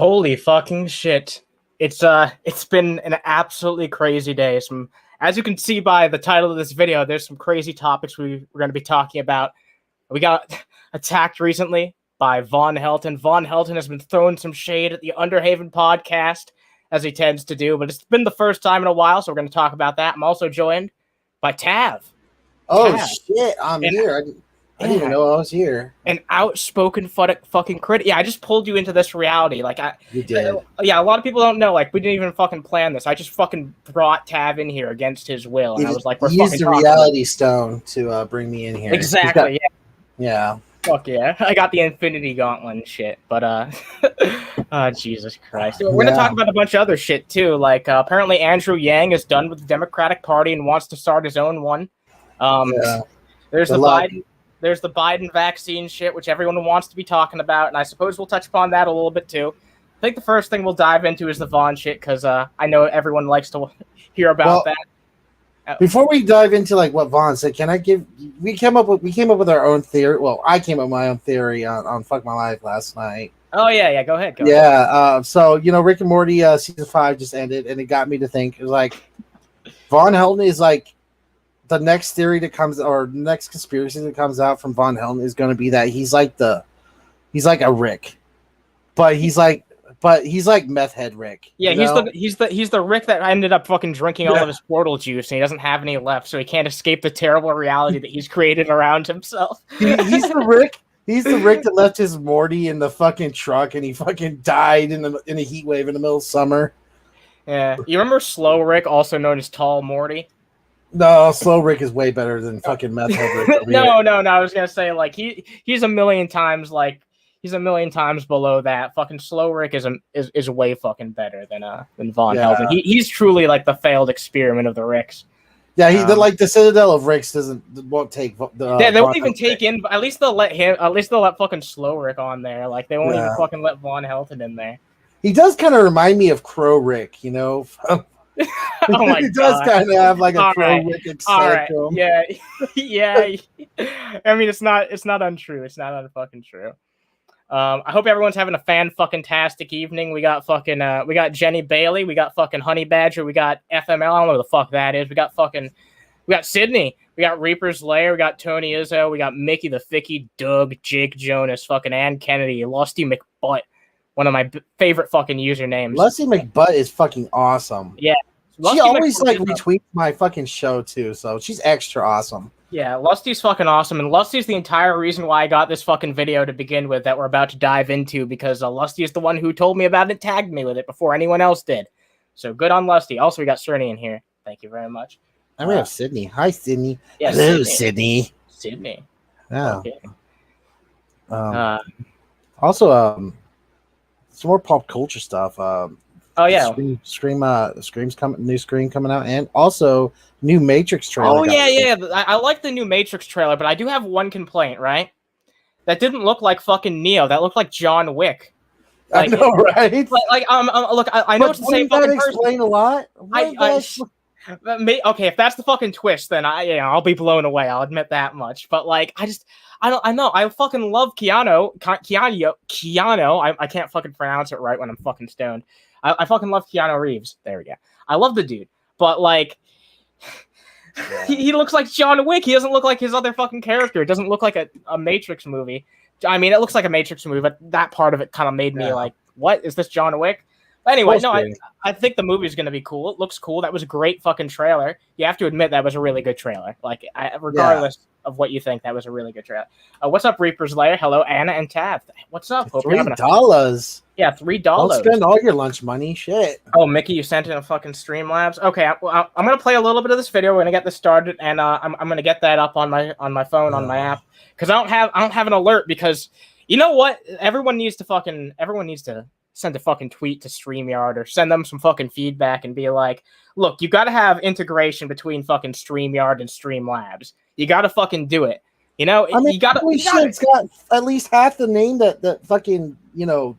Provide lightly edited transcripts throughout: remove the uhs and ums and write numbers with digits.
Holy fucking shit. It's been an absolutely crazy day. As you can see by the title of this video, there's some crazy topics we're going to be talking about. We got attacked recently by Von Helton. Von Helton has been throwing some shade at the Underhaven podcast, as he tends to do, but it's been the first time in a while, so we're going to talk about that. I'm also joined by Tav. Oh, shit, I'm here. I didn't even know I was here. An outspoken fucking critic. Yeah, I just pulled you into this reality. You did. Yeah, a lot of people don't know. Like, we didn't even fucking plan this. I just fucking brought Tav in here against his will, and I was like, "We're used the reality stone to bring me in here." Exactly. Yeah. Fuck yeah! I got the Infinity Gauntlet and shit, but oh, Jesus Christ. We're gonna talk about a bunch of other shit too. Like, apparently Andrew Yang is done with the Democratic Party and wants to start his own one. There's the Biden vaccine shit, which everyone wants to be talking about, and I suppose we'll touch upon that a little bit too. I think the first thing we'll dive into is the Vaughn shit, because I know everyone likes to hear about that. Before we dive into like what Vaughn said, we came up with our own theory. Well, I came up with my own theory on Fuck My Life last night. Oh yeah, go ahead. So Rick and Morty season 5 just ended, and it got me to think. It was like Von Helton is like the next theory that comes, or next conspiracy that comes out from Von Helton is going to be that he's like a Rick, but he's like meth head Rick. Yeah, he's the Rick that ended up fucking drinking all of his portal juice, and he doesn't have any left, so he can't escape the terrible reality that he's created around himself. He's the Rick. He's the Rick that left his Morty in the fucking truck, and he fucking died in a heat wave in the middle of summer. Yeah, you remember Slow Rick, also known as Tall Morty? No, Slow Rick is way better than fucking meth head Rick. No. I was gonna say, like, he's a million times below that. Fucking Slow Rick is way fucking better than Von Helton. He's truly like the failed experiment of the Ricks. Yeah, the Citadel of Ricks won't take the. They won't even take in. At least they'll let fucking Slow Rick on there. Like, they won't even fucking let Von Helton in there. He does kind of remind me of Crow Rick, you know. Oh my he does kind of have like a Crow Rick to him. Yeah. I mean, it's not untrue. It's not unfucking true. I hope everyone's having a fan-fucking-tastic evening. We got Jenny Bailey, we got fucking Honey Badger, we got FML, I don't know what the fuck that is. We got Sydney, we got Reaper's Lair, we got Tony Izzo, we got Mickey the Ficky, Doug, Jake Jonas, fucking Ann Kennedy, Lusty McButt, one of my favorite fucking usernames. Lusty McButt is fucking awesome. Yeah. She always retweets my fucking show too, so she's extra awesome. Yeah, Lusty's fucking awesome, and Lusty's the entire reason why I got this fucking video to begin with that we're about to dive into, because Lusty is the one who told me about it, tagged me with it before anyone else did. So good on Lusty. Also, we got Cerny in here. Thank you very much. And we have Sydney. Hi, Sydney. Yeah, hello, Sydney. Sydney. Yeah. Okay. Also, some more pop culture stuff. Oh yeah, Scream's coming. New Scream coming out, and also new Matrix trailer. Oh yeah. I like the new Matrix trailer, but I do have one complaint. Right, that didn't look like fucking Neo. That looked like John Wick. Like, I know, right? Look, I know it's the same fucking person. Explain a lot. Okay, if that's the fucking twist, then I'll be blown away. I'll admit that much. But like, I know. I fucking love Keanu. I can't fucking pronounce it right when I'm fucking stoned. I fucking love Keanu Reeves. There we go. I love the dude. But, like, he looks like John Wick. He doesn't look like his other fucking character. It doesn't look like a Matrix movie. I mean, it looks like a Matrix movie, but that part of it kind of made me like, what? Is this John Wick? But anyway, I think the movie's going to be cool. It looks cool. That was a great fucking trailer. You have to admit that was a really good trailer. Like, regardless of what you think, that was a really good trailer. What's up, Reaper's Lair? Hello, Anna and Tav. What's up? Hope $3. Yeah, $3. Don't spend all your lunch money. Shit. Oh, Mickey, you sent in a fucking Streamlabs. Okay, I'm gonna play a little bit of this video. We're gonna get this started, and I'm gonna get that up on my phone on my app, because I don't have an alert, because you know what? Everyone needs to send a fucking tweet to StreamYard or send them some fucking feedback and be like, look, you got to have integration between fucking StreamYard and Streamlabs. You got to fucking do it. You know, I mean, you got to. It's got at least half the name that fucking, you know,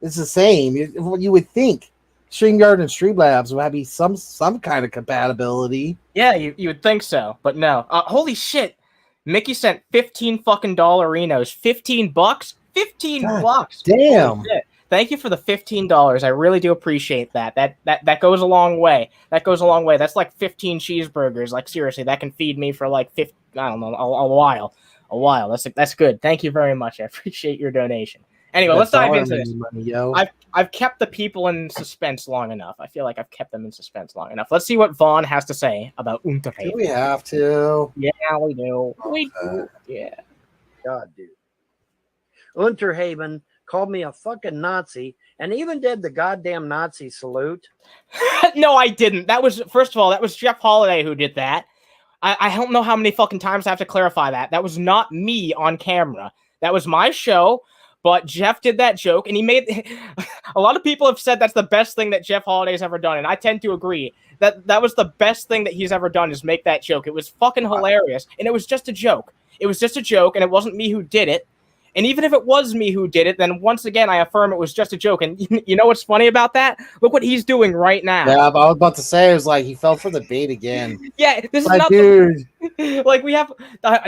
is the same. You would think StreamYard and Streamlabs would have some kind of compatibility. Yeah, you would think so, but no. Holy shit. Mickey sent 15 fucking dollarinos. $15? $15. Damn. thank you for the $15. I really do appreciate that. That goes a long way. That goes a long way. That's like 15 cheeseburgers. Like seriously, that can feed me for like 50. I don't know, a while. A while. That's good. Thank you very much. I appreciate your donation. Anyway, let's dive into this. Money, yo. I've kept the people in suspense long enough. I feel like I've kept them in suspense long enough. Let's see what Vaughn has to say about Underhaven. Do we have to? Yeah, we do. We do. Yeah. God, dude. Underhaven called me a fucking Nazi and even did the goddamn Nazi salute. No, I didn't. That was, first of all, that was Jeff Holiday who did that. I don't know how many fucking times I have to clarify that. That was not me on camera. That was my show, but Jeff did that joke, and he made... A lot of people have said that's the best thing that Jeff Holiday's ever done, and I tend to agree. That was the best thing that he's ever done, is make that joke. It was fucking hilarious, and it was just a joke. It was just a joke, and it wasn't me who did it. And even if it was me who did it, then once again, I affirm it was just a joke. And you know what's funny about that? Look what he's doing right now. Yeah, but I was about to say, it was like he fell for the bait again. Yeah, this is like, not dude. Like, we have...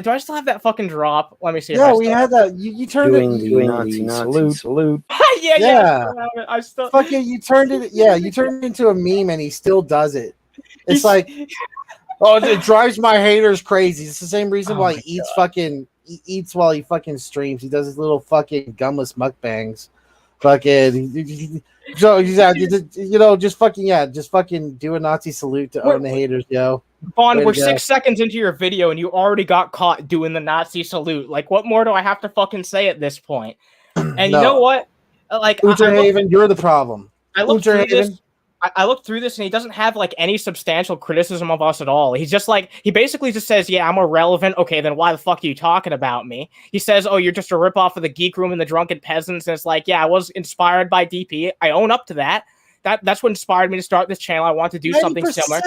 do I still have that fucking drop? Let me see. Yeah, we had that. You turned Doing it. the Nazi salute. Yeah. I still... Fucking, you turned it. Yeah, you turned it into a meme, and he still does it. It's like, oh, it drives my haters crazy. It's the same reason why he eats while he fucking streams. He does his little fucking gumless mukbangs. Fucking, so just fucking do a Nazi salute to own the haters, yo. Vaughn, we're 6 seconds into your video and you already got caught doing the Nazi salute. Like, what more do I have to fucking say at this point? And you know what? Like, Underhaven, you're the problem. I looked through this. I looked through this and he doesn't have like any substantial criticism of us at all. He's just like, he basically just says, yeah, I'm irrelevant. Okay, then why the fuck are you talking about me? He says, oh, you're just a ripoff of the Geek Room and the Drunken Peasants. And it's like, yeah, I was inspired by DP. I own up to that. That's what inspired me to start this channel. I want to do something similar.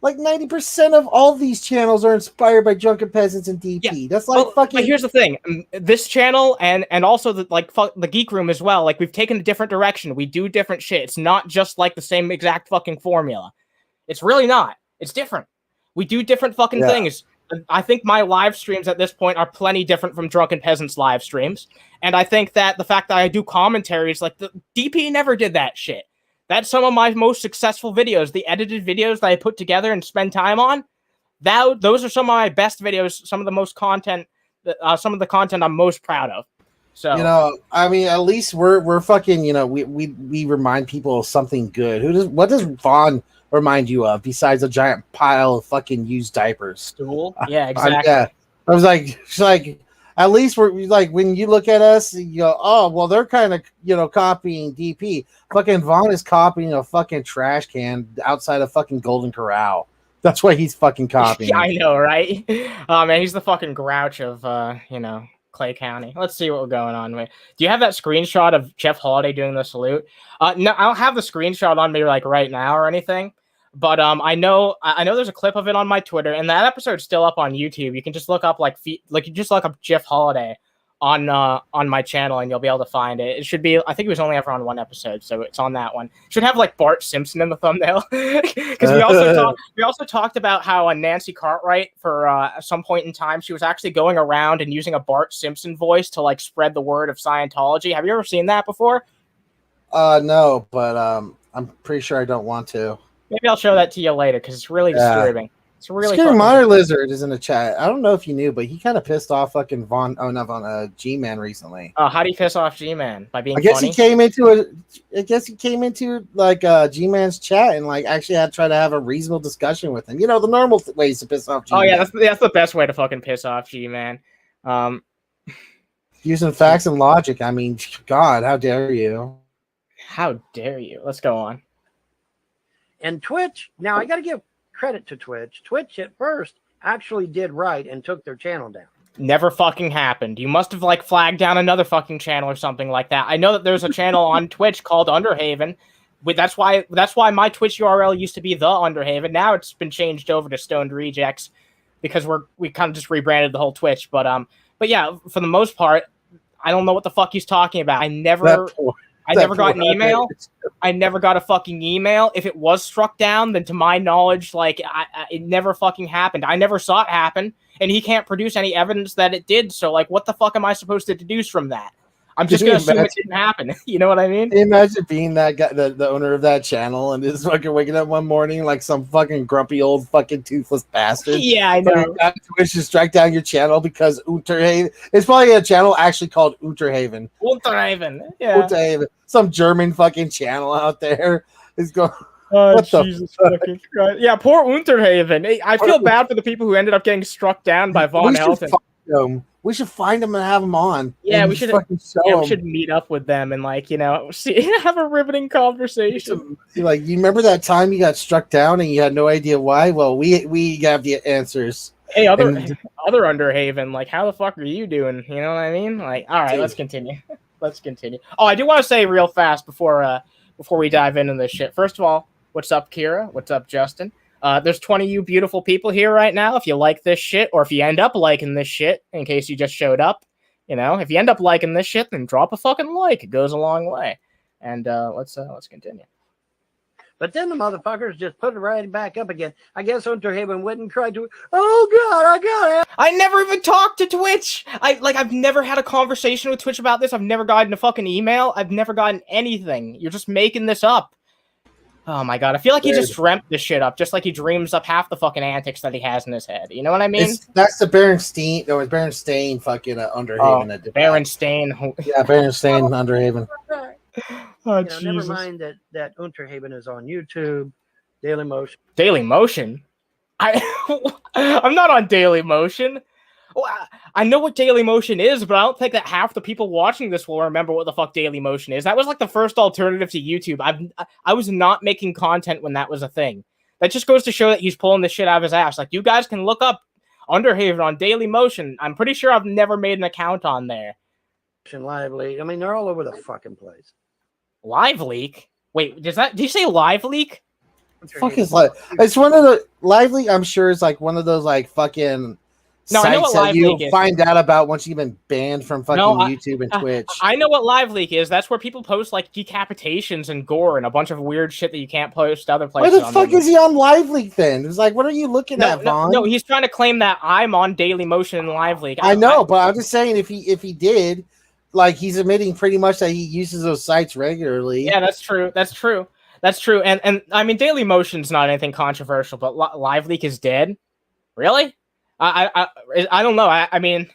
Like 90% of all these channels are inspired by Drunken Peasants and DP. Yeah. That's like fucking. But here's the thing: this channel and also the Geek Room as well. Like, we've taken a different direction. We do different shit. It's not just like the same exact fucking formula. It's really not. It's different. We do different fucking things. I think my live streams at this point are plenty different from Drunken Peasants live streams, and I think that the fact that I do commentaries, like the DP never did that shit. That's some of my most successful videos. The edited videos that I put together and spend time on, those are some of my best videos, some of the most content, some of the content I'm most proud of. So, I mean, at least we're fucking, we remind people of something good. What does Vaughn remind you of besides a giant pile of fucking used diapers? Stool? Yeah, exactly. I was like, it's like, at least we're like, when you look at us, you go, oh, well, they're kind of, copying DP. Fucking Vaughn is copying a fucking trash can outside of fucking Golden Corral. That's why he's fucking copying. I know, right? Oh, man, he's the fucking Grouch of, Clay County. Let's see what we're going on with. Do you have that screenshot of Jeff Holiday doing the salute? No, I don't have the screenshot on me like right now or anything. But I know there's a clip of it on my Twitter, and that episode's still up on YouTube. You can just look up you just look up Jeff Holiday on my channel, and you'll be able to find it. It should be, I think it was only ever on one episode, so it's on that one. It should have like Bart Simpson in the thumbnail, because we also talked about how Nancy Cartwright, for some point in time, she was actually going around and using a Bart Simpson voice to like spread the word of Scientology. Have you ever seen that before? No, but I'm pretty sure I don't want to. Maybe I'll show that to you later because it's really disturbing. It's really Scary Monitor Lizard is in the chat. I don't know if you knew, but he kind of pissed off fucking G-Man recently. How do you piss off G-Man? By being funny? He came into like G-Man's chat and like actually had to try to have a reasonable discussion with him. The normal ways to piss off G-Man. Oh yeah, that's the best way to fucking piss off G-Man. Using facts and logic. I mean, God, how dare you? How dare you? Let's go on. And Twitch, now I got to give credit to Twitch. Twitch at first actually did right and took their channel down. Never fucking happened. You must have like flagged down another fucking channel or something like that. I know that there's a channel on Twitch called Underhaven. That's why my Twitch URL used to be the Underhaven. Now it's been changed over to Stoned Rejects because we kind of just rebranded the whole Twitch. But yeah, for the most part, I don't know what the fuck he's talking about. I never got an email. I never got a fucking email. If it was struck down, then to my knowledge, like it never fucking happened. I never saw it happen, and he can't produce any evidence that it did. So like, what the fuck am I supposed to deduce from that? I'm just gonna assume it didn't happen. You know what I mean? Can you imagine being that guy, the owner of that channel, and just fucking waking up one morning like some fucking grumpy old fucking toothless bastard? Yeah, I know. Twitch to strike down your channel because Unterhaven. It's probably a channel actually called Unterhaven. Unterhaven. Yeah. Unterhaven. Some German fucking channel out there is going. Oh, What the Jesus fucking Christ. Yeah, poor Unterhaven. I feel bad for the people who ended up getting struck down by Von Helton. We should find them and have them on. Yeah, we should. We should meet up with them and have a riveting conversation. Like, you remember that time you got struck down and you had no idea why? Well, we have the answers. Hey, other Underhaven, like, how the fuck are you doing? You know what I mean? Like, all right, let's continue. Let's continue. Oh, I do want to say real fast before we dive into this shit. First of all, what's up, Kira? What's up, Justin? There's 20 of you beautiful people here right now. If you like this shit, or if you end up liking this shit, in case you just showed up, if you end up liking this shit, then drop a fucking like. It goes a long way. And let's continue. But then the motherfuckers just put it right back up again. I guess Unterhaven went and cried to, oh God, I got it. I never even talked to Twitch. I've never had a conversation with Twitch about this. I've never gotten a fucking email. I've never gotten anything. You're just making this up. Oh my God, I feel like he just dreamt this shit up, just like he dreams up half the fucking antics that he has in his head. You know what I mean? That's the Berenstain. No, it's Berenstain fucking Underhaven. Oh, Berenstain. Yeah, Berenstain Underhaven. Oh, never mind that Unterhaven is on YouTube, Dailymotion. Dailymotion? I'm not on Dailymotion. Well, I know what Dailymotion is, but I don't think that half the people watching this will remember what the fuck Dailymotion is. That was like the first alternative to YouTube. I was not making content when that was a thing. That just goes to show that he's pulling this shit out of his ass. Like, you guys can look up Underhaven on Dailymotion. I'm pretty sure I've never made an account on there. Lively. I mean, they're all over the fucking place. Live Leak? Wait, did you say Live Leak? Fuck is like it's one of the Live Leak. I'm sure it's like one of those like fucking sites that you find out about once you've been banned from fucking YouTube and Twitch. I know what Live Leak is. That's where people post like decapitations and gore and a bunch of weird shit that you can't post other places. Why the fuck is he on Live Leak then? It's like, what are you looking at, Vaughn? No, he's trying to claim that I'm on Dailymotion and Live Leak. I know, but I'm just saying if he did, like, he's admitting pretty much that he uses those sites regularly. Yeah, that's true. And I mean, Dailymotion's not anything controversial, but Live Leak is dead. Really? I don't know. I mean,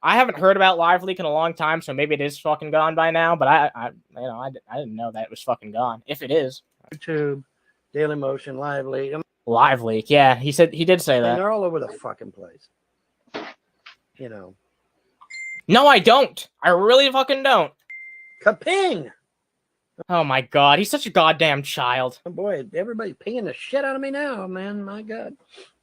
I haven't heard about Live Leak in a long time, so maybe it is fucking gone by now. But I didn't know that it was fucking gone. If it is, YouTube, Dailymotion, Live Leak. Live Leak. Yeah, he did say that. And they're all over the fucking place. No, I don't. I really fucking don't. Kaping! Oh my God, he's such a goddamn child. Oh boy, everybody's pinging the shit out of me now, man. My God.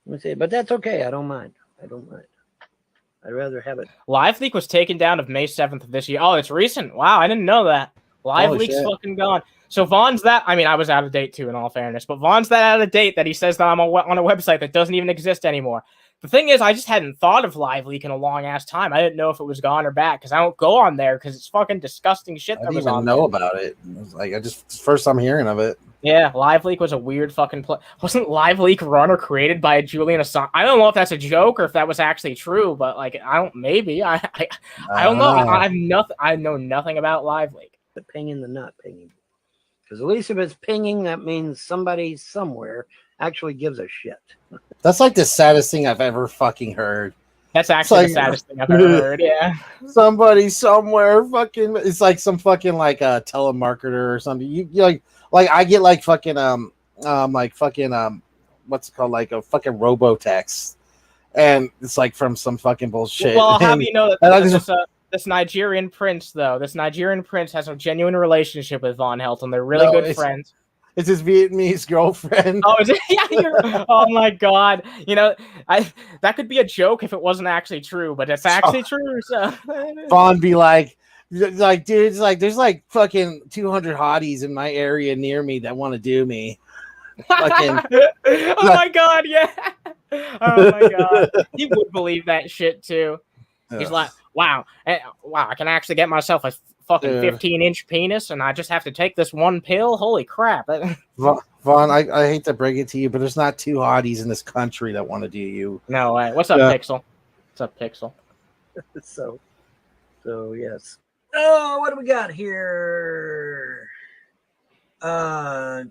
Let me see. But that's okay. I don't mind. I'd rather have it. Live Leak was taken down of May 7th of this year. Oh, it's recent. Wow, I didn't know that. Live Leak's fucking gone. So Vaughn's that. I mean, I was out of date too, in all fairness. But Vaughn's that out of date that he says that I'm on a website that doesn't even exist anymore. The thing is, I just hadn't thought of Live Leak in a long ass time. I didn't know if it was gone or back because I don't go on there because it's fucking disgusting shit. I didn't even know about it. Like, it's the first time hearing of it. Yeah, Live Leak was a weird fucking play. Wasn't Live Leak run or created by Julian Assange? I don't know if that's a joke or if that was actually true, but like, I don't know. I know nothing about Live Leak. The pinging, the not pinging. Because at least if it's pinging, that means somebody somewhere actually gives a shit. That's like the saddest thing I've ever fucking heard. That's actually the saddest thing I've ever heard. Yeah. Somebody somewhere fucking. It's like some fucking like a telemarketer or something. You like I get like fucking what's it called, like a fucking robo-text, and it's like from some fucking bullshit. Well, how do you know that this Nigerian prince has a genuine relationship with Von Helton? They're really good friends. It's his Vietnamese girlfriend. Oh, is it? Yeah. Oh my God. That could be a joke if it wasn't actually true, but it's actually true. So Vaughn be like, dude, it's like there's like fucking 200 hotties in my area near me that want to do me. Fucking, my God, yeah. Oh my God, he would believe that shit too. He's like, wow, I can actually get myself a fucking 15-inch penis, and I just have to take this one pill. Holy crap! Vaughn, I hate to break it to you, but there's not two hotties in this country that want to do you. No way. What's up, Pixel? What's up, Pixel? So yes. Oh, what do we got here?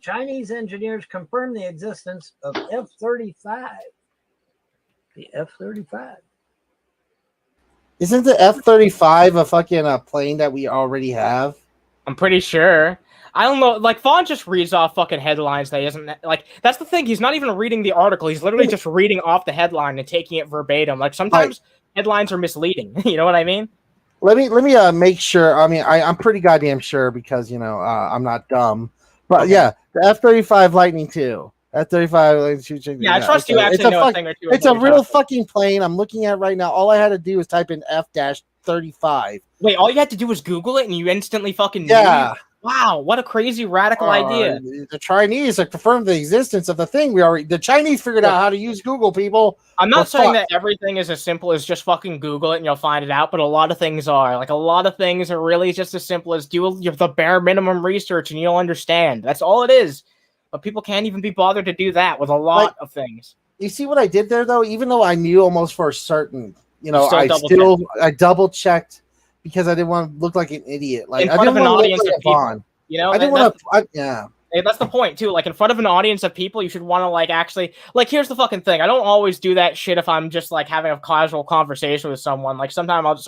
Chinese engineers confirm the existence of F-35. The F-35. Isn't the F-35 a fucking plane that we already have? I'm pretty sure. I don't know. Like Vaughn just reads off fucking headlines. That isn't like that's the thing. He's not even reading the article. He's literally just reading off the headline and taking it verbatim. Like sometimes headlines are misleading. You know what I mean? Let me make sure. I mean, I'm pretty goddamn sure because I'm not dumb. But Okay. yeah, the F-35 Lightning II. F-35 Lightning II. Yeah, I trust you actually know a thing or two. It's a real fucking plane. I'm looking at it right now. All I had to do was type in F-35. Wait, all you had to do was Google it and you instantly fucking knew? Yeah. Wow, what a crazy radical idea. The Chinese have confirmed the existence of the thing the Chinese figured out how to use Google, people. I'm not saying that everything is as simple as just fucking Google it and you'll find it out, but a lot of things are. Like, a lot of things are really just as simple as do the bare minimum research and you'll understand. That's all it is. But people can't even be bothered to do that with a lot of things. You see what I did there, though? Even though I knew almost for certain, I double-checked because I didn't want to look like an idiot. Like, in front of an audience of people. You know, I didn't want to. Yeah. That's the point too. Like in front of an audience of people, you should want to like actually like. Here's the fucking thing. I don't always do that shit if I'm just like having a casual conversation with someone. Like sometimes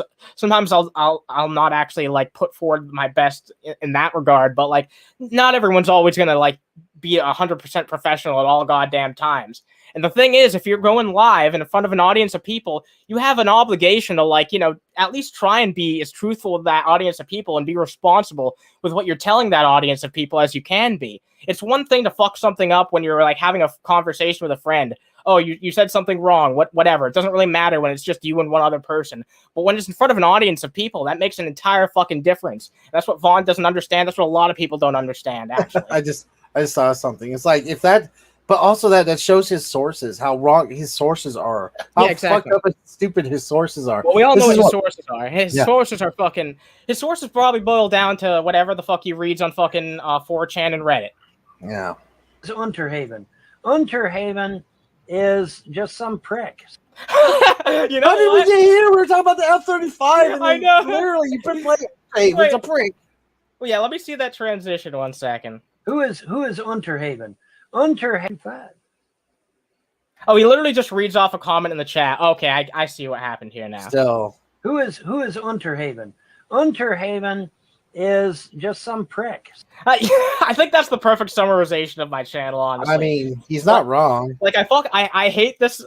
I'll not actually like put forward my best in that regard. But like, not everyone's always gonna like be 100% professional at all goddamn times. And the thing is, if you're going live in front of an audience of people, you have an obligation to like, at least try and be as truthful with that audience of people and be responsible with what you're telling that audience of people as you can be. It's one thing to fuck something up when you're like having a conversation with a friend. Oh, you said something wrong, whatever. It doesn't really matter when it's just you and one other person. But when it's in front of an audience of people, that makes an entire fucking difference. And that's what Vaughn doesn't understand. That's what a lot of people don't understand, actually. I just saw something. It's like but also that shows his sources, how wrong his sources are. How fucked up and stupid his sources are. Well, we all know what his sources are. His sources are fucking... His sources probably boil down to whatever the fuck he reads on fucking 4chan and Reddit. Yeah. It's Underhaven. Underhaven is just some prick. How did we get here? We were talking about the F-35. I know. Literally, you've been playing. Hey, it's a prick. Well, yeah, let me see that transition 1 second. Who is Underhaven? Underhaven. Oh, he literally just reads off a comment in the chat. Okay, I see what happened here now. Still. Who is Underhaven? Underhaven is just some prick. I think that's the perfect summarization of my channel, honestly. I mean, he's not wrong. Like I hate this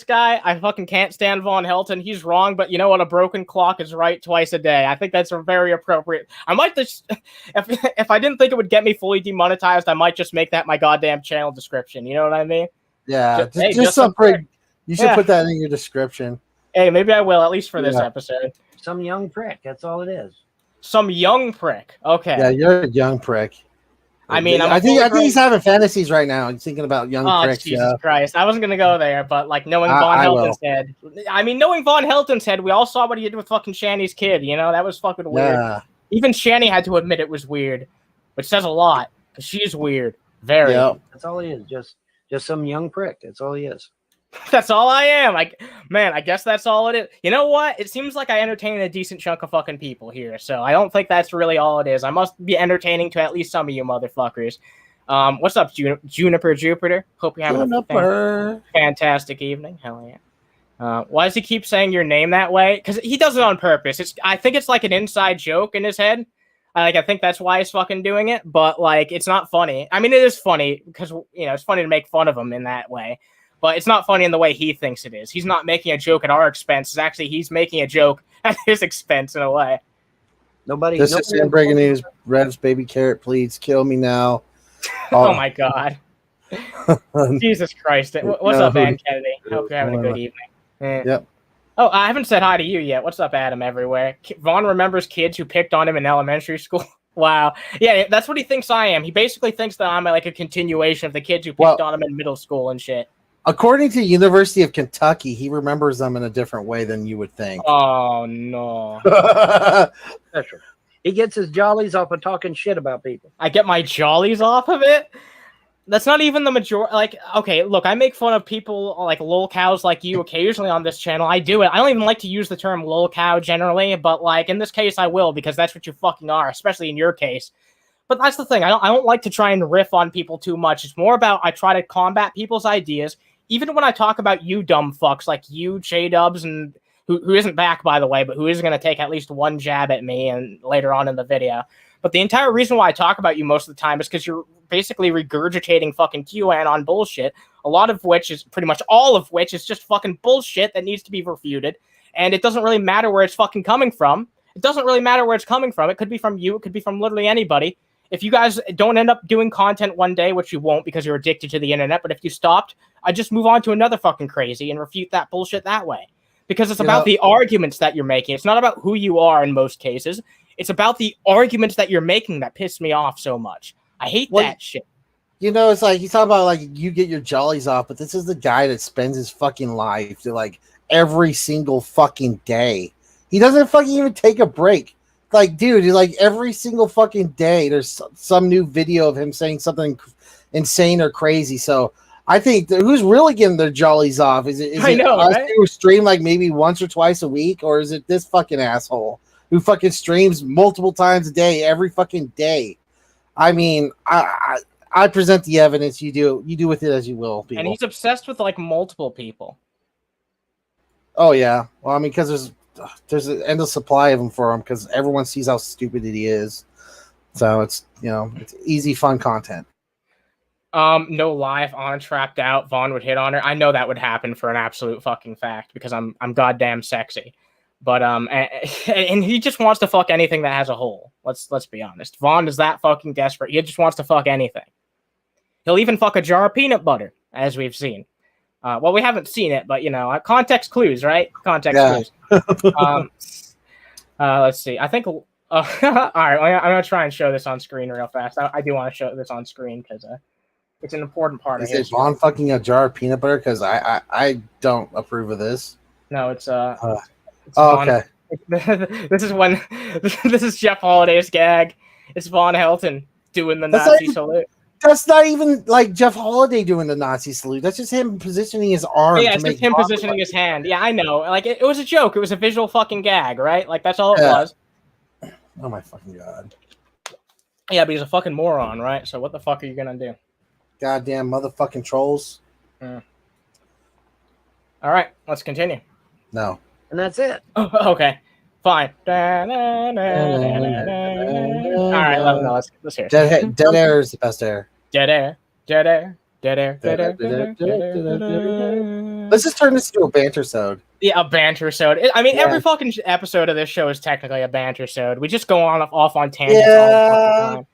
guy. I fucking can't stand Von Helton. He's wrong, but you know what? A broken clock is right twice a day. I think that's a very appropriate. I might just if I didn't think it would get me fully demonetized, I might just make that my goddamn channel description. You know what I mean? Yeah, just some prick. You should put that in your description. Hey, maybe I will, at least for this episode. Some young prick. That's all it is. Some young prick. Okay. Yeah, you're a young prick. I mean, I think he's having fantasies right now. He's thinking about young pricks. Jesus Christ. I wasn't going to go there, but like knowing Von Helton's head. I mean, knowing Von Helton's head, we all saw what he did with fucking Shanny's kid. You know, that was fucking weird. Yeah. Even Shanny had to admit it was weird, which says a lot because she's weird. Very. Yep. That's all he is. Just some young prick. That's all he is. That's all I am. I guess that's all it is. You know what? It seems like I entertain a decent chunk of fucking people here, so I don't think that's really all it is. I must be entertaining to at least some of you motherfuckers. What's up, Juniper Jupiter? Hope you're having a fantastic evening. Hell yeah. Why does he keep saying your name that way? Because he does it on purpose. I think it's like an inside joke in his head. I think that's why he's fucking doing it, but like it's not funny. I mean, it is funny because it's funny to make fun of him in that way. But it's not funny in the way he thinks it is. He's not making a joke at our expense. It's actually he's making a joke at his expense in a way. This is breaking news. Rev's baby carrot, please kill me now. Oh my God. Jesus Christ. What's up, Ann Kennedy? Hope you're having a good evening. Yep. Oh, I haven't said hi to you yet. What's up, Adam everywhere? Vaughn remembers kids who picked on him in elementary school. Wow. Yeah, that's what he thinks I am. He basically thinks that I'm like a continuation of the kids who picked on him in middle school and shit. According to University of Kentucky, he remembers them in a different way than you would think. Oh, no. That's true. He gets his jollies off of talking shit about people. I get my jollies off of it? That's not even the majority. Like, okay, look, I make fun of people like lol cows like you occasionally on this channel. I do it. I don't even like to use the term lol cow generally, but like in this case, I will because that's what you fucking are, especially in your case. But that's the thing. I don't like to try and riff on people too much. It's more about I try to combat people's ideas. Even when I talk about you dumb fucks like you, JDubs, and who isn't back, by the way, but who is going to take at least one jab at me and later on in the video. But the entire reason why I talk about you most of the time is because you're basically regurgitating fucking QAnon bullshit, a lot of which is pretty much all of which is just fucking bullshit that needs to be refuted. And it doesn't really matter where it's fucking coming from. It doesn't really matter where it's coming from. It could be from you. It could be from literally anybody. If you guys don't end up doing content one day, which you won't because you're addicted to the internet, but if you stopped, I'd just move on to another fucking crazy and refute that bullshit that way. Because it's about the arguments that you're making. It's not about who you are in most cases. It's about the arguments that you're making that piss me off so much. I hate that shit. You know, it's like he's talking about like you get your jollies off, but this is the guy that spends his fucking life to like every single fucking day. He doesn't fucking even take a break. Like, dude, like every single fucking day, there's some new video of him saying something insane or crazy. So I think who's really getting their jollies off? Is it us who stream like maybe once or twice a week, or is it this fucking asshole who fucking streams multiple times a day, every fucking day? I mean, I present the evidence. You do with it as you will, people. And he's obsessed with like multiple people. Oh yeah, well, I mean, because there's an endless supply of them for him because everyone sees how stupid he is. So it's it's easy, fun content. No lie, if Anna trapped out, Vaughn would hit on her. I know that would happen for an absolute fucking fact because I'm goddamn sexy. But and he just wants to fuck anything that has a hole. Let's be honest. Vaughn is that fucking desperate. He just wants to fuck anything. He'll even fuck a jar of peanut butter, as we've seen. Well, we haven't seen it, but context clues, right? Context clues. Let's see. I think. All right, I'm gonna try and show this on screen real fast. I do want to show this on screen because it's an important part of history. Is it Vaughn fucking a jar of peanut butter? Because I don't approve of this. No, it's okay. This is Jeff Holiday's gag. It's Von Helton doing the Nazi salute. That's not even like Jeff Holiday doing the Nazi salute. That's just him positioning his arm. Yeah, it's just him positioning his hand. Yeah, I know. Like it was a joke. It was a visual fucking gag, right? Like that's all it was. Oh my fucking god. Yeah, but he's a fucking moron, right? So what the fuck are you gonna do? Goddamn motherfucking trolls. All right, let's continue. No. And that's it. Oh, okay, fine. All right, let's hear it. Dead air is the best air. Dead air. Dead air. Dead air. Dead air. Let's just turn this into a banter-sode. Yeah, a banter-sode. I mean, every fucking episode of this show is technically a banter-sode. We just go off on tangents all the time.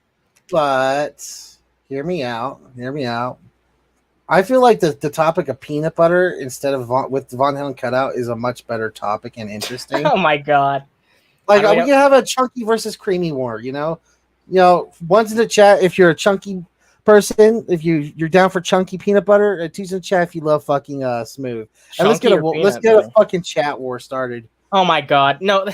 But hear me out. Hear me out. I feel like the topic of peanut butter instead of with Von Helton cutout is a much better topic and interesting. Oh my god! Like we can have a chunky versus creamy war. One's in the chat if you're a chunky person. If you're down for chunky peanut butter, two's in the chat if you love fucking smooth. And let's get a fucking chat war started. Oh my god! No,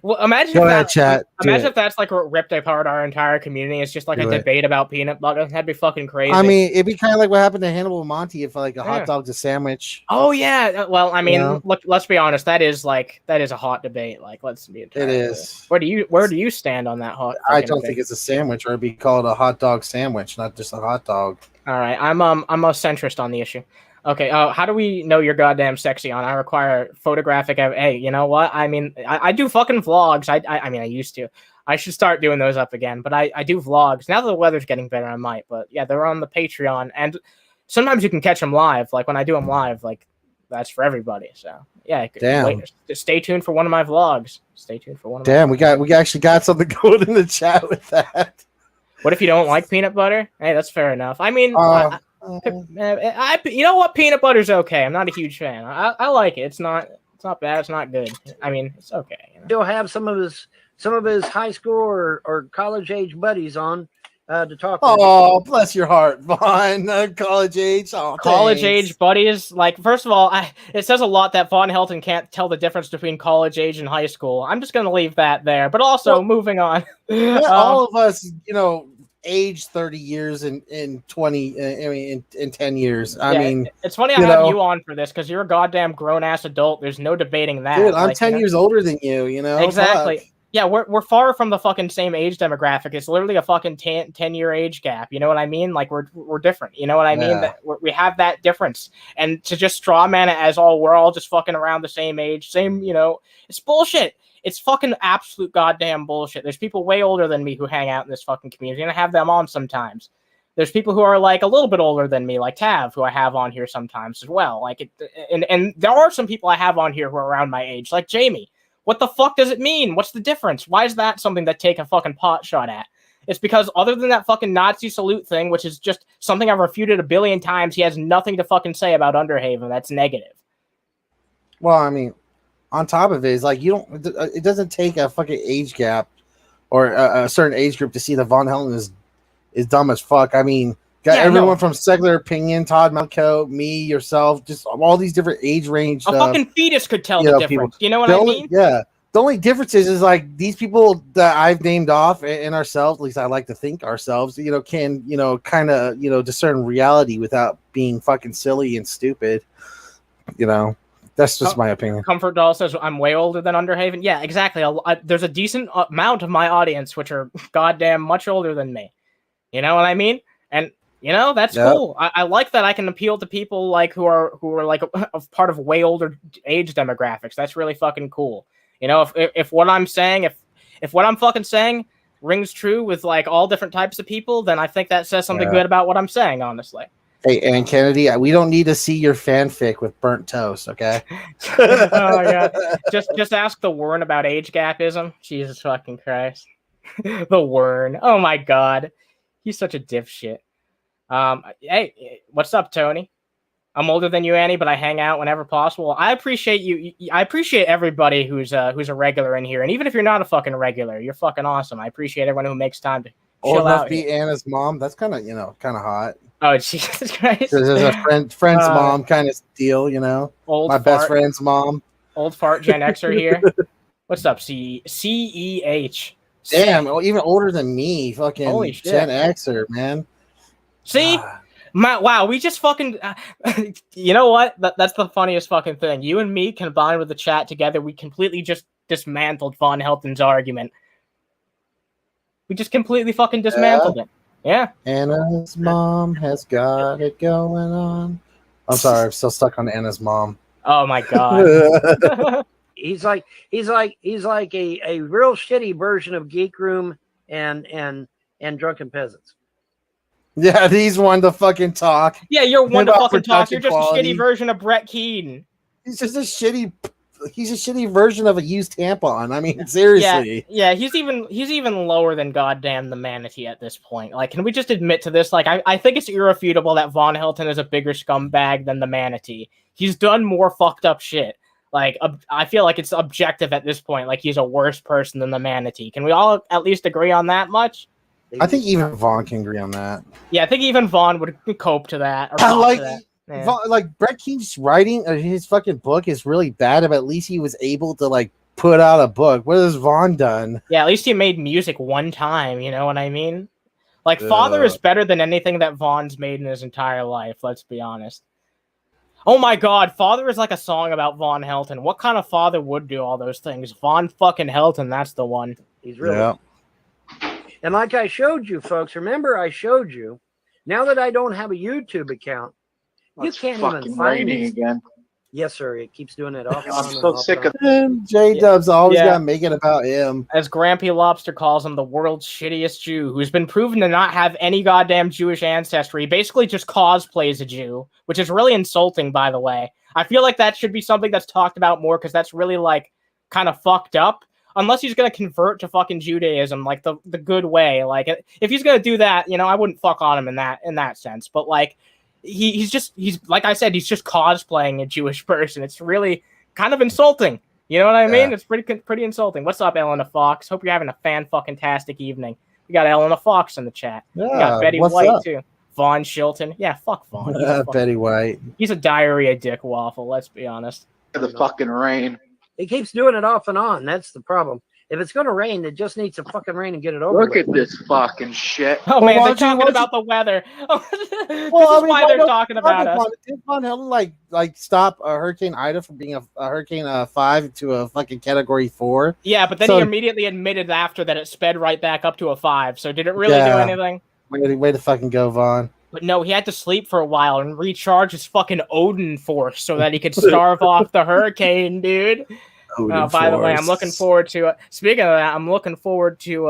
well, imagine if that's like what ripped apart our entire community. It's just like a debate about peanut butter. That'd be fucking crazy. I mean, it'd be kind of like what happened to Hannibal Monty if like a hot dog's a sandwich. Oh yeah. Well, I mean, look. Let's be honest. That is a hot debate. Like, let's be. It is. Where do you stand on that hot? I don't think it's a sandwich, or it'd be called a hot dog sandwich, not just a hot dog. All right. I'm a centrist on the issue. Okay, how do we know you're goddamn sexy on? I require photographic. Hey, you know what? I mean, I do fucking vlogs. I mean, I used to. I should start doing those up again. But I do vlogs. Now that the weather's getting better, I might. But yeah, they're on the Patreon. And sometimes you can catch them live. Like when I do them live, like that's for everybody. So yeah, damn. Stay tuned for one of my vlogs. Stay tuned for one of my vlogs. We actually got something going in the chat with that. What if you don't like peanut butter? Hey, that's fair enough. I mean... you know what? Peanut butter's okay. I'm not a huge fan. I like it. It's not bad. It's not good. I mean, it's okay. He'll have some of his high school or college age buddies on to talk. Oh, bless your heart, Vaughn. College age. Oh, college age buddies. Like, first of all, it says a lot that Von Helton can't tell the difference between college age and high school. I'm just gonna leave that there. But also, moving on. All of us, age 30 years in 20. I mean, in 10 years. I Yeah, mean, it's funny I have you on for this because you're a goddamn grown ass adult. There's no debating that. dude, I'm like, 10 years older than you. You know, exactly. Fuck. Yeah, we're far from the fucking same age demographic. It's literally a fucking 10-year age gap. You know what I mean? Like we're different. You know what I mean? That we have that difference. And to just straw man it as we're all just fucking around the same age, same, it's bullshit. It's fucking absolute goddamn bullshit. There's people way older than me who hang out in this fucking community, and I have them on sometimes. There's people who are like a little bit older than me, like Tav, who I have on here sometimes as well. Like, and there are some people I have on here who are around my age, like Jamie. What the fuck does it mean? What's the difference? Why is that something to take a fucking pot shot at? It's because other than that fucking Nazi salute thing, which is just something I've refuted a billion times, he has nothing to fucking say about Underhaven. That's negative. Well, I mean, on top of it is like it doesn't take a fucking age gap or a certain age group to see that Von Helton is dumb as fuck. I mean, got everyone from Secular Opinion, Todd Malco, me, yourself, just all these different age range. A fucking fetus could tell the difference. You know what I mean? Yeah. The only difference is like these people that I've named off and ourselves, at least I like to think ourselves, can, kind of, discern reality without being fucking silly and stupid. That's just my opinion. Comfort Doll says I'm way older than Underhaven. Yeah, exactly. There's a decent amount of my audience which are goddamn much older than me. You know what I mean? And that's cool. I like that I can appeal to people like who are like a part of way older age demographics. That's really fucking cool. If what I'm saying, if what I'm fucking saying rings true with like all different types of people, then I think that says something good about what I'm saying, honestly. Hey, Ann Kennedy, we don't need to see your fanfic with burnt toast, okay? Oh my god. Just ask the Wern about age gapism. Jesus fucking Christ. The Wern. Oh my god. He's such a dipshit. Hey, what's up, Tony? I'm older than you, Annie, but I hang out whenever possible. I appreciate you. I appreciate everybody who's a regular in here, and even if you're not a fucking regular, you're fucking awesome. I appreciate everyone who makes time to chill out. Be Anna's mom. That's kind of hot. Oh Jesus Christ! There's a friend's mom kind of deal, Old my best friend's mom. Old fart Gen Xer here. What's up, CEH? Damn, even older than me, fucking Holy shit. Gen Xer, man. See, wow, we just fucking. You know what? That's the funniest fucking thing. You and me combined with the chat together, we completely just dismantled Von Helton's argument. We just completely fucking dismantled it. Yeah. Anna's mom has got it going on. I'm sorry, I'm still stuck on Anna's mom. Oh my god. He's like a real shitty version of Geek Room and Drunken Peasants. Yeah, he's one to fucking talk. Yeah, you're one to fucking talk. You're just quality. a shitty version of Brett Keaton. He's just a shitty version of a used tampon. I mean, seriously. Yeah, he's even lower than goddamn the Manatee at this point. Like, can we just admit to this? Like, I think it's irrefutable that Von Helton is a bigger scumbag than the Manatee. He's done more fucked up shit. Like, I feel like it's objective at this point. Like, he's a worse person than the Manatee. Can we all at least agree on that much? I think even Vaughn can agree on that. Yeah, I think even Vaughn would cope to that. Or like, to that. Yeah. Like Brett Keaton's writing his fucking book is really bad, but at least he was able to like put out a book. What has Vaughn done? Yeah, at least he made music one time. You know what I mean? Like, Father is better than anything that Vaughn's made in his entire life. Let's be honest. Oh my god, Father is like a song about Von Helton. What kind of father would do all those things? Von fucking Helton, that's the one. He's really. And like I showed you, folks, remember I showed you, now that I don't have a YouTube account, you can't even find me again. Yes, sir. It keeps doing it off. I'm so sick of JDubs always gotta make it about him. As Grampy Lobster calls him, the world's shittiest Jew, who's been proven to not have any goddamn Jewish ancestry. He basically just cosplays a Jew, which is really insulting, by the way. I feel like that should be something that's talked about more, because that's really, like, kind of fucked up. Unless he's gonna convert to fucking Judaism, like the good way. Like, if he's gonna do that, I wouldn't fuck on him in that sense. But like, he's like I said, he's just cosplaying a Jewish person. It's really kind of insulting. You know what I mean? It's pretty insulting. What's up, Elena Fox? Hope you're having a fan-fucking-tastic evening. We got Elena Fox in the chat. Yeah, we got Betty White too. Vaughn Shilton. Yeah, fuck Vaughn. Betty White. He's a diarrhea dick waffle. Let's be honest. the fucking rain. It keeps doing it off and on. That's the problem. If it's going to rain, it just needs to fucking rain and get it over Look with. at this fucking shit. Oh Well, man, why they're don't you- talking why don't about the weather. this is Well, why they're talking about us. Did Von Helton like stop Hurricane Ida from being a Hurricane 5 to a fucking Category 4? Yeah, but then So- he immediately admitted after that it sped right back up to a 5. So did it really do Yeah. anything? Way to fucking go, Vaughn. But no, he had to sleep for a while and recharge his fucking Odin force so that he could starve off the hurricane, dude. By the way, I'm looking forward to. Speaking of that, I'm looking forward to.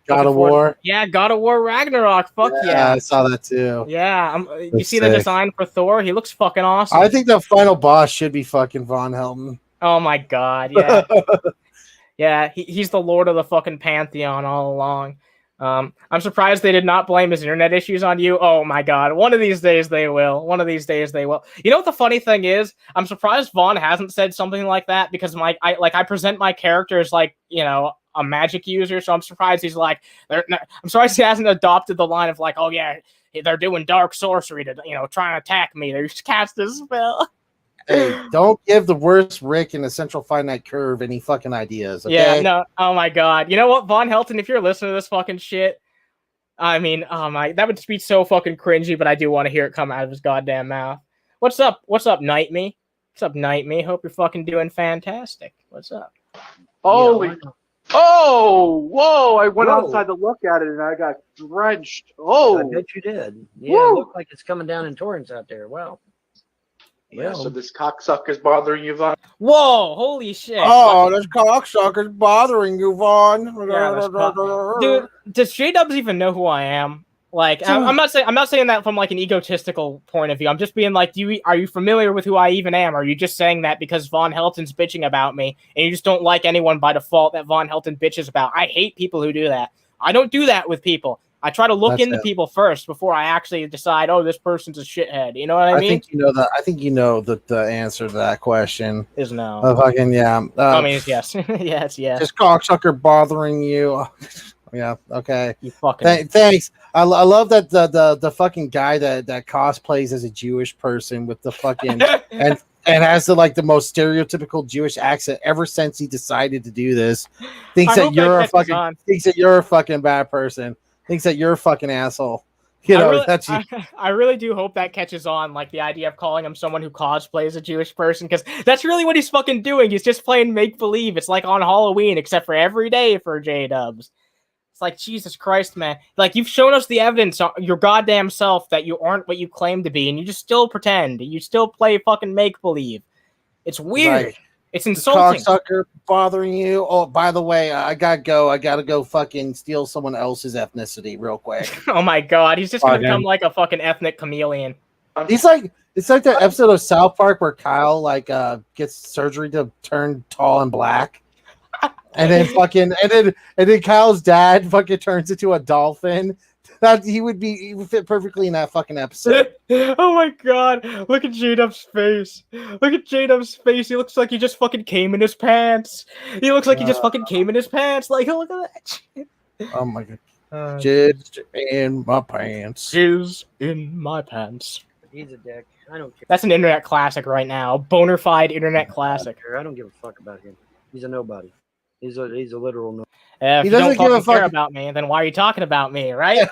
God of War. Yeah, God of War Ragnarok. Fuck yeah! I saw that too. Yeah, you That's see the sick. design for Thor? He looks fucking awesome. I think the final boss should be fucking Von Helton. Oh my god, yeah, yeah. He's the lord of the fucking pantheon all along. I'm surprised they did not blame his internet issues on you. Oh my god, one of these days they will. One of these days they will. You know what the funny thing is? I'm surprised Vaughn hasn't said something like that because I present my character as like, you know, a magic user, so I'm surprised he's like, I'm surprised he hasn't adopted the line of like, oh yeah, they're doing dark sorcery to, you know, try and attack me. They just cast a spell. Hey, don't give the worst Rick in the Central Finite Curve any fucking ideas. Okay? Yeah, no. Oh my god. You know what, Von Helton, if you're listening to this fucking shit, I mean, oh my, that would be so fucking cringy, but I do want to hear it come out of his goddamn mouth. What's up? What's up, Night Me? What's up, Night Me? Hope you're fucking doing fantastic. What's up? Holy. Yeah, Oh, whoa. I went Whoa. outside to look at it and I got drenched. Oh. I bet you did. Yeah, Woo. it looked like it's coming down in torrents out there. Wow. Yeah, Well. so this cocksucker's bothering you, Vaughn? Whoa, holy shit. Oh, this cocksucker's bothering you, Vaughn. Dude, does JDubs even know who I am? Like, I'm not saying that from like an egotistical point of view. I'm just being like, are you familiar with who I even am? Or are you just saying that because Von Helton's bitching about me and you just don't like anyone by default that Von Helton bitches about? I hate people who do that. I don't do that with people. I try to look into people first before I actually decide, oh, this person's a shithead. You know what I mean? I think you know that the answer to that question is no. Fucking yeah. I mean, yes, yes. This cocksucker bothering you. Yeah. Okay. You fucking. Thanks. I love that the fucking guy that cosplays as a Jewish person with the fucking and has the like the most stereotypical Jewish accent ever since he decided to do this. Thinks that you're a fucking bad person. Thinks that you're a fucking asshole. You know, that's you. I really do hope that catches on, like the idea of calling him someone who cosplays a Jewish person, because that's really what he's fucking doing. He's just playing make believe. It's like on Halloween, except for every day for JDubs. It's like, Jesus Christ, man. Like, you've shown us the evidence on your goddamn self that you aren't what you claim to be, and you just still pretend. You still play fucking make believe. It's weird. Right. It's insulting. Cocksucker bothering you. Oh, by the way, I gotta go. I gotta go fucking steal someone else's ethnicity real quick. Oh my god, he's just gonna become like a fucking ethnic chameleon. He's like, it's like that episode of South Park where Kyle like gets surgery to turn tall and black. And then Kyle's dad fucking turns into a dolphin. That he would fit perfectly in that fucking episode. Oh my god. Look at JDub's face. Look at JDub's face. He looks like he just fucking came in his pants. He looks like he just fucking came in his pants. Like, look at that shit. Oh my god. Jizz in my pants. Jizz in my pants. He's a dick. I don't care. That's an internet classic right now. Bonafide internet classic. I don't give a fuck about him. He's a nobody. He's a literal nobody. If he you doesn't don't give a fuck about me, then why are you talking about me, right?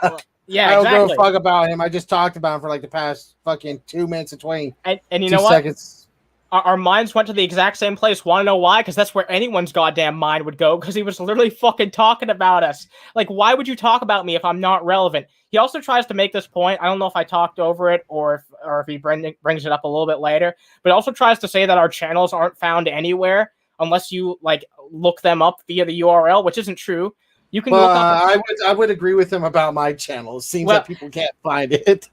Yeah, I don't exactly. give a fuck about him. I just talked about him for like the past fucking 2 minutes and 20. And you know what? Seconds. Our minds went to the exact same place. Want to know why? Because that's where anyone's goddamn mind would go. Because he was literally fucking talking about us. Like, why would you talk about me if I'm not relevant? He also tries to make this point. I don't know if I talked over it or if he brings it up a little bit later. But he also tries to say that our channels aren't found anywhere unless you like look them up via the URL, which isn't true. You can look up. I would agree with him about my channel. It seems like people can't find it.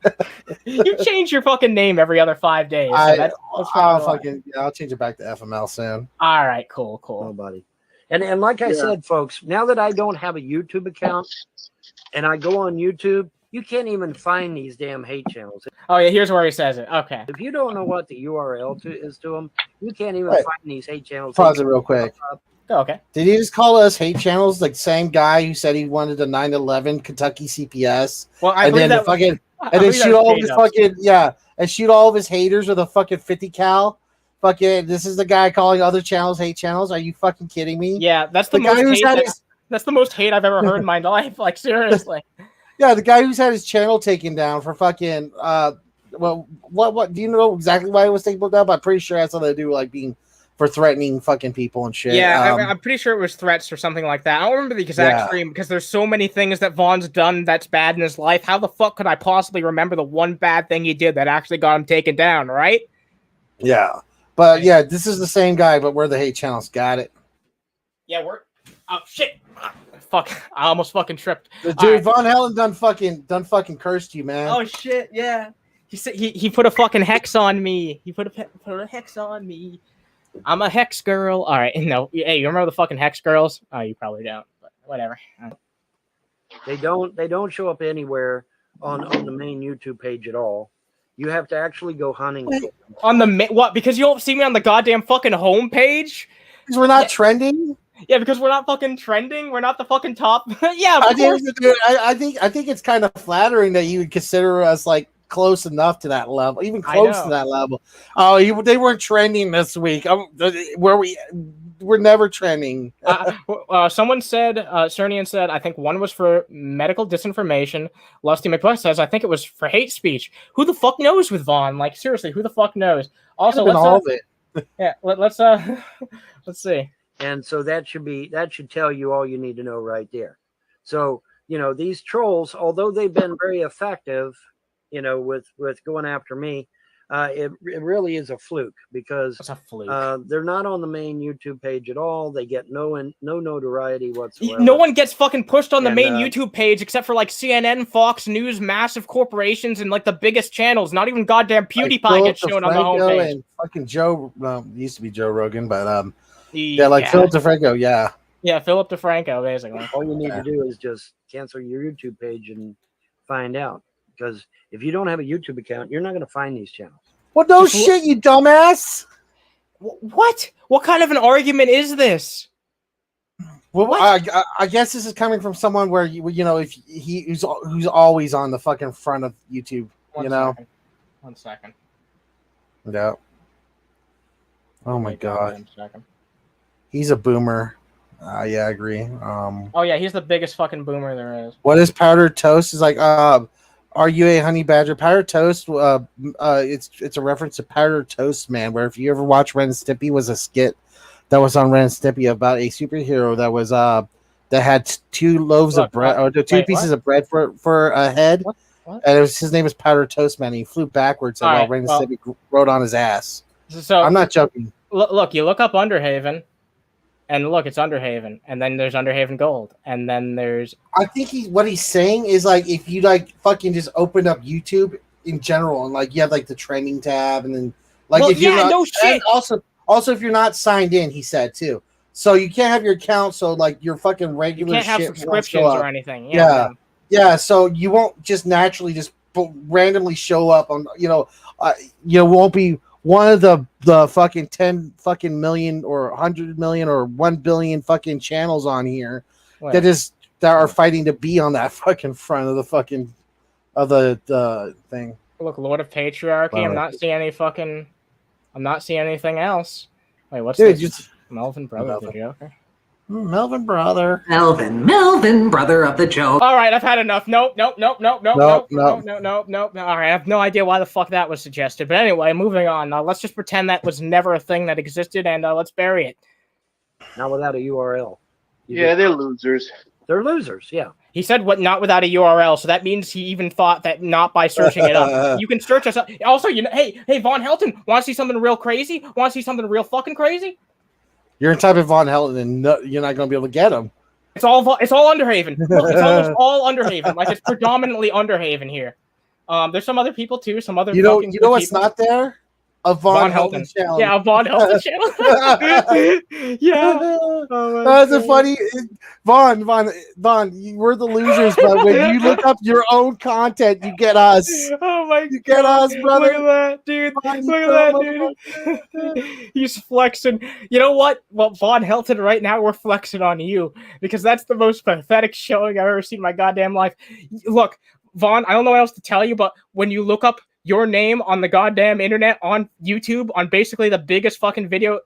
You change your fucking name every other 5 days. So I'll change it back to FML soon. All right, cool. Nobody. And like I said, folks, now that I don't have a YouTube account and I go on YouTube, you can't even find these damn hate channels. Oh yeah, here's where he says it. Okay. If you don't know what the URL is to them, you can't even find these hate channels. Pause it real quick. Oh, okay. Did he just call us hate channels? Like same guy who said he wanted a 9/11 Kentucky CPS. Well, and then shoot all of his haters with a fucking 50 cal. Fucking, this is the guy calling other channels hate channels. Are you fucking kidding me? Yeah, that's the guy most who's hate. had his, That's the most hate I've ever heard in my life. Like seriously. yeah, the guy who's had his channel taken down for fucking well, what do you know exactly why it was taken down? But I'm pretty sure it has something to do with like being for threatening fucking people and shit. Yeah, I'm pretty sure it was threats or something like that. I don't remember the exact stream because there's so many things that Vaughn's done that's bad in his life. How the fuck could I possibly remember the one bad thing he did that actually got him taken down, right? Yeah. But yeah, this is the same guy, but we're the hate channels. Got it. Yeah, we're oh shit. Fuck. I almost fucking tripped. Dude, right. Von Helen done fucking cursed you, man. Oh shit, yeah. He said he put a fucking hex on me. He put a hex on me. I'm a hex girl. All right, no. Hey, you remember the fucking hex girls? Oh, you probably don't, but whatever. They don't show up anywhere on the main YouTube page at all. You have to actually go hunting on the what? Because you don't see me on the goddamn fucking homepage. Because we're not trending. Yeah, because we're not fucking trending. We're not the fucking top. Yeah, I think it's kind of flattering that you would consider us like close enough to that level, even close to that level. Oh, they weren't trending this week. We're never trending. Someone said, Cernian said, I think one was for medical disinformation. Lusty McBuck says, I think it was for hate speech. Who the fuck knows with Vaughn? Like, seriously, who the fuck knows? Also, let's see. And so that should tell you all you need to know right there. So, these trolls, although they've been very effective, with going after me, it really is a fluke because they're not on the main YouTube page at all. They get no notoriety whatsoever. No one gets fucking pushed on the main YouTube page except for like CNN, Fox News, massive corporations, and like the biggest channels. Not even goddamn PewDiePie gets shown on the homepage. And fucking Joe, used to be Joe Rogan, but Philip DeFranco, yeah, Philip DeFranco, basically. All you need to do is just cancel your YouTube page and find out. Because if you don't have a YouTube account, you're not going to find these channels. Well, no shit, you dumbass. What? What kind of an argument is this? Well, I guess this is coming from someone where if who's always on the fucking front of YouTube. One second. Yeah. Oh my god. He's a boomer. Yeah, I agree. Oh yeah, he's the biggest fucking boomer there is. What is powdered toast? Is like are you a honey badger? Powdered toast. It's a reference to Powdered Toast Man. Where if you ever watch Ren and Stimpy, was a skit that was on Ren and Stimpy about a superhero that was that had two loaves of bread or two pieces of bread for a head, what? And his name was Powdered Toast Man. And he flew backwards while Ren and Stimpy rode on his ass. So I'm not joking. Look, you look up Underhaven. And look, it's Underhaven, and then there's Underhaven Gold, and then there's. I think what he's saying is like if you like fucking just open up YouTube in general and like you have like the trending tab and then like if you're not, no shit. Also if you're not signed in, he said too. So you can't have your account. So like your fucking regular you can't have subscriptions or anything. Yeah. So you won't just naturally just randomly show up on you won't be one of the fucking 10 fucking million or 100 million or 1 billion fucking channels on here that are fighting to be on that fucking front of the fucking of the thing. Look, Lord of Patriarchy. I'm not seeing anything else. Wait, what's this? Melvin, brother of the Joker. Melvin, brother. Melvin, brother of the Joker. All right, I've had enough. Nope. All right, I have no idea why the fuck that was suggested. But anyway, moving on. Let's just pretend that was never a thing that existed, and let's bury it. Not without a URL. They're losers. They're losers, yeah. He said not without a URL, so that means he even thought that not by searching it up. You can search us up. Also, hey, Von Helton, want to see something real crazy? Want to see something real fucking crazy? You're gonna type in Von Helton and you're not gonna be able to get him. It's all Underhaven. Look, it's almost all Underhaven. Like it's predominantly Underhaven here. There's some other people too. Some other you know what's not there? A Von Helton channel. Yeah, a Von Helton channel. Yeah. Oh that's a funny Von, we're the losers, but when you look up your own content, you get us. Oh my god. You get us, brother. Look at that, dude. Look at that, dude. He's flexing. You know what? Well, Von Helton right now, we're flexing on you because that's the most pathetic showing I've ever seen in my goddamn life. Look, Vaughn, I don't know what else to tell you, but when you look up your name on the goddamn internet, on YouTube, on basically the biggest fucking video,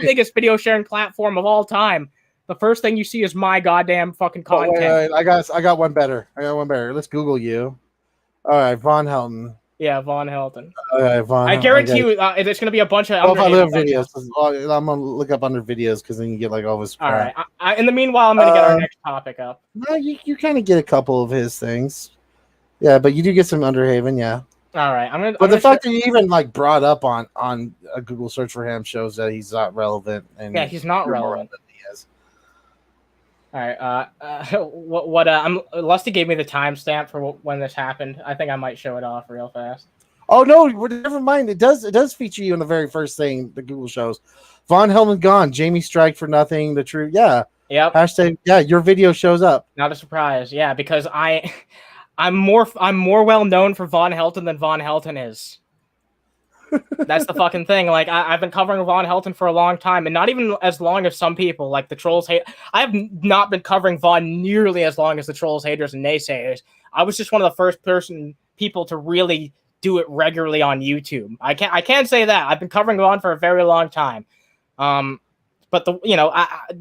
biggest video sharing platform of all time, the first thing you see is my goddamn fucking content. Wait, I got one better. Let's Google you. All right, Von Helton. Yeah, Von Helton. All right, Von. I guarantee you, there's gonna be a bunch of. Well, if I look at videos, I'm gonna look up under videos because then you get like all this crap. All right. In the meanwhile, I'm gonna get our next topic up. No, you kind of get a couple of his things. Yeah, but you do get some Underhaven, yeah. All right, But the fact that you even like brought up on a Google search for him shows that he's not relevant. And yeah, he's not relevant. He is. All right. Lusty gave me the timestamp for when this happened. I think I might show it off real fast. Oh no, never mind. It does feature you in the very first thing the Google shows. Von Helton gone. Jamie strike for nothing. The truth. Yeah. Yep. Hashtag. Yeah, your video shows up. Not a surprise. Yeah, because I'm more well known for Von Helton than Von Helton is. That's the fucking thing. Like I've been covering Von Helton for a long time, and not even as long as some people. Like the trolls hate. I have not been covering Von nearly as long as the trolls, haters, and naysayers. I was just one of the first people to really do it regularly on YouTube. I can't say that. I've been covering Von for a very long time. But the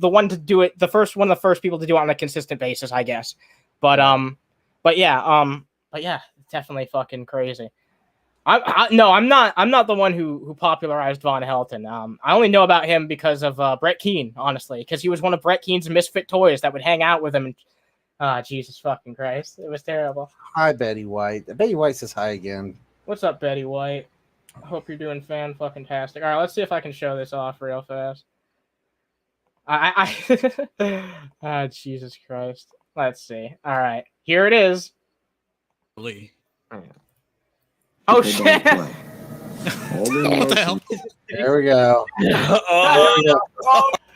one to do it, one of the first people to do it on a consistent basis, I guess. But yeah, definitely fucking crazy. I'm not the one who popularized Von Helton. I only know about him because of Brett Keane, honestly, because he was one of Brett Keane's misfit toys that would hang out with him. And Jesus fucking Christ, it was terrible. Hi, Betty White. Betty White says hi again. What's up, Betty White? I hope you're doing fan-fucking-tastic. All right, let's see if I can show this off real fast. Jesus Christ. Let's see. All right, here it is. Lee. Oh, shit! What the hell? There we go.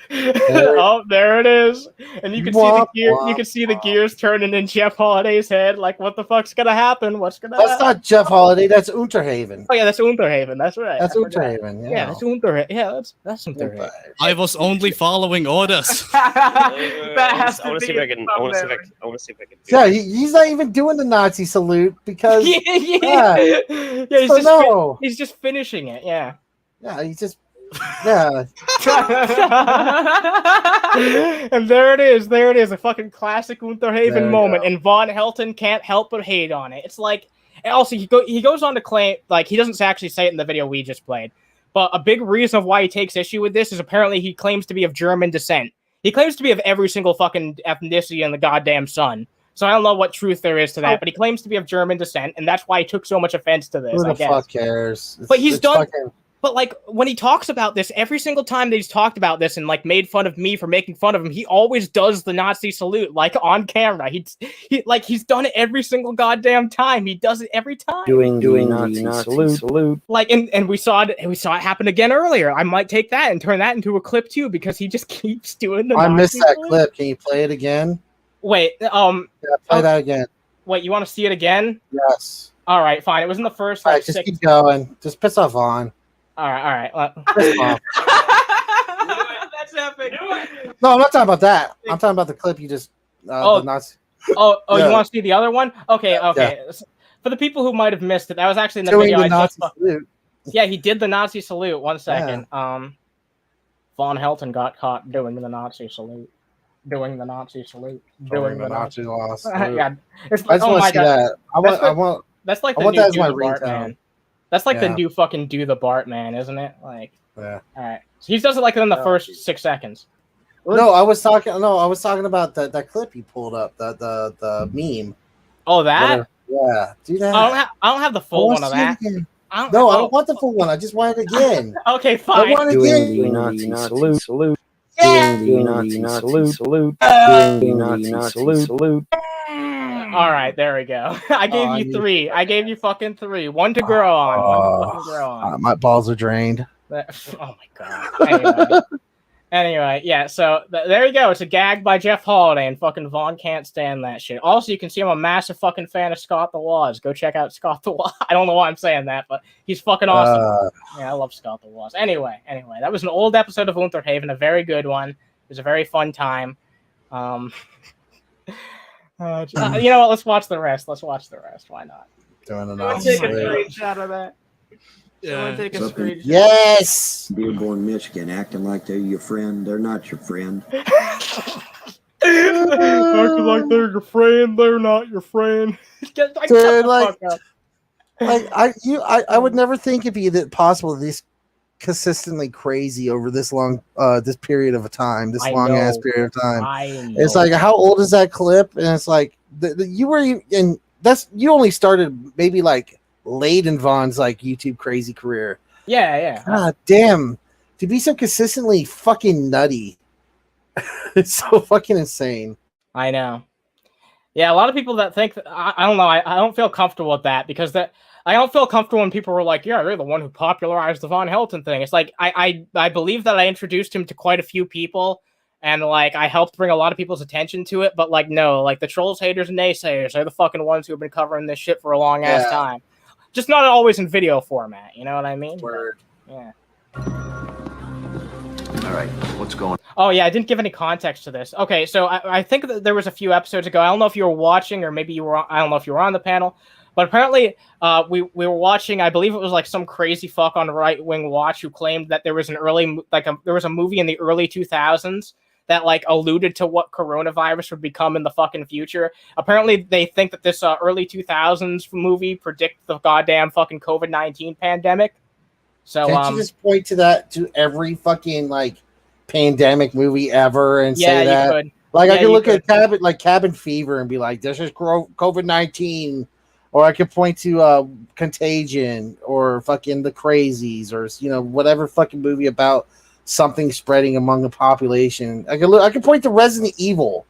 Oh, there it is, and you can see the gear. You can see the gears turning in Jeff Holiday's head. Like, what the fuck's gonna happen? What's gonna? That's happen? not Jeff Holiday. That's Unterhaven. Oh yeah, that's Unterhaven. That's right. That's Unterhaven. Yeah, that's Unterhaven. Yeah, that's Unterhaven. I was only following orders. I want to see if I can. I want to see if I can. Yeah, he's not even doing the Nazi salute because he's just finishing it. Yeah. Yeah, he's just. Yeah. And there it is, a fucking classic Unterhaven moment, and Von Helton can't help but hate on it. It's like, and also he goes on to claim, like, he doesn't actually say it in the video we just played, but a big reason of why he takes issue with this is apparently he claims to be of German descent. He claims to be of every single fucking ethnicity in the goddamn sun. So I don't know what truth there is to that, but he claims to be of German descent, and that's why he took so much offense to this. Who the fuck cares? But he's done. But, like, when he talks about this, every single time that he's talked about this and, like, made fun of me for making fun of him, he always does the Nazi salute, like, on camera. He's done it every single goddamn time. He does it every time. Doing Nazi salute. Like, and we saw it happen again earlier. I might take that and turn that into a clip, too, because he just keeps doing the Nazi missed that salute. clip. Can you play it again? Wait, play that again. Wait, you want to see it again? Yes. All right, fine. It was in the first, like, just keep going. Just piss off on. All right. That's epic. No, I'm not talking about that. I'm talking about the clip you just. The Nazi. Yeah. You want to see the other one? Okay. Yeah. For the people who might have missed it, that was actually in the video. Salute. Yeah, he did the Nazi salute. 1 second. Yeah. Von Helton got caught doing the Nazi salute. Doing the Nazi salute. Doing the Nazi salute. Yeah. I just want to see that. That's like the new that as my ringtone. That's like the new fucking do the Bart man, isn't it? Like, yeah. All right. So he does it like in the first 6 seconds. No, I was talking about that clip you pulled up, the meme. Oh, that? Yeah, do that. I don't have the full one of that. I don't want the full one. I just want it again. Okay, fine. I want it again. Doing Nazi salute. Yeah. Doing Nazi salute. Doing Nazi salute. All right, there we go. I gave you 3. I gave you fucking 3. One to grow on. My balls are drained. Oh my god. Anyway, yeah. So there you go. It's a gag by Jeff Holiday, and fucking Vaughn can't stand that shit. Also, you can see I'm a massive fucking fan of Scott the Woz. Go check out Scott the Woz. I don't know why I'm saying that, but he's fucking awesome. Yeah, I love Scott the Woz. Anyway, that was an old episode of Unterhaven, a very good one. It was a very fun time. You know what? Let's watch the rest. Why not? Doing an Someone take a awesome. screenshot of that. Someone Yeah. take a What's up, screenshot. Yes. Dearborn, Michigan, acting like they're your friend. They're not your friend. Acting like they're your friend, they're not your friend. Shut Dude, the like, fuck up. I would never think it'd be that possible this consistently crazy over this long this period of a time, this I long ass know. period of time. I know. It's like, how old is that clip? And it's like you were in you only started maybe like late in Vaughn's like YouTube crazy career. Yeah. God damn, to be so consistently fucking nutty. It's so fucking insane. I know. Yeah, a lot of people that think that, I don't know. I don't feel comfortable with that because I don't feel comfortable when people were like, "Yeah, you're the one who popularized the Von Helton thing." It's like I believe that I introduced him to quite a few people, and like I helped bring a lot of people's attention to it. But like, no, like the trolls, haters, and naysayers are the fucking ones who have been covering this shit for a long ass time. Just not always in video format. You know what I mean? Word. Yeah. All right, what's going? Oh yeah, I didn't give any context to this. Okay, so I think that there was a few episodes ago. I don't know if you were watching or maybe you were. I don't know if you were on the panel, but apparently we were watching. I believe it was like some crazy fuck on Right Wing Watch who claimed that there was there was a movie in the early 2000s that like alluded to what coronavirus would become in the fucking future. Apparently they think that this early 2000s movie predicted the goddamn fucking COVID-19 pandemic. So can't you just point to that to every fucking like pandemic movie ever and say that? You could. Like I could look at Cabin Fever and be like, this is COVID-19, or I could point to Contagion or fucking The Crazies or whatever fucking movie about something spreading among the population. I could point to Resident Evil.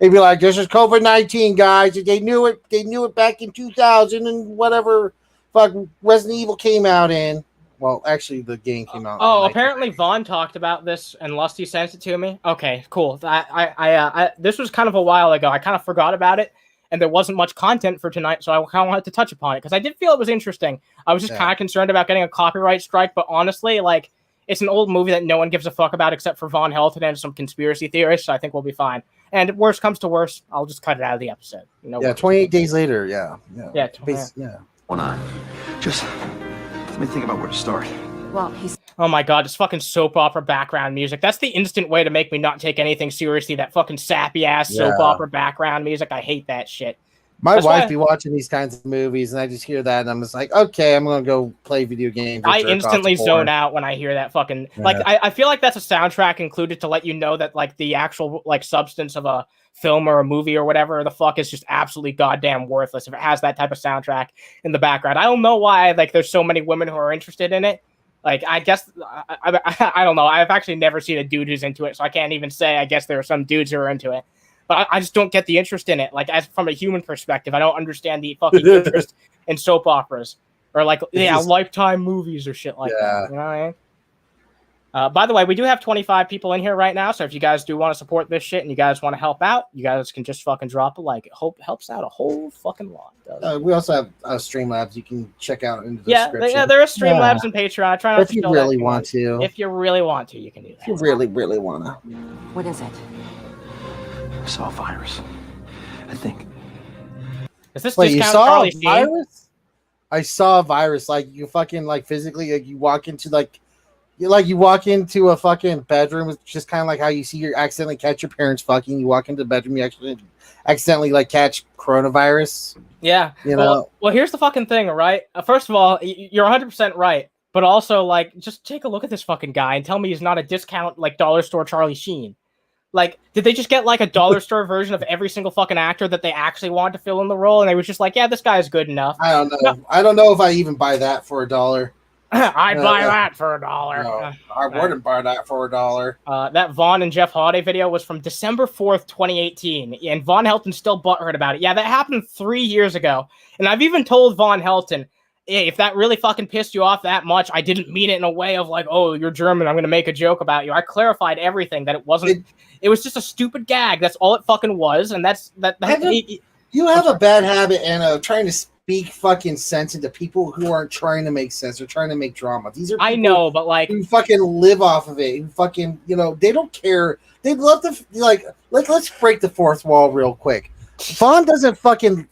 They'd be like, this is COVID-19, guys. They knew it. They knew it back in 2000 and whatever fuck Resident Evil came out in. Well, actually, the game came out. Oh, apparently Vaughn talked about this, and Lusty sent it to me. Okay, cool. This was kind of a while ago. I kind of forgot about it, and there wasn't much content for tonight, so I kind of wanted to touch upon it because I did feel it was interesting. I was just kind of concerned about getting a copyright strike, but honestly, like, it's an old movie that no one gives a fuck about except for Von Helton and some conspiracy theorists, so I think we'll be fine. And if worst comes to worst, I'll just cut it out of the episode. Yeah, 28 days later. Yeah. Going on? Just let me think about where to start. Well, he's... Oh my god, this fucking soap opera background music. That's the instant way to make me not take anything seriously, that fucking sappy-ass soap opera background music. I hate that shit. My wife be watching these kinds of movies, and I just hear that, and I'm just like, okay, I'm going to go play video games. I instantly zone out when I hear that fucking... Like, I feel like that's a soundtrack included to let you know that, like, the actual, like, substance of a film or a movie or whatever the fuck is just absolutely goddamn worthless if it has that type of soundtrack in the background. I don't know why, like, there's so many women who are interested in it. Like, I guess, I don't know. I've actually never seen a dude who's into it, so I can't even say. I guess there are some dudes who are into it. But I just don't get the interest in it. Like, as from a human perspective, I don't understand the fucking interest in soap operas. Or, like, Lifetime movies or shit like that. You know what I mean? By the way, we do have 25 people in here right now, so if you guys do want to support this shit and you guys want to help out, you guys can just fucking drop a like. It helps out a whole fucking lot. We also have Streamlabs you can check out in the description. Yeah, there are Streamlabs and Patreon. I try not to if you really want to. If you really want to, you can do that. If you really, really want to. What is it? I saw a virus. I think. Is this Wait, you saw Charlie a virus? I saw a virus. Like, you fucking, like, physically, like, you walk into, like, you walk into a fucking bedroom. It's just kind of like how you see you accidentally catch your parents fucking. You walk into the bedroom, you actually accidentally like catch coronavirus. Yeah. You know. Well, here's the fucking thing, right? First of all, you're 100% right, but also like just take a look at this fucking guy and tell me he's not a discount like dollar store Charlie Sheen. Like, did they just get like a dollar store version of every single fucking actor that they actually wanted to fill in the role, and they were just like, yeah, this guy is good enough? I don't know. No. I don't know if I even buy that for $1. I'd buy that for $1. No, I wouldn't buy that for $1. That Vaughn and Jeff Holiday video was from December 4th, 2018, and Von Helton's still butthurt about it. Yeah, that happened 3 years ago, and I've even told Von Helton, hey, if that really fucking pissed you off that much, I didn't mean it in a way of like, oh, you're German, I'm going to make a joke about you. I clarified everything, that it wasn't, it was just a stupid gag. That's all it fucking was, and you have a bad habit and trying to speak fucking sense into people who aren't trying to make sense or trying to make drama. These are people I know, but like who fucking live off of it. Who fucking, they don't care. They'd love to like let's break the fourth wall real quick. Vaughn doesn't fucking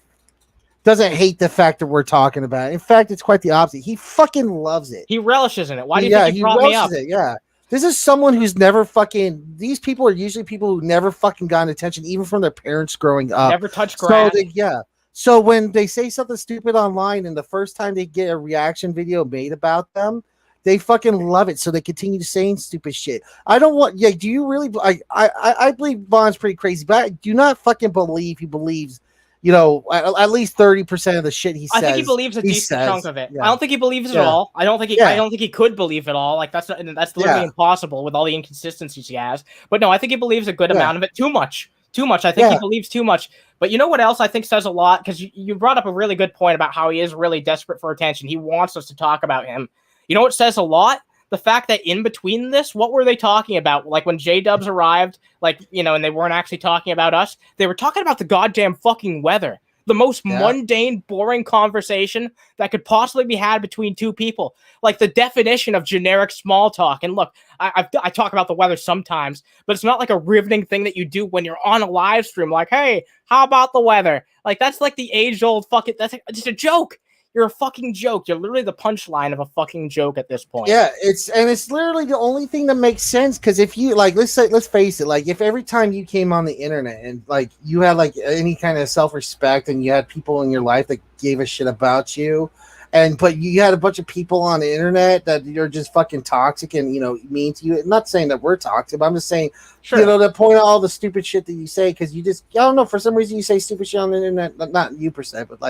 doesn't hate the fact that we're talking about it. In fact, it's quite the opposite. He fucking loves it. He relishes in it. Why do you think he brought me up? It, yeah. This is someone who's never fucking. These people are usually people who never fucking gotten attention, even from their parents growing up. Never touched grass. So So when they say something stupid online, and the first time they get a reaction video made about them, they fucking love it. So they continue saying stupid shit. I don't want. Yeah. Do you really? I believe Vaughn's pretty crazy, but I do not fucking believe he believes. At least 30% of the shit he says. I think he believes a decent chunk of it. Yeah. I don't think he believes it all. I don't think he could believe it all. Like that's literally impossible with all the inconsistencies he has. But no, I think he believes a good amount of it. Too much. I think he believes too much. But you know what else I think says a lot? Because you brought up a really good point about how he is really desperate for attention. He wants us to talk about him. You know what says a lot? The fact that in between this, what were they talking about? Like when JDubs arrived, and they weren't actually talking about us. They were talking about the goddamn fucking weather. The most mundane, boring conversation that could possibly be had between two people. Like the definition of generic small talk. And look, I talk about the weather sometimes, but it's not like a riveting thing that you do when you're on a live stream. Like, hey, how about the weather? Like that's like the age-old fucking. That's just a joke. You're a fucking joke. You're literally the punchline of a fucking joke at this point. Yeah, it's literally the only thing that makes sense. Because if you let's face it, if every time you came on the internet and you had any kind of self-respect and you had people in your life that gave a shit about you, but you had a bunch of people on the internet that you're just fucking toxic and mean to you. I'm not saying that we're toxic, but I'm just saying to point out all the stupid shit that you say because you just I don't know, for some reason you say stupid shit on the internet. Not you per se, but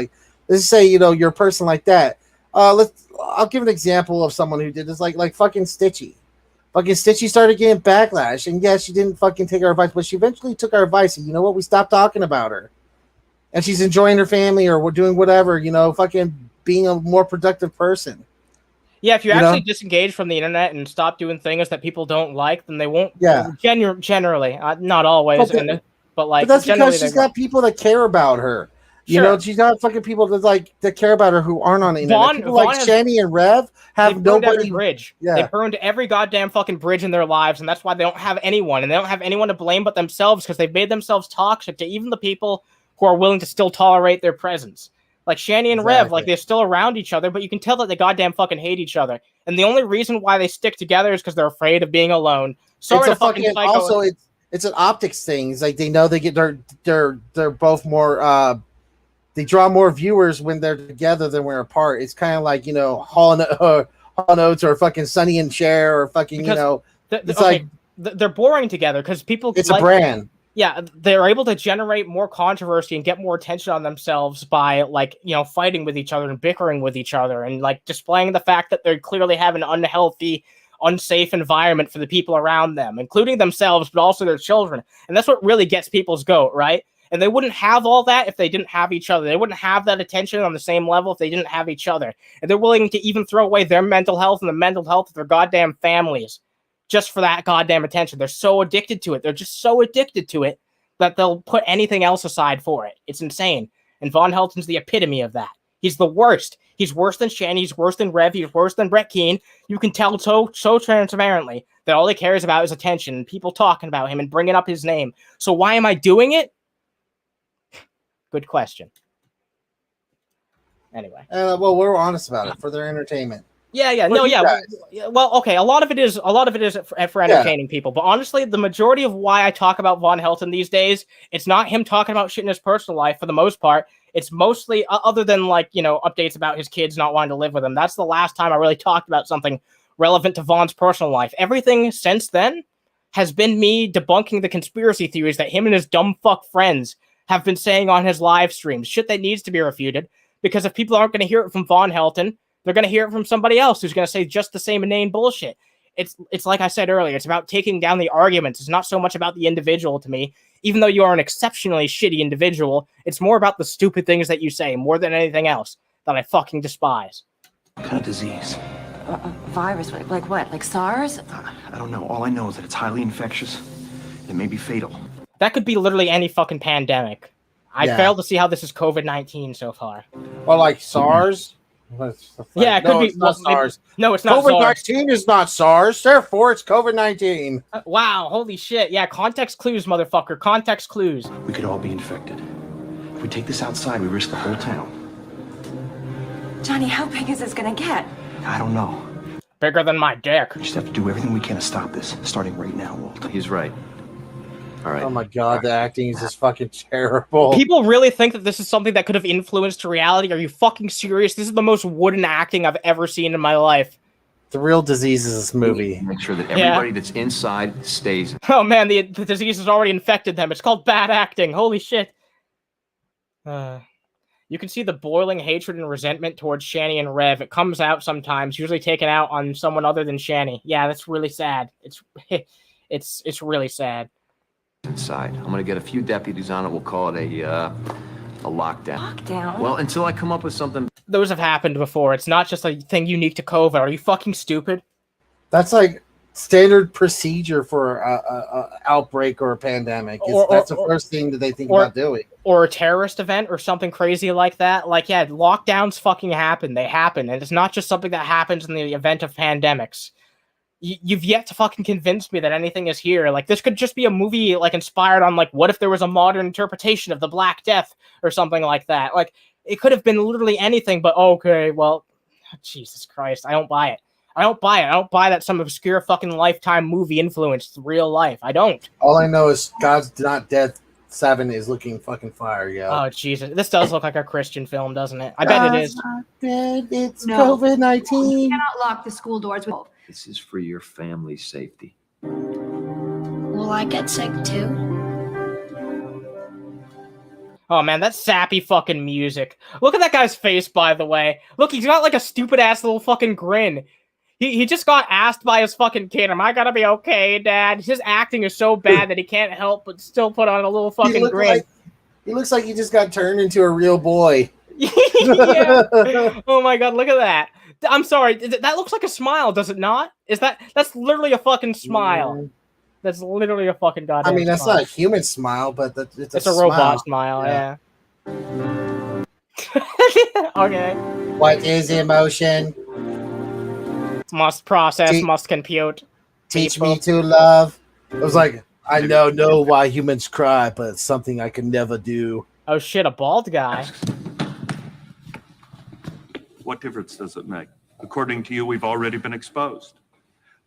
let's say you're a person like that. I'll give an example of someone who did this, like fucking Stitchy. Fucking Stitchy started getting backlash, and yeah, she didn't fucking take our advice, but she eventually took our advice. And you know what? We stopped talking about her, and she's enjoying her family or we're doing whatever. Fucking being a more productive person. Yeah, if you actually disengage from the internet and stop doing things that people don't like, then they won't. Yeah, generally, not always, but that's because she's got people that care about her. She's got fucking people that care about her who aren't on the internet. People like Shani and Rev have nobody. Bridge. Yeah. They burned every goddamn fucking bridge in their lives, and that's why they don't have anyone, and they don't have anyone to blame but themselves because they've made themselves toxic to even the people who are willing to still tolerate their presence. Like Shani and Rev, they're still around each other, but you can tell that they goddamn fucking hate each other. And the only reason why they stick together is because they're afraid of being alone. Sorry to fucking psycho. Also, it's an optics thing. It's like they know they're both more. They draw more viewers when they're together than when they're apart. It's kind of like Hall and Oates or fucking Sonny and Cher or fucking they're boring together because people. It's a brand. Yeah, they're able to generate more controversy and get more attention on themselves by fighting with each other and bickering with each other and displaying the fact that they clearly have an unhealthy, unsafe environment for the people around them, including themselves, but also their children. And that's what really gets people's goat, right? And they wouldn't have all that if they didn't have each other. They wouldn't have that attention on the same level if they didn't have each other. And they're willing to even throw away their mental health and the mental health of their goddamn families just for that goddamn attention. They're so addicted to it. They're just so addicted to it that they'll put anything else aside for it. It's insane. And Von Helton's the epitome of that. He's the worst. He's worse than Shani. He's worse than Rev. He's worse than Brett Keane. You can tell so transparently that all he cares about is attention and people talking about him and bringing up his name. So why am I doing it? Good question. Anyway. Well, we're honest about it for their entertainment. Yeah. Well, okay. A lot of it is for entertaining people. But honestly, the majority of why I talk about Von Helton these days, it's not him talking about shit in his personal life for the most part. It's mostly other than updates about his kids not wanting to live with him. That's the last time I really talked about something relevant to Von's personal life. Everything since then has been me debunking the conspiracy theories that him and his dumb fuck friends have been saying on his live streams. Shit that needs to be refuted. Because if people aren't going to hear it from Von Helton, they're going to hear it from somebody else who's going to say just the same inane bullshit. It's like I said earlier, it's about taking down the arguments. It's not so much about the individual to me. Even though you are an exceptionally shitty individual, it's more about the stupid things that you say more than anything else that I fucking despise. What kind of disease? A virus? Like what? Like SARS? I don't know. All I know is that it's highly infectious. It may be fatal. That could be literally any fucking pandemic. I fail to see how this is COVID-19 so far. Or like SARS? Yeah, it could be. It's not SARS. No, it's not COVID-19 is not SARS. Therefore, it's COVID-19. Wow, holy shit. Yeah, context clues, motherfucker. Context clues. We could all be infected. If we take this outside, we risk the whole town. Johnny, how big is this gonna get? I don't know. Bigger than my dick. We just have to do everything we can to stop this, starting right now, Walt. He's right. All right. Oh my god, the acting is just fucking terrible. People really think that this is something that could have influenced reality. Are you fucking serious? This is the most wooden acting I've ever seen in my life. The real disease is this movie. Make sure that everybody that's inside stays. Oh man, the disease has already infected them. It's called bad acting. Holy shit. You can see the boiling hatred and resentment towards Shani and Rev. It comes out sometimes, usually taken out on someone other than Shani. Yeah, that's really sad. It's really sad. Inside. I'm gonna get a few deputies on it. We'll call it a lockdown. Lockdown? Well, until I come up with something. Those have happened before. It's not just a thing unique to COVID. Are you fucking stupid? That's like standard procedure for a outbreak or a pandemic. That's the first thing that they think about doing. Or a terrorist event or something crazy like that. Like, yeah, lockdowns fucking happen. They happen. And it's not just something that happens in the event of pandemics. You've yet to fucking convince me that anything is here. Like, this could just be a movie, like, inspired on, like, what if there was a modern interpretation of the Black Death or something like that? Like, it could have been literally anything, but okay, well, Jesus Christ, I don't buy it. I don't buy it. I don't buy that some obscure fucking Lifetime movie influenced real life. I don't. All I know is God's Not Dead 7 is looking fucking fire, yo. Oh, Jesus. This does look like a Christian film, doesn't it? I bet it is. Not dead. It's No. COVID-19. You cannot lock the school doors with... This is for your family's safety. Will I get sick too? Oh man, that sappy fucking music. Look at that guy's face, by the way. Look, he's got like a stupid ass little fucking grin. He just got asked by his fucking kid, am I gonna be okay, Dad? His acting is so bad that he can't help but still put on a little fucking grin. He looks like he just got turned into a real boy. Yeah. Oh my god, look at that. I'm sorry, that looks like a smile, does it not? That's literally a fucking smile. That's literally a fucking goddamn I mean, that's smile. not a human smile, but it's a robot smile, yeah. Okay. What is emotion? Must process, must compute. Teach me to love. I was like, I know why humans cry, but it's something I can never do. Oh shit, a bald guy. What difference does it make? According to you, we've already been exposed.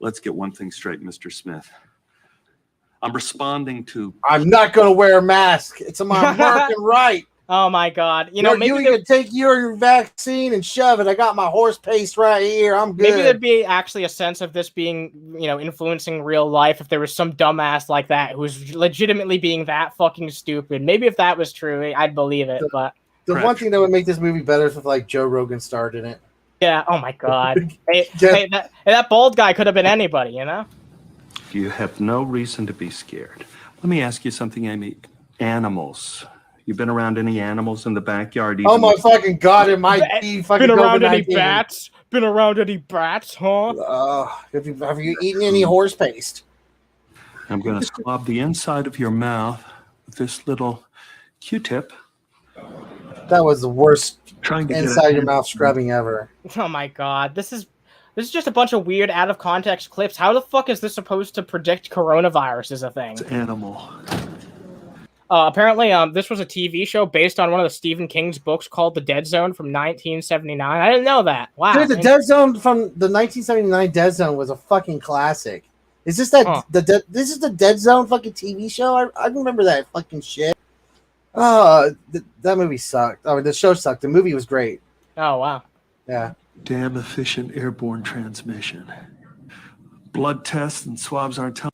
Let's get one thing straight, Mr. Smith. I'm responding to... I'm not going to wear a mask. It's my American right. Oh my god. You know, maybe you can take your vaccine and shove it. I got my horse paste right here. I'm good. Maybe there'd be actually a sense of this being, you know, influencing real life if there was some dumbass like that who was legitimately being that fucking stupid. Maybe if that was true, I'd believe it, but... The one thing that would make this movie better is if, like, Joe Rogan starred in it. Yeah, oh my god. hey, that bald guy could have been anybody, you know? You have no reason to be scared. Let me ask you something, Amy. Animals. You been around any animals in the backyard? Oh my fucking god, it might be fucking Been around any COVID-19. bats? Been around any bats, huh? Have you eaten any horse paste? I'm going to swab the inside of your mouth with this little Q-tip. That was the worst Trying to inside your mouth scrubbing ever. Oh my god, this is just a bunch of weird out of context clips. How the fuck is this supposed to predict coronavirus is a thing? It's animal. Apparently, this was a TV show based on one of the Stephen King's books called The Dead Zone from 1979. I didn't know that. Wow. Dude, the Dead Zone from the 1979 Dead Zone was a fucking classic. Is this that this is the Dead Zone fucking TV show? I remember that fucking shit. That movie sucked. I mean, the show sucked. The movie was great. Oh wow. Yeah. Damn efficient airborne transmission. Blood tests and swabs aren't telling.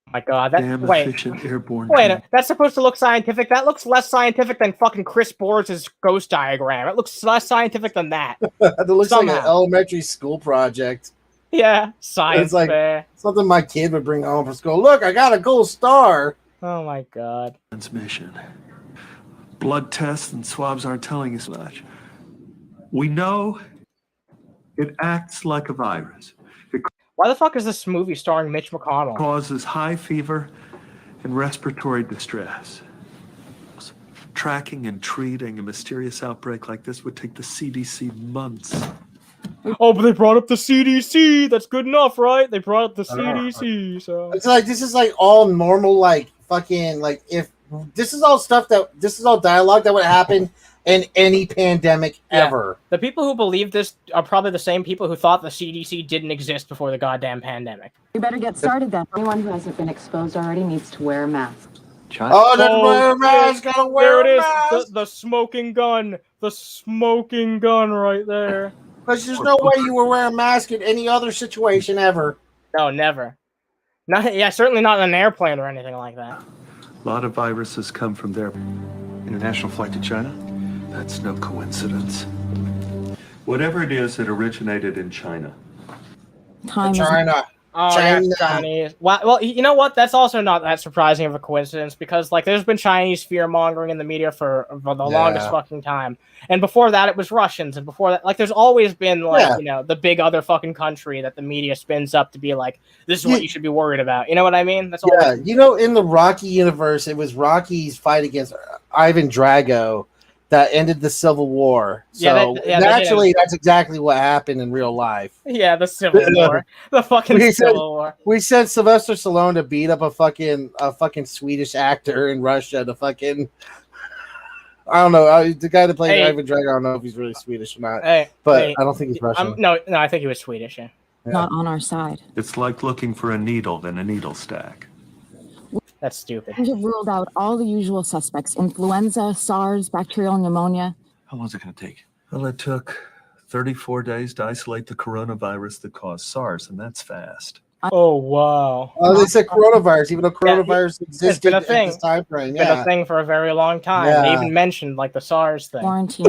Oh my god, efficient airborne. Wait, that's supposed to look scientific. That looks less scientific than fucking Chris Bohr's ghost diagram. It looks less scientific than that. It looks like an elementary school project. Yeah, science. It's like something my kid would bring home from school. Look, I got a gold star. Oh my god. Transmission. Blood tests and swabs aren't telling us much. We know it acts like a virus. Why the fuck is this movie starring Mitch McConnell? Causes high fever and respiratory distress. Tracking and treating a mysterious outbreak like this would take the CDC months. Oh, but they brought up the CDC. That's good enough, right? They brought up the CDC. So it's like this is like all normal, like fucking like if this is all stuff that this is all dialogue that would happen in any pandemic ever. The people who believe this are probably the same people who thought the CDC didn't exist before the goddamn pandemic. We better get started then. Anyone who hasn't been exposed already needs to wear a mask. Wear a mask. Gotta wear there it a is. mask. The smoking gun. The smoking gun right there. Because there's no way you would wear a mask in any other situation ever. No, never. Not, certainly not in an airplane or anything like that. A lot of viruses come from there. International flight to China? That's no coincidence. Whatever it is, it originated in China. China. Oh, yeah, Chinese. Well, you know what? That's also not that surprising of a coincidence because, like, there's been Chinese fear mongering in the media for the longest fucking time, and before that, it was Russians, and before that, like, there's always been like, the big other fucking country that the media spins up to be like, this is what you should be worried about. You know what I mean? That's all. Yeah, in the Rocky universe, it was Rocky's fight against Ivan Drago that ended the Civil War. So naturally, that's exactly what happened in real life. Yeah, the Civil War, the fucking Civil War. We sent Sylvester Stallone to beat up a fucking Swedish actor in Russia. To fucking, I don't know, the guy that played Ivan Drago. I don't know if he's really Swedish or not, but I don't think he's Russian. No, I think he was Swedish. Yeah. Not on our side. It's like looking for a needle in a needle stack. That's stupid. We have ruled out all the usual suspects: influenza, SARS, bacterial pneumonia. How long is it going to take? Well, it took 34 days to isolate the coronavirus that caused SARS, and that's fast. Oh, wow. They said coronavirus, even though coronavirus existed at this time frame. It's been a thing for a very long time. They even mentioned, like, the SARS thing. Quarantine.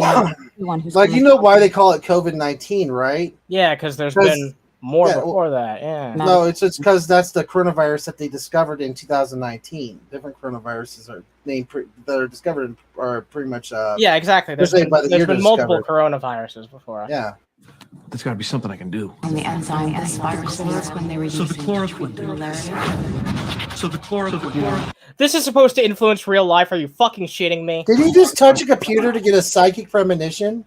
Like, you know why they call it COVID-19, right? Yeah, because there's been more before that. Yeah. No, it's just because that's the coronavirus that they discovered in 2019. Different coronaviruses are named that are discovered are pretty much. Yeah, exactly. There's been multiple coronaviruses before. Yeah. There's got to be something I can do. And the enzyme this virus needs when they were So the chloroquine. This is supposed to influence real life. Are you fucking shitting me? Did he just touch a computer to get a psychic premonition?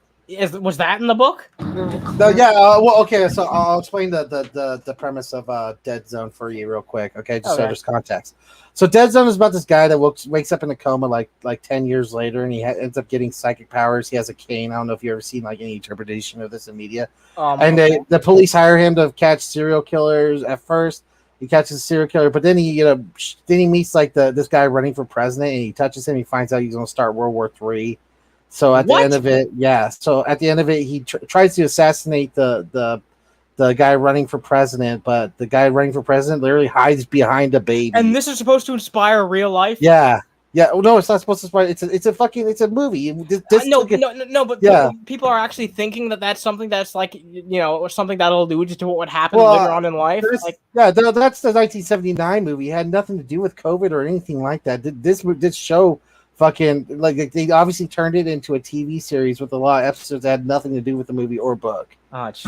Was that in the book? No, yeah. Well, okay. So I'll explain the premise of Dead Zone for you real quick. Okay, just so there's context. So Dead Zone is about this guy that wakes up in a coma like 10 years later, and he ends up getting psychic powers. He has a cane. I don't know if you've ever seen like any interpretation of this in media. And the police hire him to catch serial killers. At first, he catches a serial killer, but then he meets like this guy running for president, and he touches him. He finds out he's going to start World War III. So at the end of it, he tries to assassinate the guy running for president, but the guy running for president literally hides behind a baby. And this is supposed to inspire real life? Yeah. Yeah, no, it's not supposed to inspire. It's a movie. But people are actually thinking that that's something that's like, or something that alludes to what would happen later on in life. That's the 1979 movie. It had nothing to do with COVID or anything like that. This show fucking, like, they obviously turned it into a TV series with a lot of episodes that had nothing to do with the movie or book. Oh, geez.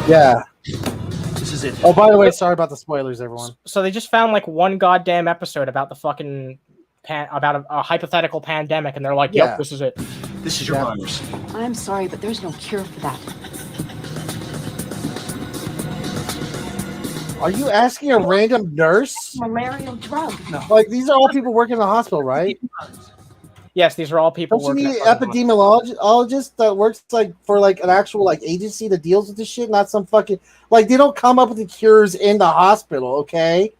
Yeah. This is it. Oh, by the way, sorry about the spoilers, everyone. So they just found like one goddamn episode about the fucking about a hypothetical pandemic, and they're like, "Yep, this is it. This is your virus." I'm sorry, but there's no cure for that. Are you asking a random nurse? Malarial drug. No. Like, these are all people working in the hospital, right? Yes, these are all people Don't you working. need an epidemiologist that works for an actual agency that deals with this shit, not some fucking they don't come up with the cures in the hospital, okay?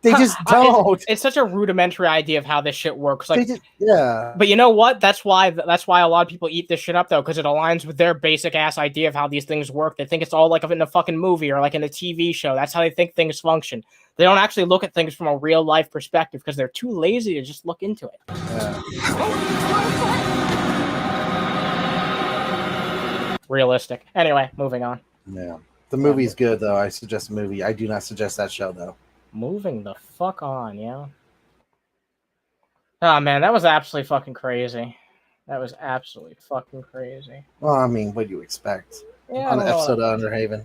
They just don't. It's such a rudimentary idea of how this shit works. Like, yeah. But you know what? That's why a lot of people eat this shit up, though, because it aligns with their basic ass idea of how these things work. They think it's all like in a fucking movie or like in a TV show. That's how they think things function. They don't actually look at things from a real life perspective because they're too lazy to just look into it. Realistic. Anyway, moving on. Yeah. The movie's good, though. I suggest the movie. I do not suggest that show, though. Moving the fuck on, yeah. Oh, man, that was absolutely fucking crazy. That was absolutely fucking crazy. Well, I mean, what do you expect on an episode of Underhaven?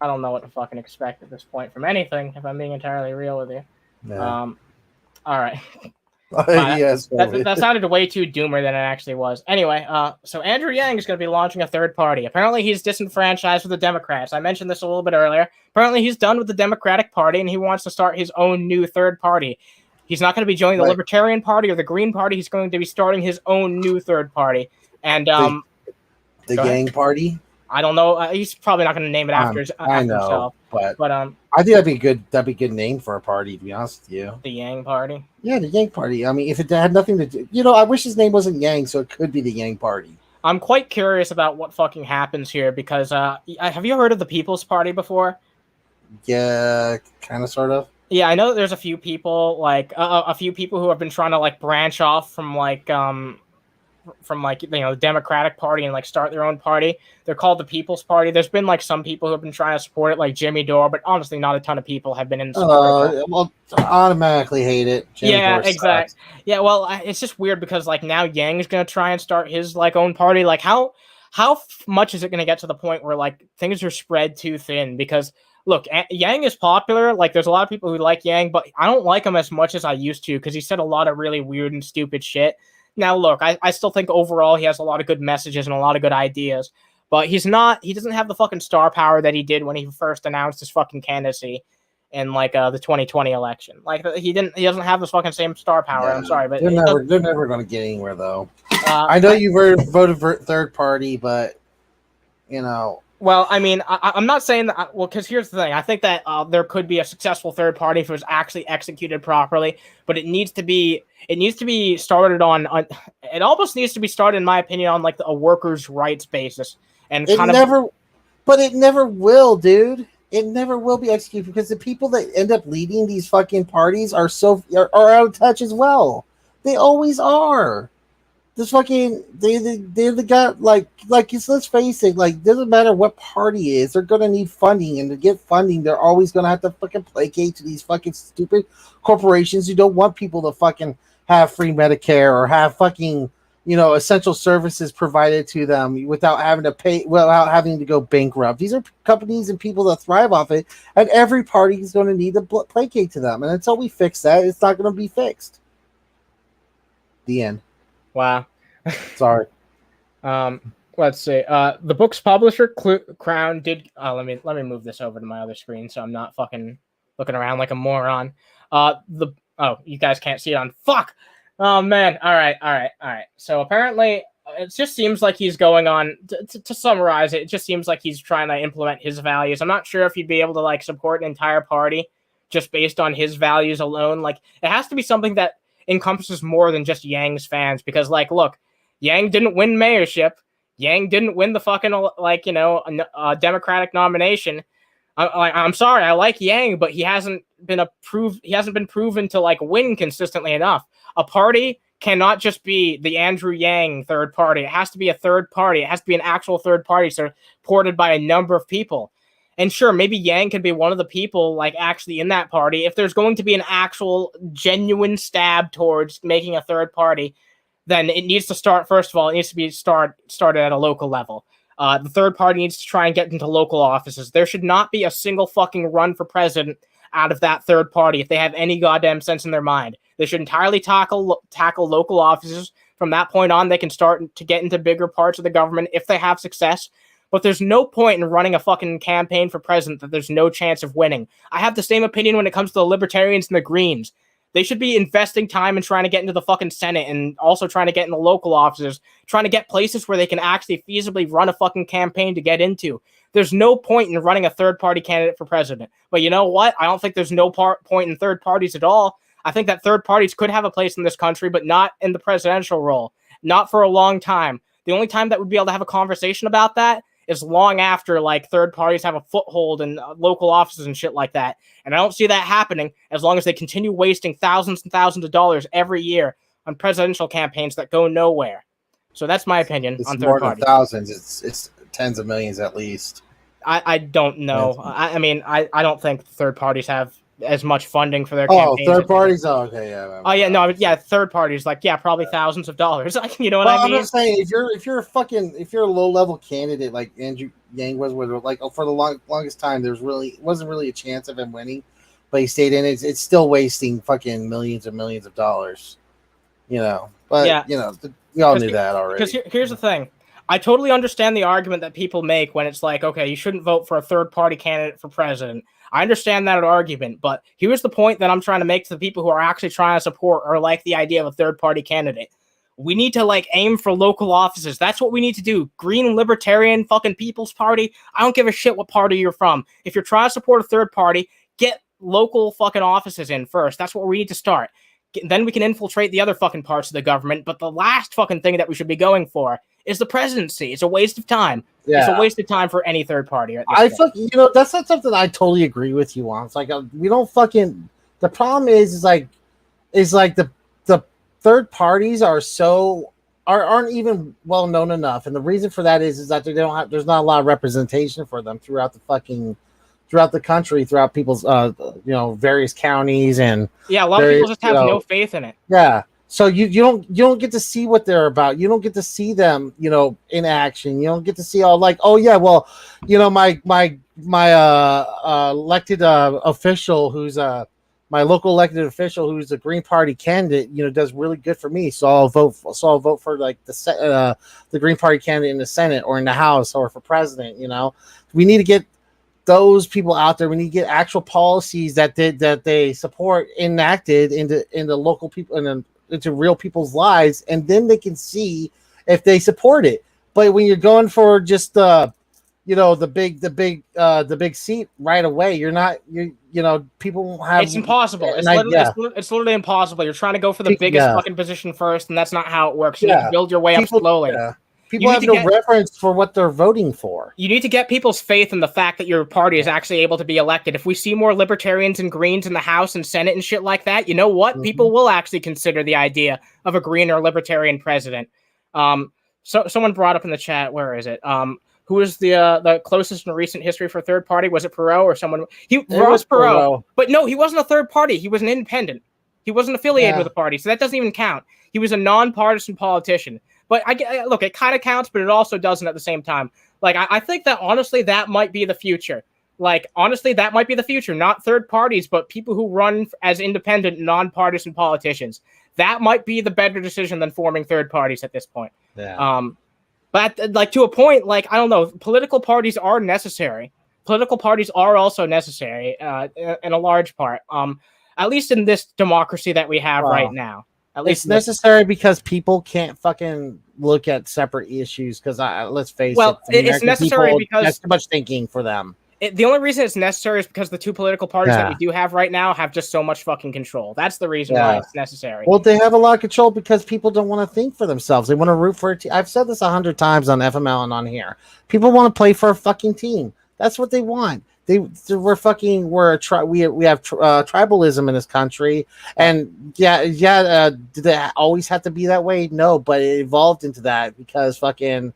I don't know what to fucking expect at this point from anything, if I'm being entirely real with you. Yeah. All right. Yes, that sounded way too doomer than it actually was. Anyway, so Andrew Yang is going to be launching a third party. Apparently, he's disenfranchised with the Democrats. I mentioned this a little bit earlier. Apparently, he's done with the Democratic Party, and he wants to start his own new third party. He's not going to be joining the Libertarian Party or the Green Party. He's going to be starting his own new third party. And the Yang Party. I don't know. He's probably not going to name it after, I know, himself. but I think that'd be good. That'd be a good name for a party, to be honest with you. The Yang Party. Yeah, the Yang Party. I mean, if it had nothing to do, I wish his name wasn't Yang, so it could be the Yang Party. I'm quite curious about what fucking happens here because have you heard of the People's Party before? Yeah, kind of, sort of. Yeah, I know there's a few people a few people who have been trying to like branch off from the Democratic Party and like start their own party. They're called the People's Party. There's been like some people who have been trying to support it, like Jimmy Dore, but honestly, not a ton of people have been in support. Well, automatically hate it. Jimmy Dore exactly. Yeah, well, it's just weird because like now Yang's gonna try and start his like own party. Like how much is it gonna get to the point where like things are spread too thin? Because look, Yang is popular. Like there's a lot of people who like Yang, but I don't like him as much as I used to because he said a lot of really weird and stupid shit. Now, look, I still think overall he has a lot of good messages and a lot of good ideas, but he doesn't have the fucking star power that he did when he first announced his fucking candidacy in like the 2020 election. Like he doesn't have the fucking same star power. Yeah, I'm sorry, but they're never going to get anywhere though. I know you voted for third party, but Well, I mean, I'm not saying that. Well, because here's the thing: I think that there could be a successful third party if it was actually executed properly, but it needs to be started on. It almost needs to be started, in my opinion, on like a workers' rights basis, and it never will, dude. It never will be executed because the people that end up leading these fucking parties are out of touch as well. They always are. This fucking they're the guy like let's face it, like doesn't matter what party it is, they're gonna need funding, and to get funding they're always gonna have to fucking placate to these fucking stupid corporations who don't want people to fucking have free Medicare or have fucking essential services provided to them without having to go bankrupt. These are companies and people that thrive off it, and every party is going to need to placate to them, and until we fix that, it's not going to be fixed. The end. Wow. Sorry. Let's see. The book's publisher, Crown, did. Let me move this over to my other screen so I'm not fucking looking around like a moron. You guys can't see it on. Fuck. Oh man. All right. So apparently, it just seems like he's going on. To summarize it just seems like he's trying to implement his values. I'm not sure if he'd be able to like support an entire party just based on his values alone. Like it has to be something that encompasses more than just Yang's fans, because like look, Yang didn't win mayorship, Yang didn't win the fucking Democratic nomination. I'm sorry, I like Yang, but he hasn't been proven to like win consistently enough. A party cannot just be the Andrew Yang third party. It has to be a third party. It has to be an actual third party supported by a number of people. And sure, maybe Yang could be one of the people like actually in that party. If there's going to be an actual genuine stab towards making a third party, then it needs to start, first of all, it needs to be started at a local level. The third party needs to try and get into local offices. There should not be a single fucking run for president out of that third party if they have any goddamn sense in their mind. They should entirely tackle local offices. From that point on, they can start to get into bigger parts of the government if they have success. But there's no point in running a fucking campaign for president that there's no chance of winning. I have the same opinion when it comes to the Libertarians and the Greens. They should be investing time in trying to get into the fucking Senate and also trying to get in the local offices, trying to get places where they can actually feasibly run a fucking campaign to get into. There's no point in running a third-party candidate for president. But you know what? I don't think there's no point in third parties at all. I think that third parties could have a place in this country, but not in the presidential role. Not for a long time. The only time that we'd be able to have a conversation about that is long after like third parties have a foothold in local offices and shit like that. And I don't see that happening as long as they continue wasting thousands and thousands of dollars every year on presidential campaigns that go nowhere. So that's my opinion on third parties. It's more than thousands. It's tens of millions at least. I don't know. I mean, I don't think third parties have as much funding for their campaigns. Oh, third parties? Oh, okay, yeah. Oh, yeah, no, yeah, third parties, like, yeah, probably thousands of dollars. You know what I mean? I'm just saying, if you're a low-level candidate like Andrew Yang was, like for the longest time, wasn't really a chance of him winning, but he stayed in it. It's still wasting fucking millions and millions of dollars, But yeah. We all knew that already. Because here's the thing. I totally understand the argument that people make when it's like, okay, you shouldn't vote for a third-party candidate for president. I understand that argument, but here's the point that I'm trying to make to the people who are actually trying to support or like the idea of a third-party candidate. We need to like aim for local offices. That's what we need to do. Green Libertarian fucking People's Party. I don't give a shit what party you're from. If you're trying to support a third party, get local fucking offices in first. That's where we need to start. Then we can infiltrate the other fucking parts of the government. But the last fucking thing that we should be going for is the presidency. It's a waste of time. Yeah. It's a waste of time for any third party. That's not something I totally agree with you on. It's like we don't fucking. The problem is like the third parties aren't even well known enough, and the reason for that is that they don't have. There's not a lot of representation for them throughout the country, throughout people's various counties, and a lot of people just have no faith in it. Yeah. So you don't get to see what they're about. You don't get to see them, in action. You don't get to see all like, oh yeah, well, my elected official who's my local elected official who's a Green Party candidate, does really good for me. So I'll vote for like the Green Party candidate in the Senate or in the House or for president. We need to get those people out there. We need to get actual policies that they support enacted into local people and into real people's lives, and then they can see if they support it. But when you're going for just the big seat right away, people won't have. It's impossible. It's literally impossible. You're trying to go for the biggest fucking position first, and that's not how it works. You need to build your way up slowly. Yeah. People have no reference for what they're voting for. You need to get people's faith in the fact that your party is actually able to be elected. If we see more libertarians and greens in the House and Senate and shit like that, you know what? Mm-hmm. People will actually consider the idea of a green or libertarian president. So someone brought up in the chat, where is it? Who is the closest in recent history for third party? Was it Perot or someone? It was Perot. But no, he wasn't a third party. He was an independent. He wasn't affiliated with a party, so that doesn't even count. He was a nonpartisan politician. But look, it kind of counts, but it also doesn't at the same time. Like, I think that honestly, that might be the future. Like, honestly, that might be the future. Not third parties, but people who run as independent, nonpartisan politicians. That might be the better decision than forming third parties at this point. Yeah. But like to a point, like, I don't know, political parties are necessary. Political parties are also necessary in a large part. At least in this democracy that we have right now. At least it's necessary because people can't fucking look at separate issues. Because let's face it, it's necessary because that's too much thinking for them. The only reason it's necessary is because the two political parties that we do have right now have just so much fucking control. That's the reason why it's necessary. Well, they have a lot of control because people don't want to think for themselves. They want to root for a team. I've said this 100 times on FML and on here. People want to play for a fucking team. That's what they want. We have tribalism in this country, and did it always have to be that way? No, but it evolved into that because fucking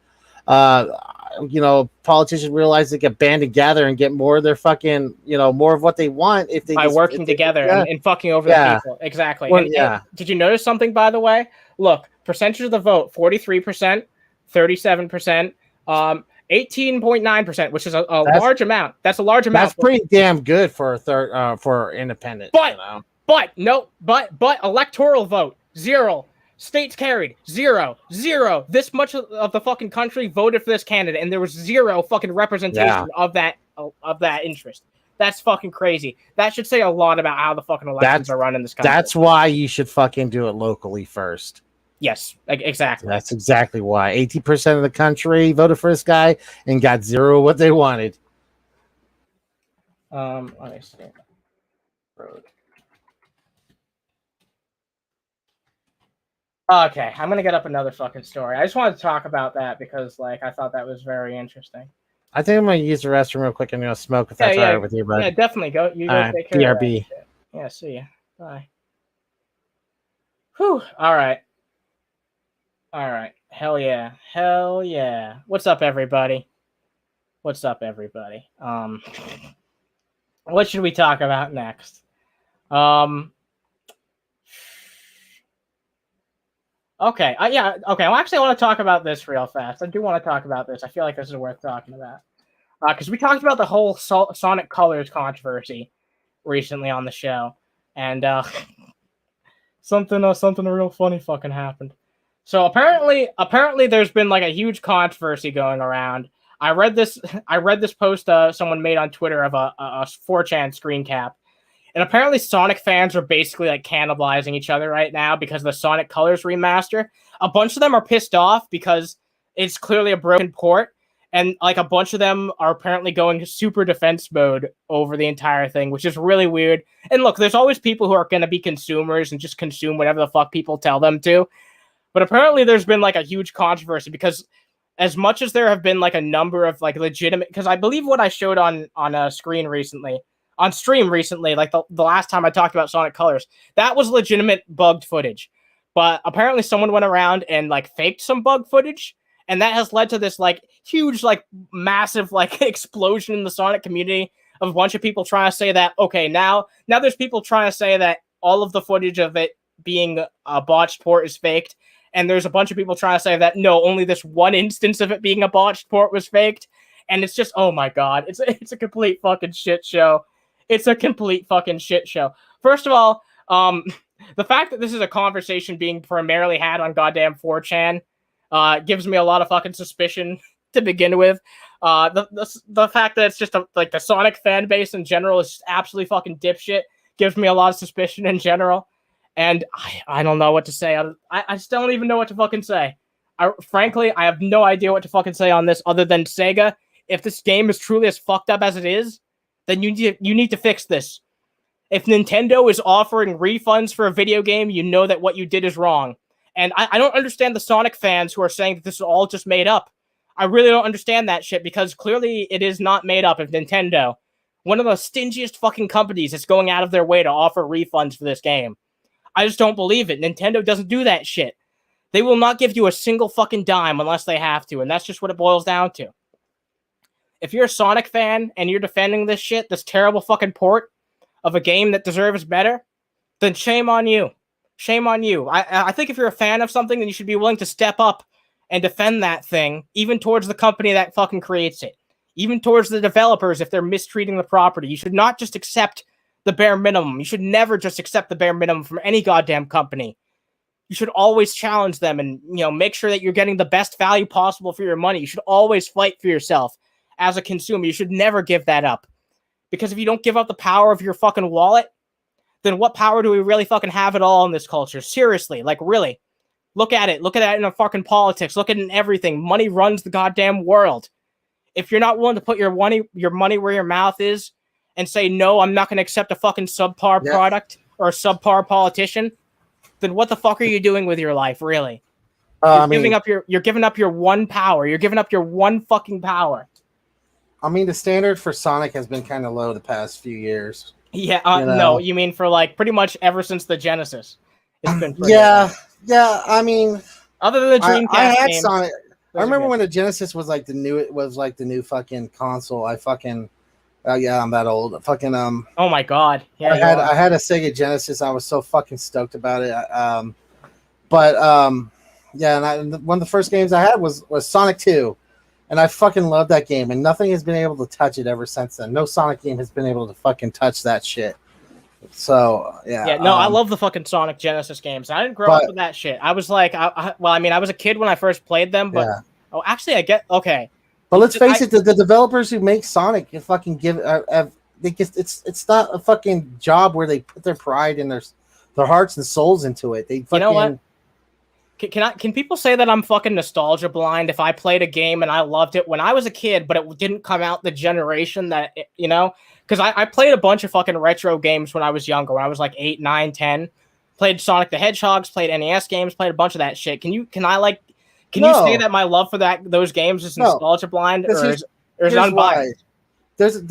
politicians realize they get band together and get more of their fucking more of what they want if they by working together and fucking over the people. Exactly. Well, and did you notice something, by the way? Look, percentage of the vote: 43%, 37%. 18.9%, which is a large amount. That's a large amount. That's pretty damn good for a third for independent. But electoral vote 0, states carried 0. This much of the fucking country voted for this candidate, and there was 0 fucking representation of that interest. That's fucking crazy. That should say a lot about how the fucking elections are run in this country. That's why you should fucking do it locally first. Yes, exactly. That's exactly why 80% of the country voted for this guy and got 0 what they wanted. Let me see. Okay, I'm gonna get up another fucking story. I just wanted to talk about that because, like, I thought that was very interesting. I think I'm gonna use the restroom real quick and gonna smoke if that's all right with you, bud. Yeah, definitely. Go. You go take care of that. Yeah, see ya. Bye. Whew. All right. Hell yeah. What's up, everybody? What should we talk about next? Okay. Okay. Well, actually, I want to talk about this real fast. I do want to talk about this. I feel like this is worth talking about. Because we talked about the whole Sonic Colors controversy recently on the show. And something real funny fucking happened. So apparently there's been like a huge controversy going around. I read this post someone made on Twitter of a 4chan screen cap. And apparently Sonic fans are basically like cannibalizing each other right now because of the Sonic Colors remaster. A bunch of them are pissed off because it's clearly a broken port. And like a bunch of them are apparently going super defense mode over the entire thing, which is really weird. And look, there's always people who are going to be consumers and just consume whatever the fuck people tell them to. But apparently there's been like a huge controversy because as much as there have been like a number of like legitimate, because I believe what I showed on stream recently, like the last time I talked about Sonic Colors, that was legitimate bugged footage. But apparently someone went around and like faked some bug footage, and that has led to this like huge, like massive, like explosion in the Sonic community of a bunch of people trying to say that, okay, now there's people trying to say that all of the footage of it being a botched port is faked. And there's a bunch of people trying to say that, no, only this one instance of it being a botched port was faked. And it's just, oh my God, it's a complete fucking shit show. It's a complete fucking shit show. First of all, the fact that this is a conversation being primarily had on goddamn 4chan gives me a lot of fucking suspicion to begin with. The fact that it's just like the Sonic fan base in general is absolutely fucking dipshit gives me a lot of suspicion in general. And I don't know what to say. I still don't even know what to fucking say. Frankly, I have no idea what to fucking say on this other than Sega. If this game is truly as fucked up as it is, then you need to fix this. If Nintendo is offering refunds for a video game, you know that what you did is wrong. And I don't understand the Sonic fans who are saying that this is all just made up. I really don't understand that shit because clearly it is not made up. If Nintendo, one of the stingiest fucking companies, is going out of their way to offer refunds for this game. I just don't believe it. Nintendo doesn't do that shit. They will not give you a single fucking dime unless they have to, and that's just what it boils down to. If you're a Sonic fan and you're defending this shit, this terrible fucking port of a game that deserves better, then shame on you. Shame on you. I think if you're a fan of something, then you should be willing to step up and defend that thing, even towards the company that fucking creates it. Even towards the developers if they're mistreating the property. You should not just accept the bare minimum. You should never just accept the bare minimum from any goddamn company. You should always challenge them and, make sure that you're getting the best value possible for your money. You should always fight for yourself as a consumer. You should never give that up. Because if you don't give up the power of your fucking wallet, then what power do we really fucking have at all in this culture? Seriously, like really. Look at it. Look at that in the fucking politics. Look at it in everything. Money runs the goddamn world. If you're not willing to put your money where your mouth is, and say, no, I'm not going to accept a fucking subpar product or a subpar politician, then what the fuck are you doing with your life, really? You're giving up your one power. You're giving up your one fucking power. I mean, the standard for Sonic has been kind of low the past few years. Yeah, no, you mean for like pretty much ever since the Genesis. It's been pretty low. I mean, other than the Dreamcast I had games, Sonic. I remember when the Genesis was like the new fucking console. Yeah, I'm that old. Fucking Oh my God! Yeah, I had a Sega Genesis. I was so fucking stoked about it. Yeah, and one of the first games I had was Sonic 2, and I fucking loved that game. And nothing has been able to touch it ever since then. No Sonic game has been able to fucking touch that shit. So yeah. Yeah, no, I love the fucking Sonic Genesis games. I didn't grow up with that shit. I was like, I was a kid when I first played them, but actually, okay. But let's face it, the developers who make Sonic can fucking give it's not a fucking job where they put their pride and their hearts and souls into it. They fucking, you know what? Can people say that I'm fucking nostalgia blind if I played a game and I loved it when I was a kid, but it didn't come out the generation that because I played a bunch of fucking retro games when I was younger, when I was like 8, 9, 10. Played Sonic the Hedgehogs, played NES games, played a bunch of that shit. Can you say that my love for those games is nostalgia blind or is it unbiased? There's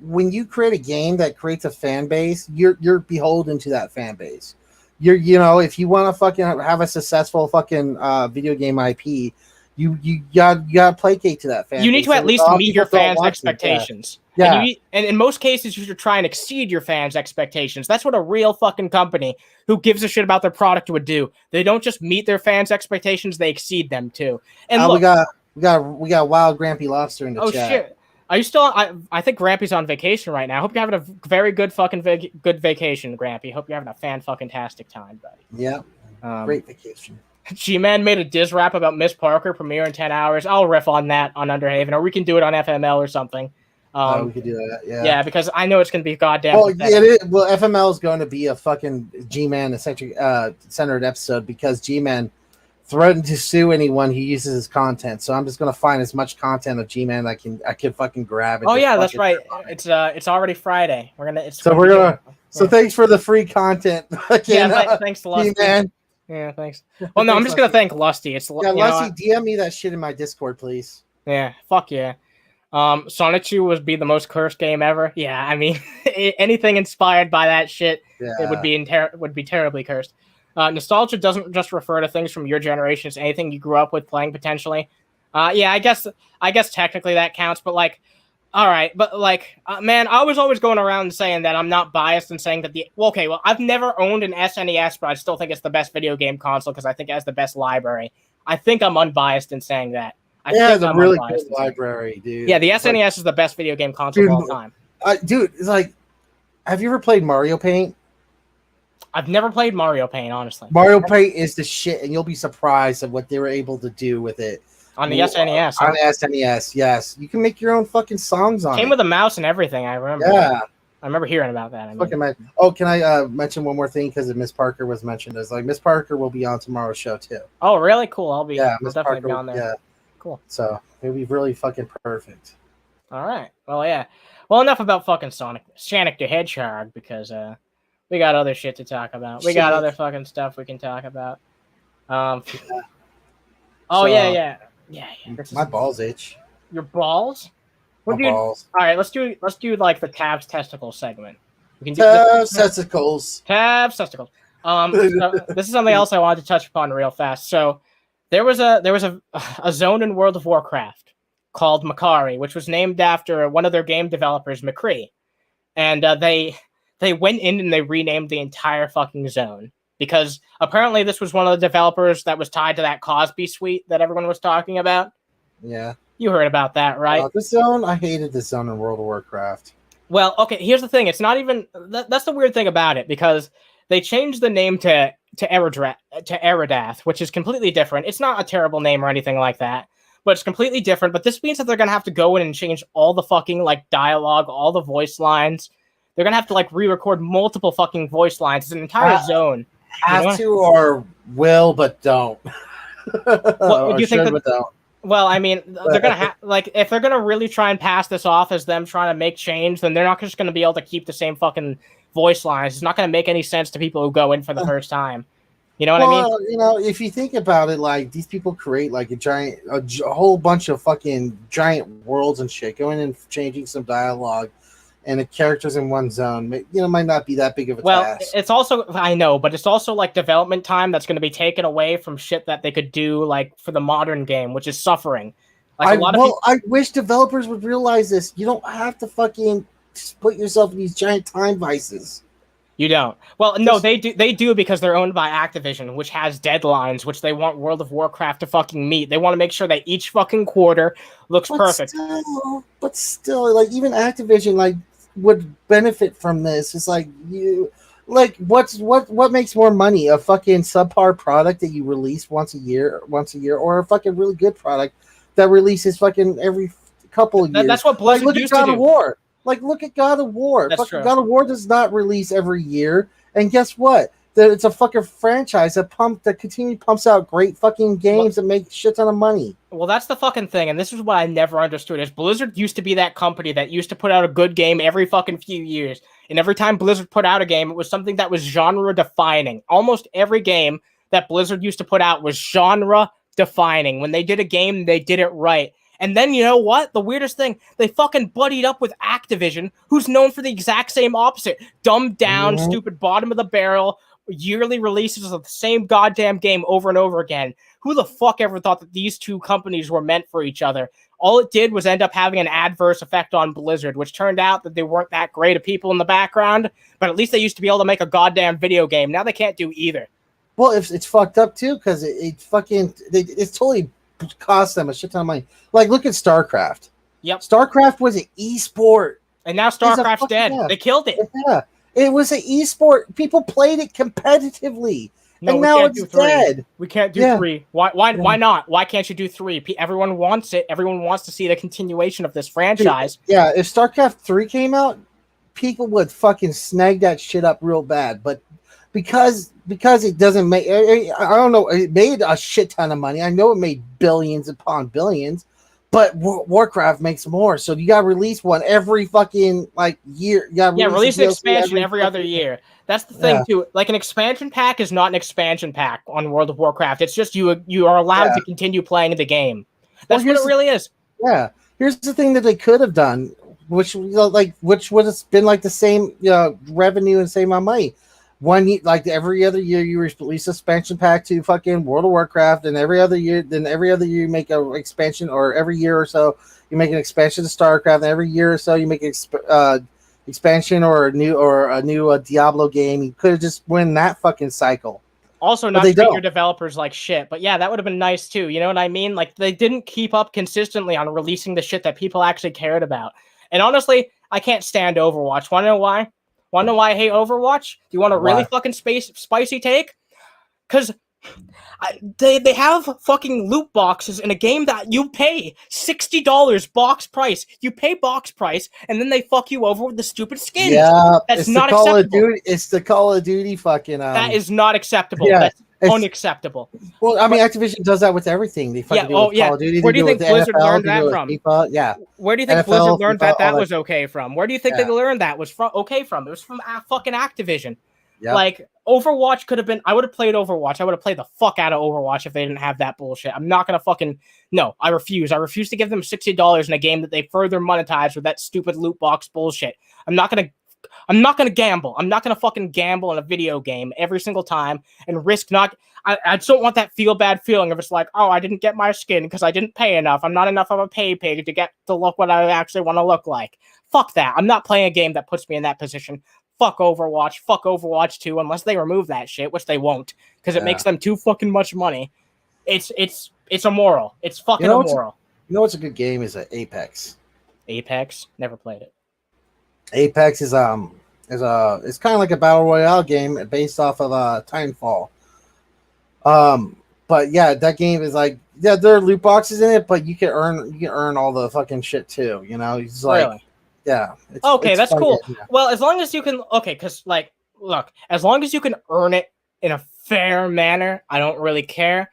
when you create a game that creates a fan base, you're beholden to that fan base. If you want to fucking have a successful fucking video game IP, you gotta placate to that fan base. You need to at least meet your fans' expectations. Yeah. And in most cases, you should try and exceed your fans' expectations. That's what a real fucking company who gives a shit about their product would do. They don't just meet their fans' expectations; they exceed them too. And look, we got Wild Grampy Lobster in the chat. Oh shit! Are you still? I think Grampy's on vacation right now. I hope you're having a very good fucking good vacation, Grampy. Hope you're having a fan-fucking-tastic time, buddy. Yeah, great vacation. G-Man made a diss rap about Miss Parker premiere in 10 hours. I'll riff on that on Underhaven, or we can do it on FML or something. We could do that. Yeah. Yeah, because I know it's gonna be goddamn. Well, well, FML is going to be a fucking G-Man centered episode because G-Man threatened to sue anyone who uses his content. So I'm just gonna find as much content of G-Man I can fucking grab. And that's right. It's already Friday. So thanks for the free content. Thanks to Lusty. G-Man. Yeah, thanks. Well, no, I'm just gonna thank Lusty. Lusty, DM me that shit in my Discord, please. Yeah, fuck yeah. Sonic 2 would be the most cursed game ever. Yeah, I mean, anything inspired by that shit, it would be terribly cursed. Nostalgia doesn't just refer to things from your generation; it's anything you grew up with playing potentially. Yeah, I guess technically that counts, but like, all right, but like, man, I was always going around saying that I'm not biased and saying that I've never owned an SNES, but I still think it's the best video game console because I think it has the best library. I think I'm unbiased in saying that. It's a really good library, dude. Yeah, the SNES is the best video game console of all time. Dude, it's like, have you ever played Mario Paint? I've never played Mario Paint, honestly. Mario Paint is the shit, and you'll be surprised at what they were able to do with it. On the SNES. On the SNES, yes. You can make your own fucking songs on it. Came with a mouse and everything, I remember. Yeah. I remember hearing about that. Can I mention one more thing? Because Miss Parker was mentioned. As like, Miss Parker will be on tomorrow's show, too. Oh, really? Cool. I'll Miss definitely Parker, be on there. Yeah. Cool. So, it'll be really fucking perfect. All right. Well, yeah. Well, enough about fucking Sonic the Hedgehog, because we got other shit to talk about. We got other fucking stuff we can talk about. Yeah. My balls itch. Your balls? Balls. All right, let's do like the Tabs Testicles segment. We can do Tabs Testicles. Tabs Testicles. So this is something else I wanted to touch upon real fast. So there was a zone in World of Warcraft called Makari, which was named after one of their game developers, McCree, and they went in and they renamed the entire fucking zone because apparently this was one of the developers that was tied to that Cosby Suite that everyone was talking about. Yeah. You heard about that, right? This zone, I hated this zone in World of Warcraft. Well, okay, here's the thing. It's not even... That's the weird thing about it, because they changed the name to Eridath, which is completely different. It's not a terrible name or anything like that, but it's completely different. But this means that they're going to have to go in and change all the fucking, like, dialogue, all the voice lines. They're going to have to, like, re-record multiple fucking voice lines. It's an entire zone. Have to or will, but don't. What do you think? But don't. Well, I mean, they're gonna have if they're gonna really try and pass this off as them trying to make change, then they're not just gonna be able to keep the same fucking voice lines. It's not gonna make any sense to people who go in for the first time. You know what I mean? You know, if you think about it, like these people create like a whole bunch of fucking giant worlds and shit, going and changing some dialogue. And the characters in one zone, might not be that big of a task. It's also, I know, but it's also like development time that's going to be taken away from shit that they could do like for the modern game, which is suffering. Like I wish developers would realize this. You don't have to fucking put yourself in these giant time vices. You don't. Well, no, they do because they're owned by Activision, which has deadlines, which they want World of Warcraft to fucking meet. They want to make sure that each fucking quarter looks perfect. But still, like even Activision, like would benefit from this. It's like what makes more money, a fucking subpar product that you release once a year, or a fucking really good product that releases fucking every couple of years. That's what Blizzard used to do. God of War. Like look at God of War. That's true. God of War does not release every year, and guess what? It's a fucking franchise that continually pumps out great fucking games and make shit ton of money. Well, that's the fucking thing, and this is what I never understood, is Blizzard used to be that company that used to put out a good game every fucking few years, and every time Blizzard put out a game, it was something that was genre-defining. Almost every game that Blizzard used to put out was genre-defining. When they did a game, they did it right. And then, you know what? The weirdest thing, they fucking buddied up with Activision, who's known for the exact same opposite. Dumbed down, stupid bottom of the barrel, yearly releases of the same goddamn game over and over again. Who the fuck ever thought that these two companies were meant for each other? All it did was end up having an adverse effect on Blizzard, which turned out that they weren't that great of people in the background, but at least they used to be able to make a goddamn video game. Now they can't do either. Well, it's fucked up too, because it's totally cost them a shit ton of money. Like, look at StarCraft. Yep. StarCraft was an esport. And now StarCraft's dead. They killed it. Yeah. It was an esport. People played it competitively. No, and we now can't it's do 3. dead. We can't do Yeah. 3. Why not? Why can't you do 3? Everyone wants it. Everyone wants to see the continuation of this franchise. Yeah, if StarCraft 3 came out, people would fucking snag that shit up real bad. But because it doesn't make, I don't know, it made a shit ton of money. I know it made billions upon billions, but Warcraft makes more. So you got to release one every fucking year. You Release an expansion every other year. That's the thing too. Like an expansion pack is not an expansion pack on World of Warcraft. It's just you are allowed to continue playing the game. That's what it really is. Yeah. Here's the thing that they could have done, which would have been like the same revenue and same amount of money. Every other year you release an expansion pack to fucking World of Warcraft, and every other year you make an expansion, or every year or so you make an expansion to StarCraft, and every year or so you make an expansion or a new Diablo game. You could have just win that fucking cycle. Also, not treat your developers like shit, but yeah, that would have been nice too. You know what I mean? Like they didn't keep up consistently on releasing the shit that people actually cared about. And honestly, I can't stand Overwatch. Want to know why? Want to know why I hate Overwatch? Do you want a really fucking spicy take? Because they have fucking loot boxes in a game that you pay $60 box price. You pay box price, and then they fuck you over with the stupid skins. Yeah, that's not acceptable. It's the Call of Duty fucking. That is not acceptable. Yeah, that's unacceptable. Well, I mean, Activision does that with everything. They fucking do it with Call of Duty. Where do you think Blizzard learned that from? FIFA, yeah. Where do you think Blizzard learned that was okay from? Where do you think they learned that was okay from? It was from fucking Activision. Yep. Like Overwatch could have been. I would have played Overwatch. I would have played the fuck out of Overwatch if they didn't have that bullshit. I'm not gonna fucking no. I refuse. I refuse to give them $60 in a game that they further monetize with that stupid loot box bullshit. I'm not gonna gamble. I'm not gonna fucking gamble in a video game every single time and risk not. I just don't want that feel bad feeling of it's like, oh, I didn't get my skin because I didn't pay enough. I'm not enough of a pay pig to get to look what I actually want to look like. Fuck that. I'm not playing a game that puts me in that position. Fuck Overwatch. Fuck Overwatch 2 unless they remove that shit, which they won't because it makes them too fucking much money. It's immoral. It's fucking immoral. You know what's a good game is Apex. Apex? Never played it. Apex is it's kind of like a battle royale game based off of Titanfall. But yeah, that game is like there are loot boxes in it, but you can earn all the fucking shit too. You know, it's like. Really? Yeah. Okay, that's cool. Yeah. Well, as long as you can, because look, as long as you can earn it in a fair manner, I don't really care.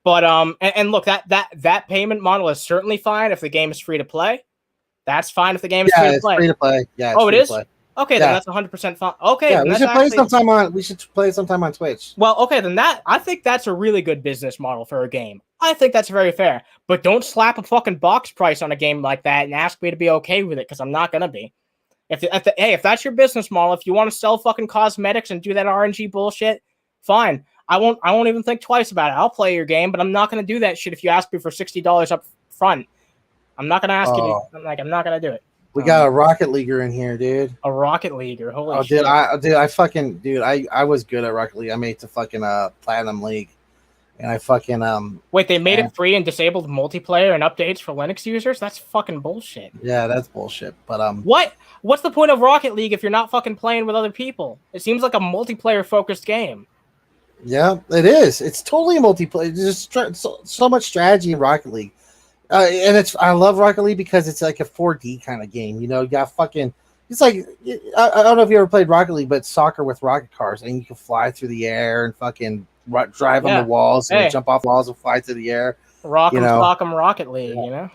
But and look, that payment model is certainly fine if the game is free to play. That's fine if the game is free to play. Free to play. Yeah. Oh, it is. Okay, then that's 100% fine. Okay, yeah, we should play sometime on. We should play sometime on Twitch. Well, okay, then I think that's a really good business model for a game. I think that's very fair. But don't slap a fucking box price on a game like that and ask me to be okay with it because I'm not gonna be. If that's your business model, if you want to sell fucking cosmetics and do that RNG bullshit, fine. I won't even think twice about it. I'll play your game, but I'm not gonna do that shit if you ask me for $60 up front. I'm not gonna ask you. I'm not gonna do it. We got a Rocket Leaguer in here, dude. A Rocket Leaguer, holy shit! I was good at Rocket League. I made it to fucking Platinum League, and I fucking Wait, they made it free and disabled multiplayer and updates for Linux users? That's fucking bullshit. Yeah, that's bullshit. But what's the point of Rocket League if you're not fucking playing with other people? It seems like a multiplayer focused game. Yeah, it is. It's totally multiplayer. There's so much strategy in Rocket League. And I love Rocket League because it's like a 4D kind of game. You know, you got fucking. It's like I don't know if you ever played Rocket League, but it's soccer with rocket cars, and you can fly through the air and fucking drive on the walls and jump off walls and fly through the air. Rock'em Sock'em Rocket League, you know.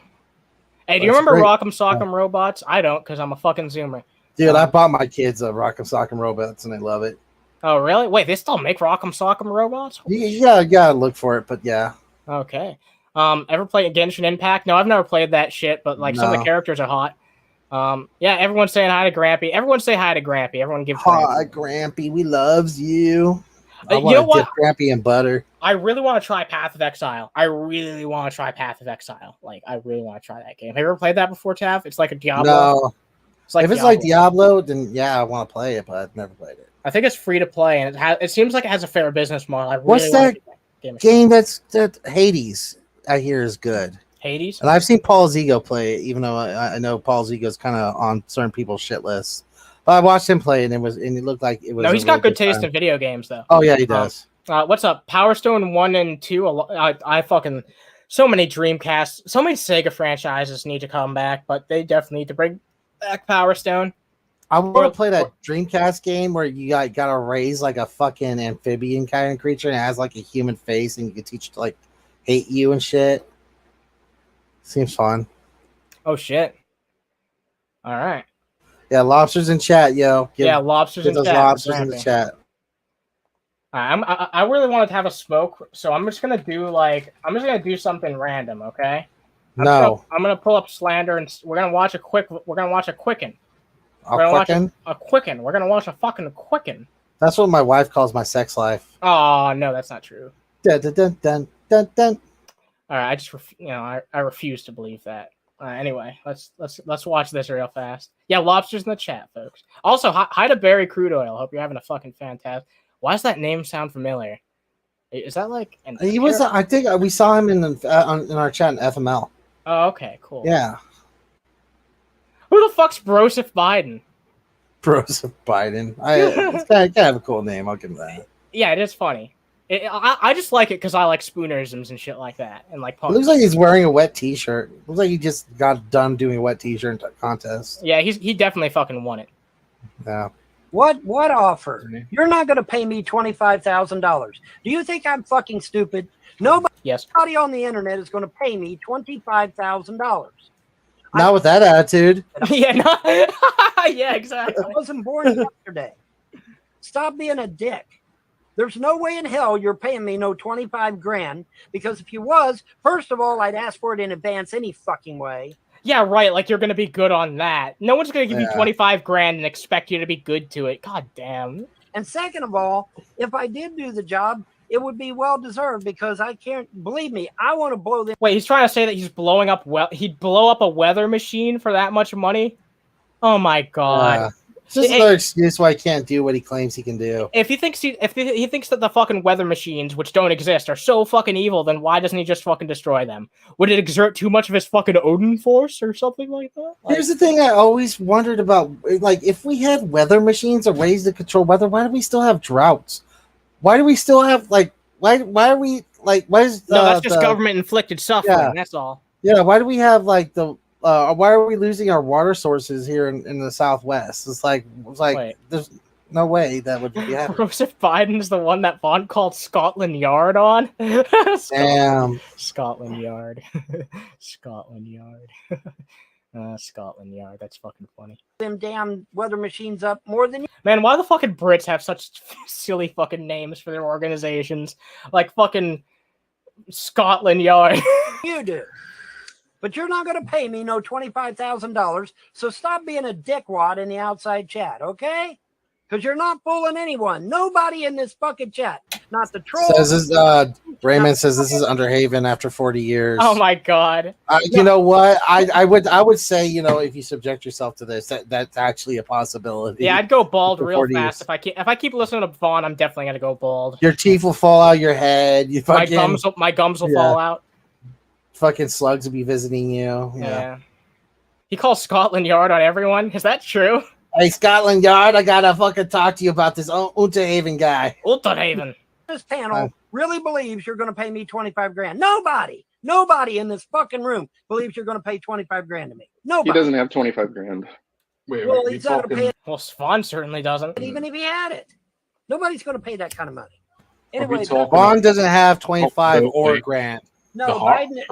Hey, do you remember Rock'em Sock'em Robots? I don't, because I'm a fucking Zoomer. Dude, I bought my kids a Rock'em Sock'em Robots, and they love it. Oh, really? Wait, they still make Rock'em Sock'em Robots? Yeah, you gotta look for it, but yeah. Okay. Ever play Genshin Impact? No, I've never played that shit, but some of the characters are hot. Yeah, everyone's saying hi to Grampy. Everyone say hi to Grampy. Everyone give hi, Grampy. We loves you. You know what? Grampy and butter. I really want to try Path of Exile. Like, I really want to try that game. Have you ever played that before, Tav? It's like a Diablo. No. It's like if it's Diablo. like Diablo, then yeah, I want to play it, but I've never played it. I think it's free to play, and it seems like it has a fair business model. What's that game that Hades? I hear is good. Hades? And I've seen Paul Zigo play it, even though I know Paul Zigo's kind of on certain people's shit lists. But I watched him play it, and it looked like it was. No, he's got good taste in video games, though. Oh yeah, he does. What's up? Power Stone 1 and 2. I fucking so many Dreamcast, so many Sega franchises need to come back, but they definitely need to bring back Power Stone. I want to play that Dreamcast game where you gotta raise like a fucking amphibian kind of creature and it has like a human face and you can teach it to like hate you and shit. Seems fun. Oh shit! All right. Yeah, lobsters in chat, yo. Lobsters in those chat. lobsters in the chat. I really wanted to have a smoke, so I'm just gonna do something random, okay? I'm gonna pull up Slander and we're gonna watch a quicken. A quicken? A quicken. We're gonna watch a fucking quicken. That's what my wife calls my sex life. Oh no, that's not true. Dun, dun, dun, dun, dun, dun. All right, I just I refuse to believe that. Anyway, let's watch this real fast. Yeah, lobsters in the chat, folks. Also, hi to Barry Crude Oil. Hope you're having a fucking fantastic. Why does that name sound familiar? Is that like he was? I think we saw him in our chat in FML. Oh, okay, cool. Yeah. Who the fuck's Broseph Biden? Broseph Biden. It's kind of have a cool name. I'll give him that. Yeah, it is funny. I just like it because I like spoonerisms and shit like that, and like. It looks like he's wearing a wet T-shirt. Looks like he just got done doing a wet T-shirt contest. Yeah, he definitely fucking won it. Yeah. What offer? You're not going to pay me $25,000. Do you think I'm fucking stupid? Nobody on the internet is going to pay me $25,000. Not with that attitude. Yeah, exactly. I wasn't born yesterday. Stop being a dick. There's no way in hell you're paying me no 25 grand, because if you was, first of all, I'd ask for it in advance any fucking way. Yeah, right. Like you're gonna be good on that. No one's gonna give you 25 grand and expect you to be good to it. God damn. And second of all, if I did do the job, it would be well deserved, because I can't believe me. I want to blow this. Wait, he's trying to say that he's blowing up. He'd blow up a weather machine for that much money. Oh my god. It's just another excuse why he can't do what he claims he can do. If he thinks that the fucking weather machines, which don't exist, are so fucking evil, then why doesn't he just fucking destroy them? Would it exert too much of his fucking Odin force or something like that? Here's the thing I always wondered about: like, if we had weather machines or ways to control weather, why do we still have droughts? Why do we still have why are we like? Why is that's just government inflicted suffering? Yeah. That's all. Yeah. Why do we have like the? Why are we losing our water sources here in the Southwest? It's like Wait. There's no way that would be happening. Joseph Biden is the one that Vaughn called Scotland Yard on. Damn. Scotland Yard. Scotland Yard. Scotland Yard. That's fucking funny. Them damn weather machines up more than you. Man, why the fucking Brits have such silly fucking names for their organizations? Like fucking Scotland Yard. You do. But you're not going to pay me no $25,000, so stop being a dickwad in the outside chat, okay? Because you're not fooling anyone. Nobody in this fucking chat. Not the troll. Raymond says this is Underhaven after 40 years. Oh my god. You know what? I would say, if you subject yourself to this, that's actually a possibility. Yeah, I'd go bald real fast. If I keep listening to Vaughn, I'm definitely gonna go bald. Your teeth will fall out of your head. My gums will fall out. Fucking slugs will be visiting you. Yeah. He calls Scotland Yard on everyone. Is that true? Hey, Scotland Yard, I gotta fucking talk to you about this Underhaven guy. Underhaven. This panel really believes you're going to pay me 25 grand. Nobody in this fucking room believes you're going to pay 25 grand to me. Nobody. He doesn't have 25 grand. Well, he's not going to pay it. Well, Vaughn certainly doesn't. Even if he had it, nobody's going to pay that kind of money. Anyway, Vaughn doesn't have 25 or grand. No, Biden.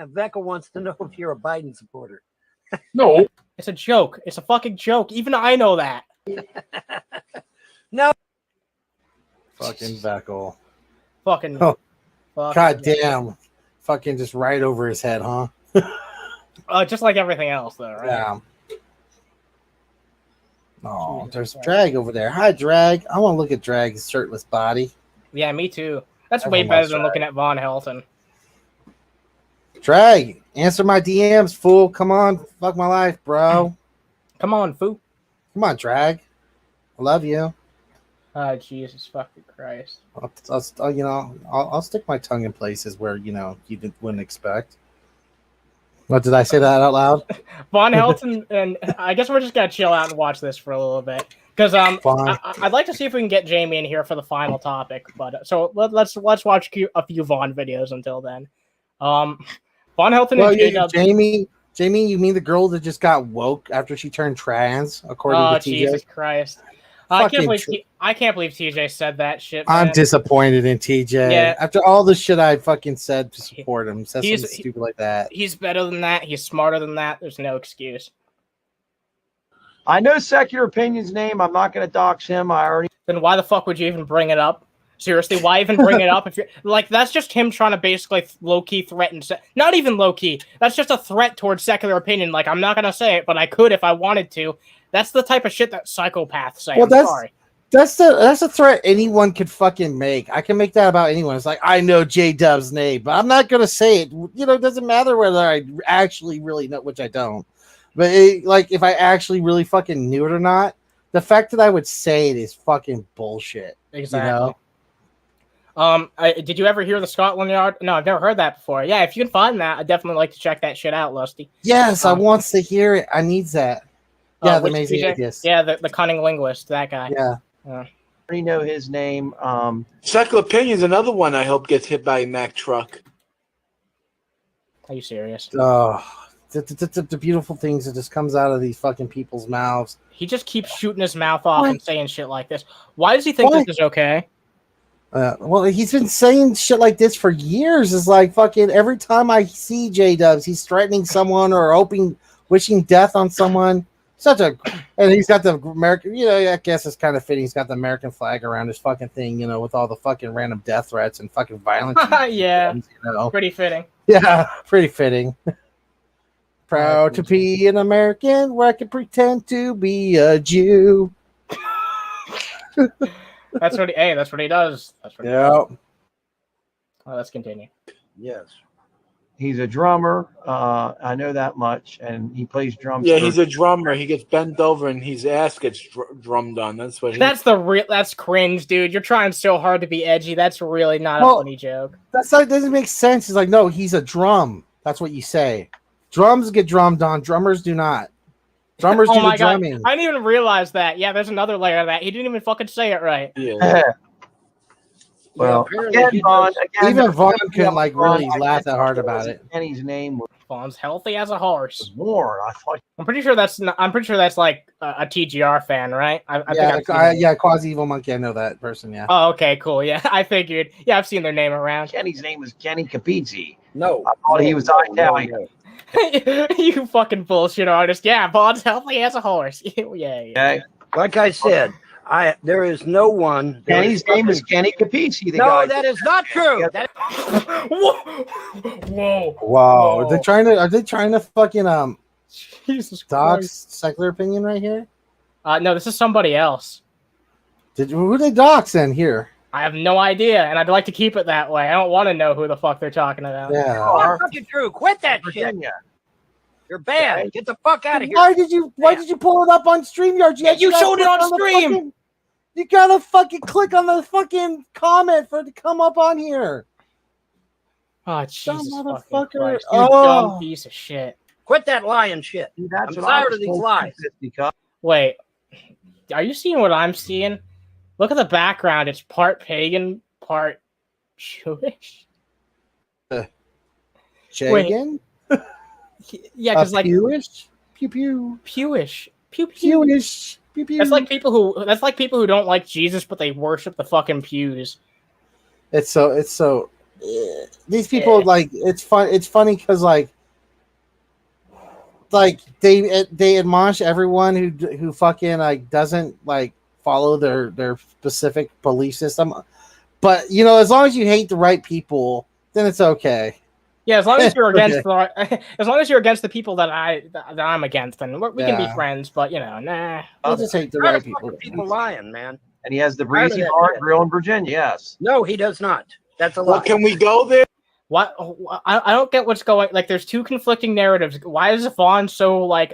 Becca wants to know if you're a Biden supporter. No, it's a joke. It's a fucking joke. Even I know that. No. Fucking Beckel. Fucking. God damn. Fucking just right over his head, huh? Just like everything else, though, right? Yeah. Oh, there's Drag over there. Hi, Drag. I want to look at Drag's shirtless body. Yeah, me too. That's way better than looking at Von Helton. Drag, answer my DMs, fool. Come on, fuck my life, bro. Come on, fool. Come on, Drag. I love you. Oh, Jesus fucking Christ. I'll stick my tongue in places where, you wouldn't expect. What, did I say that out loud? Von Helton, and I guess we're just going to chill out and watch this for a little bit. Because I'd like to see if we can get Jamie in here for the final topic. But so let's watch a few Vaughn videos until then. Vaughn Helton and JDubs. Jamie, you mean the girl that just got woke after she turned trans? According to TJ. Jesus Christ! I can't believe TJ said that shit. Man. I'm disappointed in TJ. Yeah. After all the shit I fucking said to support him, said something stupid like that. He's better than that. He's smarter than that. There's no excuse. I know Secular Opinion's name. I'm not going to dox him. Then why the fuck would you even bring it up? Seriously, why even bring it up if you're like that's just him trying to basically low-key threaten not even low-key. That's just a threat towards Secular Opinion. Like I'm not gonna say it, but I could if I wanted to. That's the type of shit that psychopaths say. Well, I'm sorry. That's a threat anyone could fucking make. I can make that about anyone. It's like I know JDubs' name, but I'm not gonna say it. You know, it doesn't matter whether I actually really know, which I don't. But like if I actually really fucking knew it or not, the fact that I would say it is fucking bullshit. Exactly. You know? Did you ever hear the Scotland Yard? No, I've never heard that before. Yeah, if you can find that, I'd definitely like to check that shit out, Lusty. Yes, I wants to hear it. I needs that. Yeah, the amazing ideas. Yeah, the cunning linguist, that guy. Yeah. I already know his name. Secular Opinion's another one I hope gets hit by a Mack truck. Are you serious? Oh, the beautiful things that just comes out of these fucking people's mouths. He just keeps shooting his mouth off and saying shit like this. Why does he think this is okay? Well, he's been saying shit like this for years. It's like fucking every time I see JDubs, he's threatening someone or wishing death on someone. And he's got the American, I guess it's kind of fitting. He's got the American flag around his fucking thing, with all the fucking random death threats and fucking violence. Yeah, pretty fitting. Yeah, pretty fitting. Proud to be an American where I can pretend to be a Jew. That's what he does. That's what he does. Let's continue. Yes. He's a drummer. I know that much, and he plays drums. Yeah, he's a drummer. He gets bent over, and his ass gets drummed on. That's what. That's cringe, dude. You're trying so hard to be edgy. That's really not a funny joke. That doesn't make sense. It's like, no, he's a drum. That's what you say. Drums get drummed on. Drummers do not. Drummers do the drumming. I didn't even realize that. Yeah, there's another layer of that. He didn't even fucking say it right. Yeah. Well, even Vaughn couldn't really laugh that hard about it. Kenny's name was Vaughn's healthy as a horse. More, I thought. I'm pretty sure that's like a TGR fan, right? Yeah, Quasi Evil Monkey. I know that person. Yeah. Oh, okay, cool. Yeah, I figured. Yeah, I've seen their name around. Kenny's name was Kenny Capizzi. No, I thought he was Italian. You fucking bullshit artist. Yeah, Vaughn's healthy as a horse. Yeah. Okay. Like I said, there is no one. Kenny's name is Kenny Capizzi. No, that is not true. Whoa. Wow. Are they trying to fucking Jesus dox Christ. Secular Opinion right here? No, this is somebody else. Who they dox in here? I have no idea, and I'd like to keep it that way. I don't want to know who the fuck they're talking about. Yeah. Oh, that's fucking true. Quit that shit. You're banned. Get the fuck out of here. Why did you pull it up on StreamYard? You showed it on stream. You gotta fucking click on the fucking comment for it to come up on here. Oh, Jesus, motherfucker! Christ. You dumb piece of shit. Quit that lying shit. I'm tired of these lies. Wait, are you seeing what I'm seeing? Look at the background. It's part pagan, part Jewish. Pagan? Yeah, because like Pewish, pew. Pewish. Pewish. That's like people who don't like Jesus, but they worship the fucking pews. It's so. These people like it's fun. It's funny because like they admonish everyone who fucking like doesn't like follow their specific belief system, but as long as you hate the right people, then it's okay. Yeah, as long as you're against the people that I'm against, then we can be friends. But nah. I'll just hate the right people. People lying, man. And he has the Breezy Bar Grill in Virginia. Yes. No, he does not. That's a lie. Well, can we go there? What? I don't get what's going. Like, there's two conflicting narratives. Why is Vaughn so like?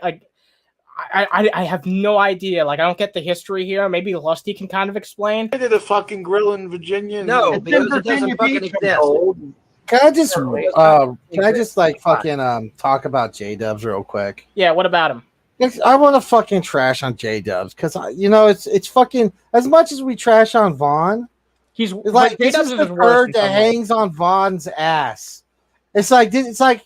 I have no idea. Like, I don't get the history here. Maybe Lusty can kind of explain. I did a fucking grill in Virginia. No, because it doesn't fucking exist. Can I just fucking talk about JDubs real quick? Yeah, what about him? I want to fucking trash on JDubs because it's fucking as much as we trash on Vaughn. He's like this is the bird that hangs on Vaughn's ass. It's like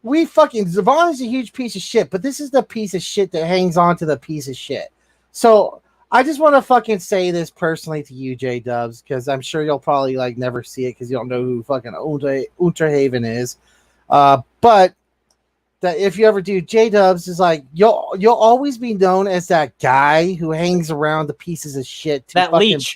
we fucking Vaughn is a huge piece of shit, but this is the piece of shit that hangs on to the piece of shit. So I just want to fucking say this personally to you, JDubs, because I'm sure you'll probably like never see it because you don't know who fucking Underhaven is. But that if you ever do, JDubs is like you'll always be known as that guy who hangs around the pieces of shit. That leech.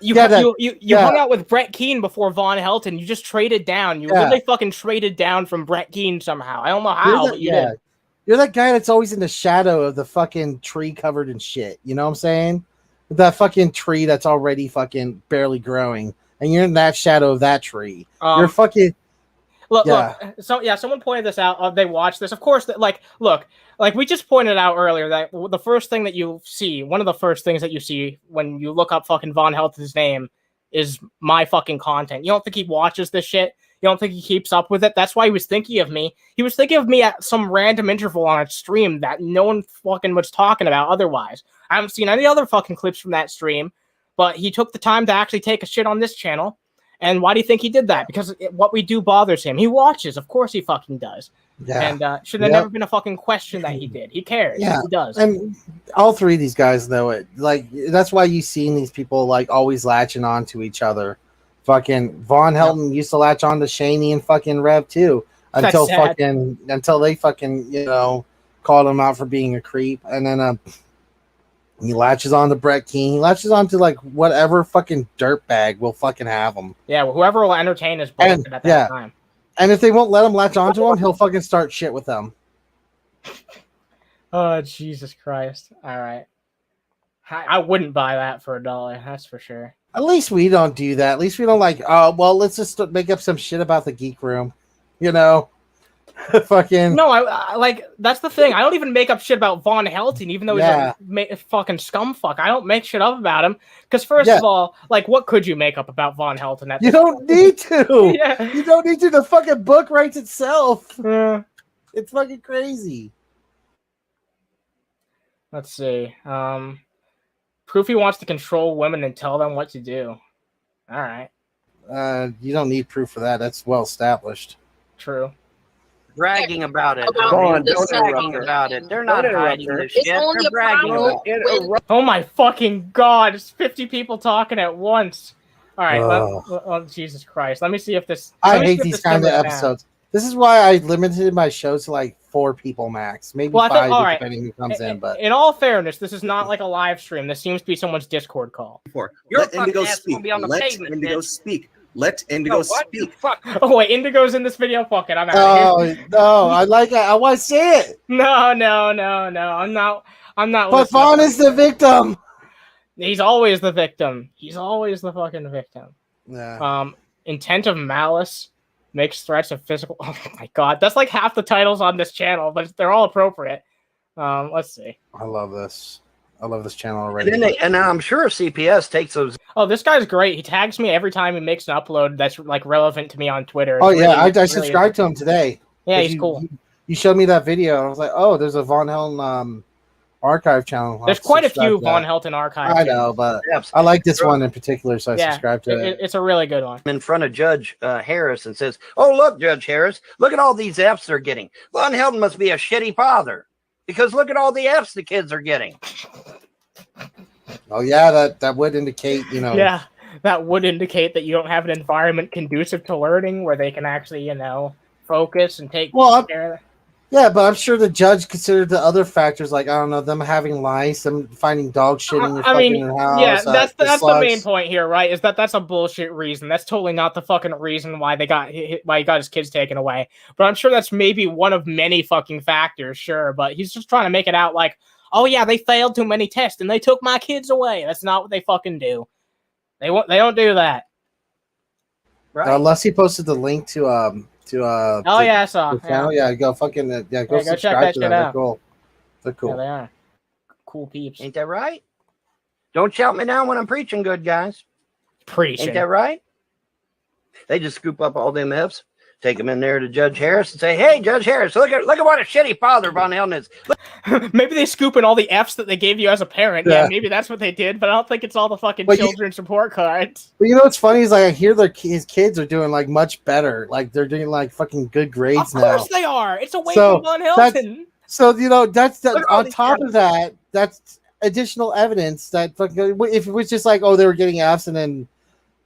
You hung out with Brett Keane before Von Helton. You just traded down. You really fucking traded down from Brett Keane somehow. I don't know how, but you did. You're that guy that's always in the shadow of the fucking tree covered in shit. You know what I'm saying? That fucking tree that's already fucking barely growing, and you're in that shadow of that tree. You're fucking. Look. So someone pointed this out. They watched this. Of course, like we just pointed out earlier that the first thing that you see, one of the first things that you see when you look up fucking Von Helton's name is my fucking content. You don't think he watches this shit? You don't think he keeps up with it? That's why he was thinking of me. He was thinking of me at some random interval on a stream that no one fucking was talking about otherwise. I haven't seen any other fucking clips from that stream, but he took the time to actually take a shit on this channel. And why do you think he did that? Because what we do bothers him. He watches. Of course he fucking does. Yeah. And should have never been a fucking question that he did. He cares. Yeah. He does. And all three of these guys know it. Like, that's why you've seen these people, like, always latching on to each other. Fucking Von Helton used to latch on to Shaney and fucking Rev, too. Until they fucking, called him out for being a creep. And then he latches on to Brett Keane. He latches on to like whatever fucking dirtbag will fucking have him. Yeah, well, whoever will entertain his bullshit at that time. And if they won't let him latch onto him, he'll fucking start shit with them. Oh, Jesus Christ. All right. I wouldn't buy that for $1, that's for sure. At least we don't do that. At least we don't let's just make up some shit about the Geek Room. Fucking no, I like that's the thing. I don't even make up shit about Von Helton, even though he's a fucking scumfuck. I don't make shit up about him because first of all, like, what could you make up about Von Helton? You don't need to. You don't need to. The fucking book writes itself. Yeah. It's fucking crazy. Let's see. Proofy wants to control women and tell them what to do. All right. You don't need proof for that. That's well established. True. Bragging about it. Bragging about it. They're not hiding this shit. They're bragging about it. Oh my fucking god! It's 50 people talking at once. All right. Jesus Christ. Let me see if this. I hate these kind of episodes. This is why I limited my show to like 4 people max, maybe 5 depending who comes in. But in all fairness, this is not like a live stream. This seems to be someone's Discord call. Let Indigo speak. Let Indigo speak. Let Indigo speak. Oh wait, Indigo's in this video. Fuck it, I'm out of here. No, I like it. I want to see it. No. I'm not. But Vaughn is the victim. He's always the victim. He's always the fucking victim. Yeah. Intent of malice makes threats of physical. Oh my god, that's like half the titles on this channel, but they're all appropriate. Let's see. I love this. I love this channel already. And I'm sure CPS takes those. Oh, this guy's great. He tags me every time he makes an upload that's like relevant to me on Twitter. Oh yeah, I subscribed to him today. Yeah, he's cool. You showed me that video. I was like, oh, there's a Von Helton archive channel. There's quite a few Von Helton archives. I know, but I like this one in particular, so I subscribed to it. It's a really good one. In front of Judge Harris and says, "Oh, look, Judge Harris, look at all these Fs they're getting. Von Helton must be a shitty father because look at all the Fs the kids are getting." Oh yeah, that would indicate, Yeah, that would indicate that you don't have an environment conducive to learning where they can actually, focus and take care of it. Yeah, but I'm sure the judge considered the other factors, like, I don't know, them having lice, them finding dog shit in your fucking house. Yeah, that's the main point here, right? Is that's a bullshit reason. That's totally not the fucking reason why he got his kids taken away. But I'm sure that's maybe one of many fucking factors, sure. But he's just trying to make it out like, oh yeah, they failed too many tests and they took my kids away. That's not what they fucking do. They don't do that. Right. Unless he posted the link to I saw. Yeah, go fucking go subscribe check that to shit them. out. They're cool. Yeah, they are. Cool peeps. Ain't that right? Don't shout me down when I'm preaching good, guys. Preaching. Ain't that right? They just scoop up all them Fs, Take him in there to Judge Harris and say, "Hey, Judge Harris, look at what a shitty father Von Helton is." Maybe they scoop in all the F's that they gave you as a parent. Yeah, maybe that's what they did, but I don't think it's all the fucking children's report cards. But you know what's funny is like I hear his kids are doing like much better. Like they're doing like fucking good grades now. Of course they are. It's away from Von Helton. So you know that's on top of that. That's additional evidence that fucking if it was just like they were getting F's and then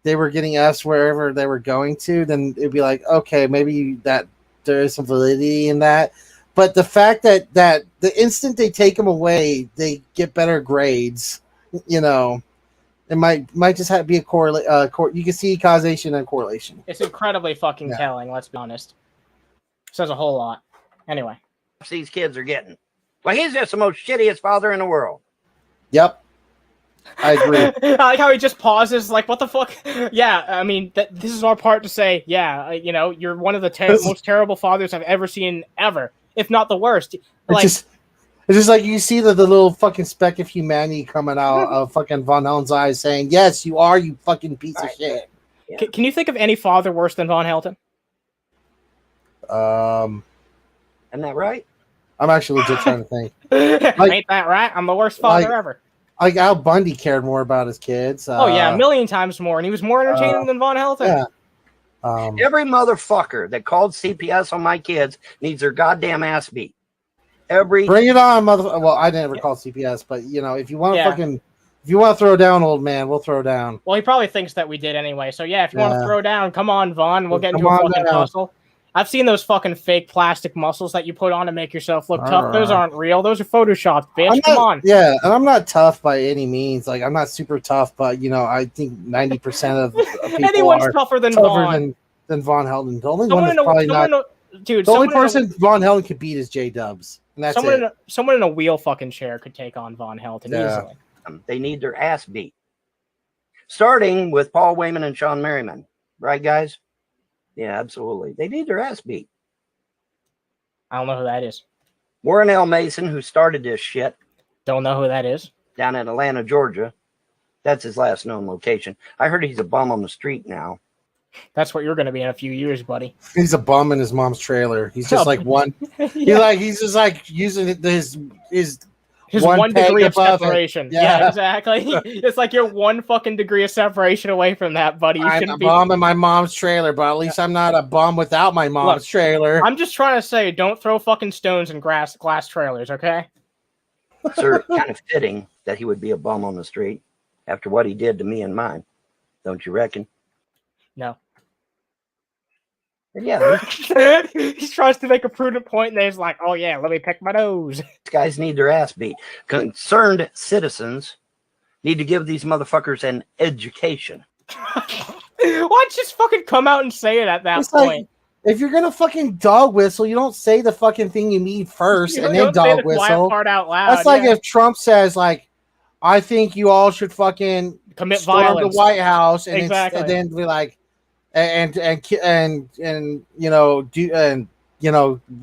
they were getting F's wherever they were going to, then it'd be like, okay, maybe that there is some validity in that. But the fact that the instant they take them away, they get better grades, you know, it might just have to be a correlate. You can see causation and correlation. It's incredibly fucking telling. Let's be honest. Says a whole lot. Anyway, these kids are getting. Well, he's just the most shittiest father in the world. Yep. I agree. I like how he just pauses, like, what the fuck? Yeah, I mean, this is our part to say, yeah, you know, you're one of the most terrible fathers I've ever seen, ever, if not the worst. Like, it's just like you see the little fucking speck of humanity coming out of fucking Von Helton's eyes saying, yes, you are, you fucking piece of shit. Yeah. Can you think of any father worse than Von Helton? Isn't that right? I'm actually legit trying to think. Ain't that right? I'm the worst father ever. Like Al Bundy cared more about his kids. Oh yeah, a million times more, and he was more entertaining than Von Helton. Yeah. Every motherfucker that called CPS on my kids needs their goddamn ass beat. Bring it on, motherfucker. Well, I never called CPS, but you know, if you want to if you want to throw down, old man, we'll throw down. Well, he probably thinks that we did anyway. So yeah, if you want to throw down, come on, Von. We'll get into a fucking tussle. I've seen those fucking fake plastic muscles that you put on to make yourself look tough. Those aren't real. Those are photoshopped, bitch. Come on. Yeah, and I'm not tough by any means. Like, I'm not super tough, but, you know, I think 90% of people anyone's tougher than Von. Than Von Helton. The only one that's probably not... Dude, the only person Von Helton could beat is JDubs. And that's someone in a wheel fucking chair could take on Von Helton easily. They need their ass beat. Starting with Paul Wayman and Sean Merriman. Right, guys? Yeah, absolutely. They need their ass beat. I don't know who that is. Warren L. Mason, who started this shit. Don't know who that is. Down in Atlanta, Georgia. That's his last known location. I heard he's a bum on the street now. That's what you're going to be in a few years, buddy. He's a bum in his mom's trailer. He's just like one. He's just like using his 1 degree of separation. Yeah, exactly. It's like you're 1 fucking degree of separation away from that, buddy. I'm a bum in my mom's trailer, but at least I'm not a bum without my mom's trailer. I'm just trying to say, don't throw fucking stones in glass trailers, okay? Sir, kind of fitting that he would be a bum on the street after what he did to me and mine. Don't you reckon? No. Yeah, he tries to make a prudent point, and he's like, "Oh yeah, let me pick my nose." These guys need their ass beat. Concerned citizens need to give these motherfuckers an education. Why just fucking come out and say it at that point? Like, if you're gonna fucking dog whistle, you don't say the fucking thing you need first, and then dog whistle. Part out loud. That's like if Trump says, like, "I think you all should fucking commit violence the White House," and then be like. And you know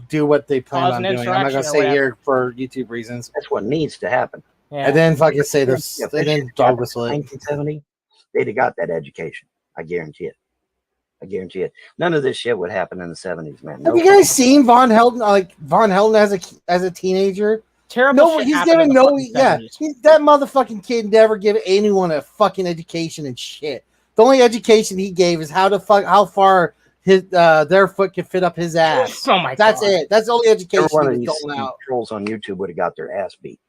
do what they plan on doing. I'm not gonna say here for YouTube reasons. That's what needs to happen. Yeah. And then fucking say this. And then dog whistle. 1970, they'd have got that education. I guarantee it. I guarantee it. None of this shit would happen in the 70s, man. Have you guys seen Von Helton? Like Von Helton as a teenager? Terrible. No, he's giving that motherfucking kid never give anyone a fucking education and shit. The only education he gave is how far his their foot can fit up his ass. Oh my god, that's it. That's the only education he's going out. Trolls on YouTube would have got their ass beat.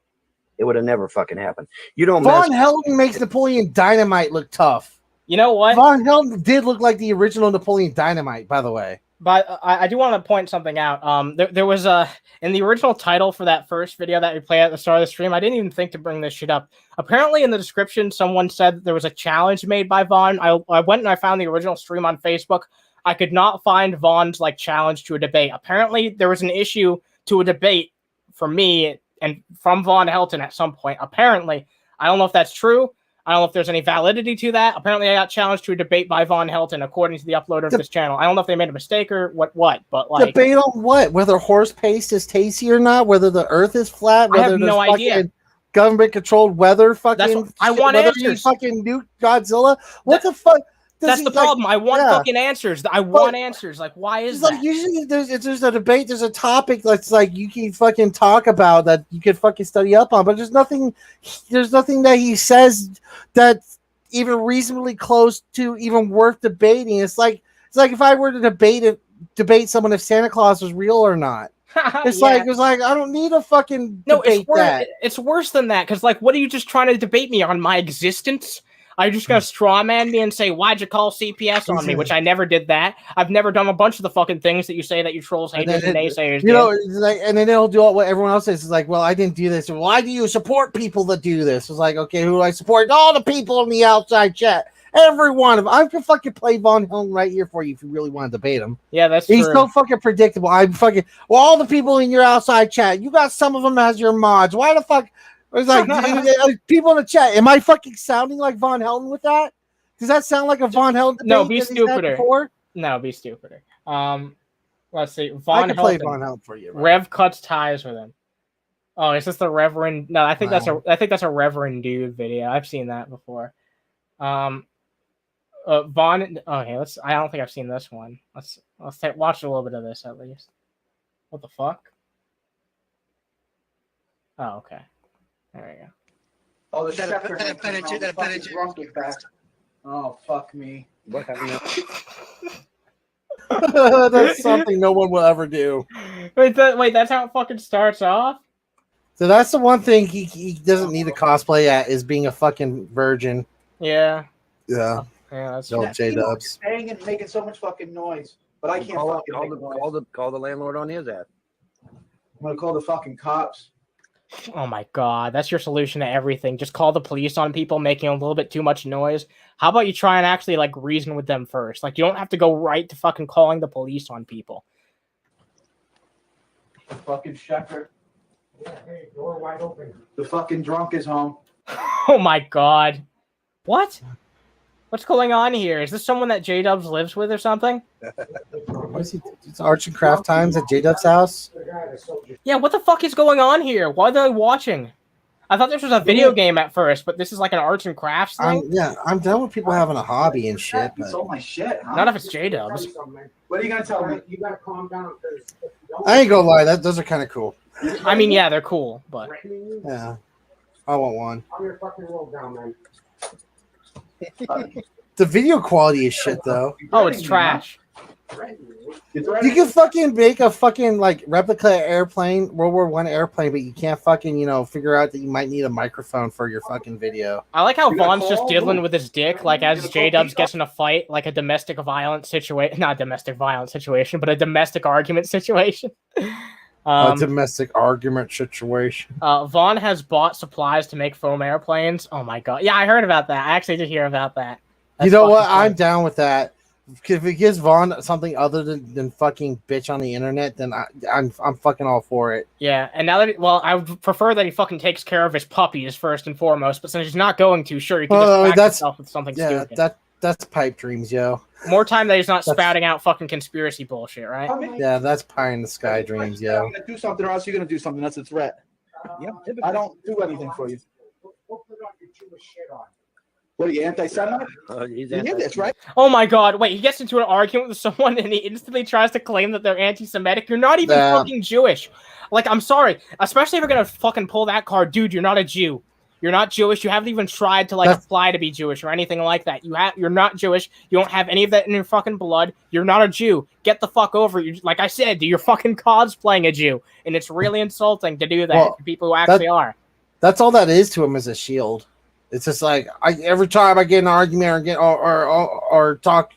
It would have never fucking happened. You don't. Von Helton makes Napoleon Dynamite look tough. You know what? Von Helton did look like the original Napoleon Dynamite, by the way. But I do want to point something out. There was in the original title for that first video that we played at the start of the stream. I didn't even think to bring this shit up. Apparently, in the description, someone said that there was a challenge made by Von. I went and I found the original stream on Facebook. I could not find Von's challenge to a debate. Apparently, there was an issue to a debate for me and from Von Helton at some point. Apparently, I don't know if that's true. I don't know if there's any validity to that. Apparently, I got challenged to a debate by Von Helton, according to the uploader of this channel. I don't know if they made a mistake or what, but debate on what? Whether horse paste is tasty or not? Whether the Earth is flat? I have no idea. Government-controlled weather? Fucking. I want answers. You fucking nuke Godzilla? What the fuck? That's the problem. I want fucking answers. I want answers. Like, why is that? Like usually there's a debate, there's a topic that's like you can fucking talk about that you could fucking study up on, but there's nothing that he says that's even reasonably close to even worth debating. It's like if I were to debate someone if Santa Claus was real or not. It's like I don't need a fucking debate that. It's worse than that, because like, what are you just trying to debate me on? My existence? Are you just gonna straw man me and say, why'd you call CPS on me? Which I never did that. I've never done a bunch of the fucking things that you say that you trolls, haters, and naysayers do. You know, like, and then they'll do what everyone else says. It's like, well, I didn't do this. Why do you support people that do this? It's like, okay, who do I support? All the people in the outside chat. Every one of them. I can fucking play Von Helton right here for you if you really want to debate him. Yeah, He's so fucking predictable. All the people in your outside chat, you got some of them as your mods. Why the fuck? It's like people in the chat. Am I fucking sounding like Von Helton with that? Does that sound like a Von Helton debate? No, be stupider. No, be stupider. Let's see. I can play Von Helton for you. Right? Rev cuts ties with him. Oh, is this the Reverend? No, I think that's a Reverend Dude video. I've seen that before. Vaughn. Okay, I don't think I've seen this one. Let's watch a little bit of this at least. What the fuck? Oh, okay. There we go. Oh, the Oh, fuck me. What happened? That's something no one will ever do. Wait, that's how it fucking starts off? So that's the one thing he doesn't need to cosplay at is being a fucking virgin. Yeah. Yeah. Yeah, that's JDubs. Banging and making so much fucking noise. But I can't call the landlord on his ass. I'm gonna call the fucking cops. Oh my god, that's your solution to everything. Just call the police on people making a little bit too much noise. How about you try and actually like reason with them first? Like, you don't have to go right to fucking calling the police on people. Fucking Shepherd. Yeah, hey, door wide open. The fucking drunk is home. Oh my god. What? What's going on here? Is this someone that JDubs lives with or something? It's Arts and Craft Times at JDubs' house. Yeah, what the fuck is going on here? Why are they watching? I thought this was a video game at first, but this is like an arts and crafts thing? I'm done with people having a hobby and shit. But... It's all my shit, huh? Not if it's JDubs. What are you gonna tell me? You gotta calm down. I ain't gonna lie, those are kind of cool. I mean, yeah, they're cool, but... Yeah. I want one. I'm gonna fucking roll down, man. The video quality is shit, though. Oh, it's trash. You can fucking make a fucking like replica airplane, World War I airplane, but you can't fucking figure out that you might need a microphone for your fucking video. I like how Vaughn's just diddling with his dick, like as JDubs gets in a fight, like a domestic violence situation, not domestic violence situation, but a domestic argument situation. A domestic argument situation. Vaughn has bought supplies to make foam airplanes. Oh my god! Yeah, I heard about that. I actually did hear about that. You know what? Funny. I'm down with that. If it gives Vaughn something other than fucking bitch on the internet, then I'm fucking all for it. Yeah, and now that I would prefer that he fucking takes care of his puppies first and foremost. But since he's not going to, sure, you can distract himself with something stupid. That's pipe dreams, yo. More time that he's not spouting out fucking conspiracy bullshit, right? Yeah, that's pie in the sky dreams, yo. I'm gonna do something, or else you're gonna do something. That's a threat. Yep. I don't do anything for you. What are you, anti-Semite? You hear this, right? Oh my god, wait, he gets into an argument with someone and he instantly tries to claim that they're anti-Semitic. You're not even fucking Jewish. Like, I'm sorry, especially if you're gonna fucking pull that card. Dude, you're not a Jew. You're not Jewish. You haven't even tried to apply to be Jewish or anything like that. You're not Jewish. You don't have any of that in your fucking blood. You're not a Jew. Get the fuck over it. Like I said, you're fucking cosplaying a Jew, and it's really insulting to do that to people who actually are. That's all that is to him, is a shield. It's just like every time I get in an argument or talk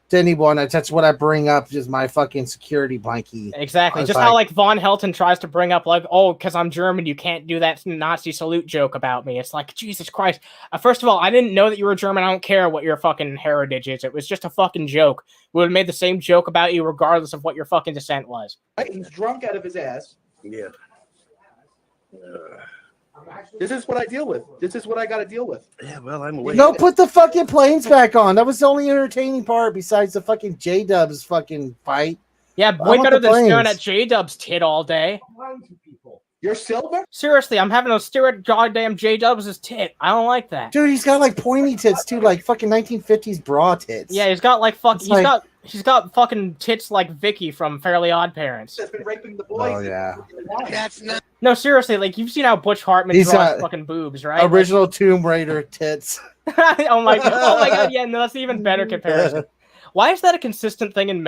to anyone, that's what I bring up, just my fucking security blankie. Exactly. Just how like Von Helton tries to bring up like, oh, because I'm German, you can't do that Nazi salute joke about me. It's like, Jesus Christ. First of all, I didn't know that you were German. I don't care what your fucking heritage is. It was just a fucking joke. We would have made the same joke about you regardless of what your fucking descent was. He's drunk out of his ass. Yeah. This is what I deal with. This is what I got to deal with. Yeah, well, I'm away. No, put the fucking planes back on. That was the only entertaining part besides the fucking JDubs fucking fight. Yeah, way better than staring at JDubs tit all day. I'm lying to people. You're silver? Seriously, I'm having to stare at goddamn JDubs' tit. I don't like that. Dude, he's got like pointy tits too, like fucking 1950s bra tits. Yeah, he's got like he's got fucking tits like Vicky from Fairly Odd Parents. That's been raping the boys. Oh yeah. That's not. No, seriously, like you've seen how Butch Hartman draws fucking boobs, right? Original Tomb Raider tits. Oh my god, yeah, no, that's an even better comparison. Why is that a consistent thing in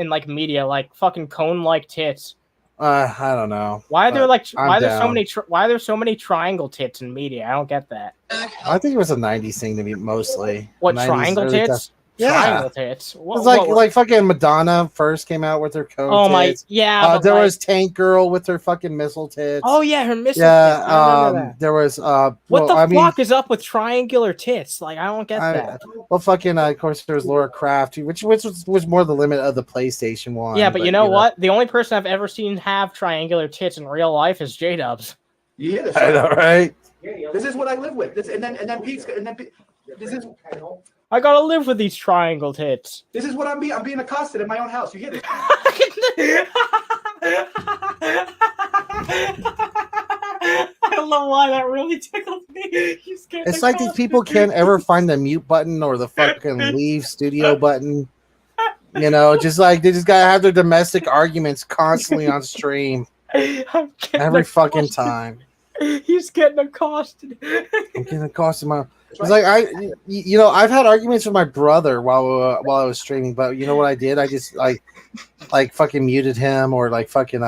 like media, like fucking cone-like tits? I don't know. Why are there like why are there so many triangle tits in media? I don't get that. I think it was a 90s thing to me mostly. What, triangle tits? Yeah. Triangle tits. It's like fucking Madonna first came out with her cone tits. Yeah. There was Tank Girl with her fucking missile tits. Oh yeah, her missile tits. I remember that. There was what the fuck is up with triangular tits? Like I don't get that. Well, fucking of course there was Laura Croft, which was more the limit of the PlayStation 1. Yeah, but you know what? The only person I've ever seen have triangular tits in real life is JDubs. You hear this? I know, right? This is what I live with. This and then Pete's this is. I gotta live with these triangle tits. This is what I'm being accosted in my own house. You hear this? I don't know why that really tickled me. It's like these people can't ever find the mute button or the fucking leave studio button. You know, just like they just gotta have their domestic arguments constantly on stream. Every fucking time. He's getting accosted. I'm getting accosted. It's like I've had arguments with my brother while I was streaming, but you know what I did? I just like fucking muted him or like fucking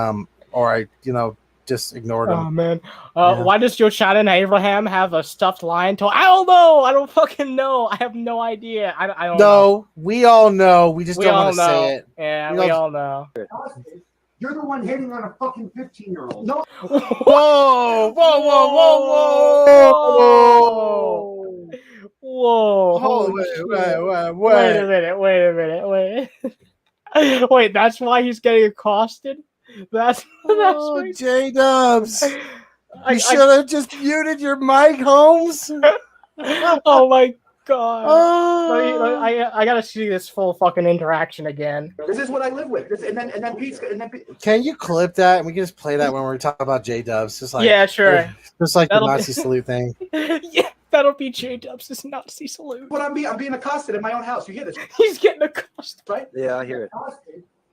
or I just ignored him. Oh man, why does Joshana Abraham have a stuffed lion toy? I don't know. I don't fucking know. I have no idea. I don't know. We all know. We just don't want to say it. Yeah, we all know. You're the one hitting on a fucking 15-year-old. No. Whoa! Whoa! Wait a minute. Wait, that's why he's getting accosted? That's JDubs. You should have just muted your mic, Holmes. Oh my god. I gotta see this full fucking interaction again. This is what I live with. And then Pete's Can you clip that and we can just play that when we're talking about JDubs? Just like yeah, sure. Just like the Nazi salute thing. Yeah, that'll be JDubs' Nazi salute. What I'm being accosted in my own house. You hear this? He's getting accosted, right? Yeah, I hear it.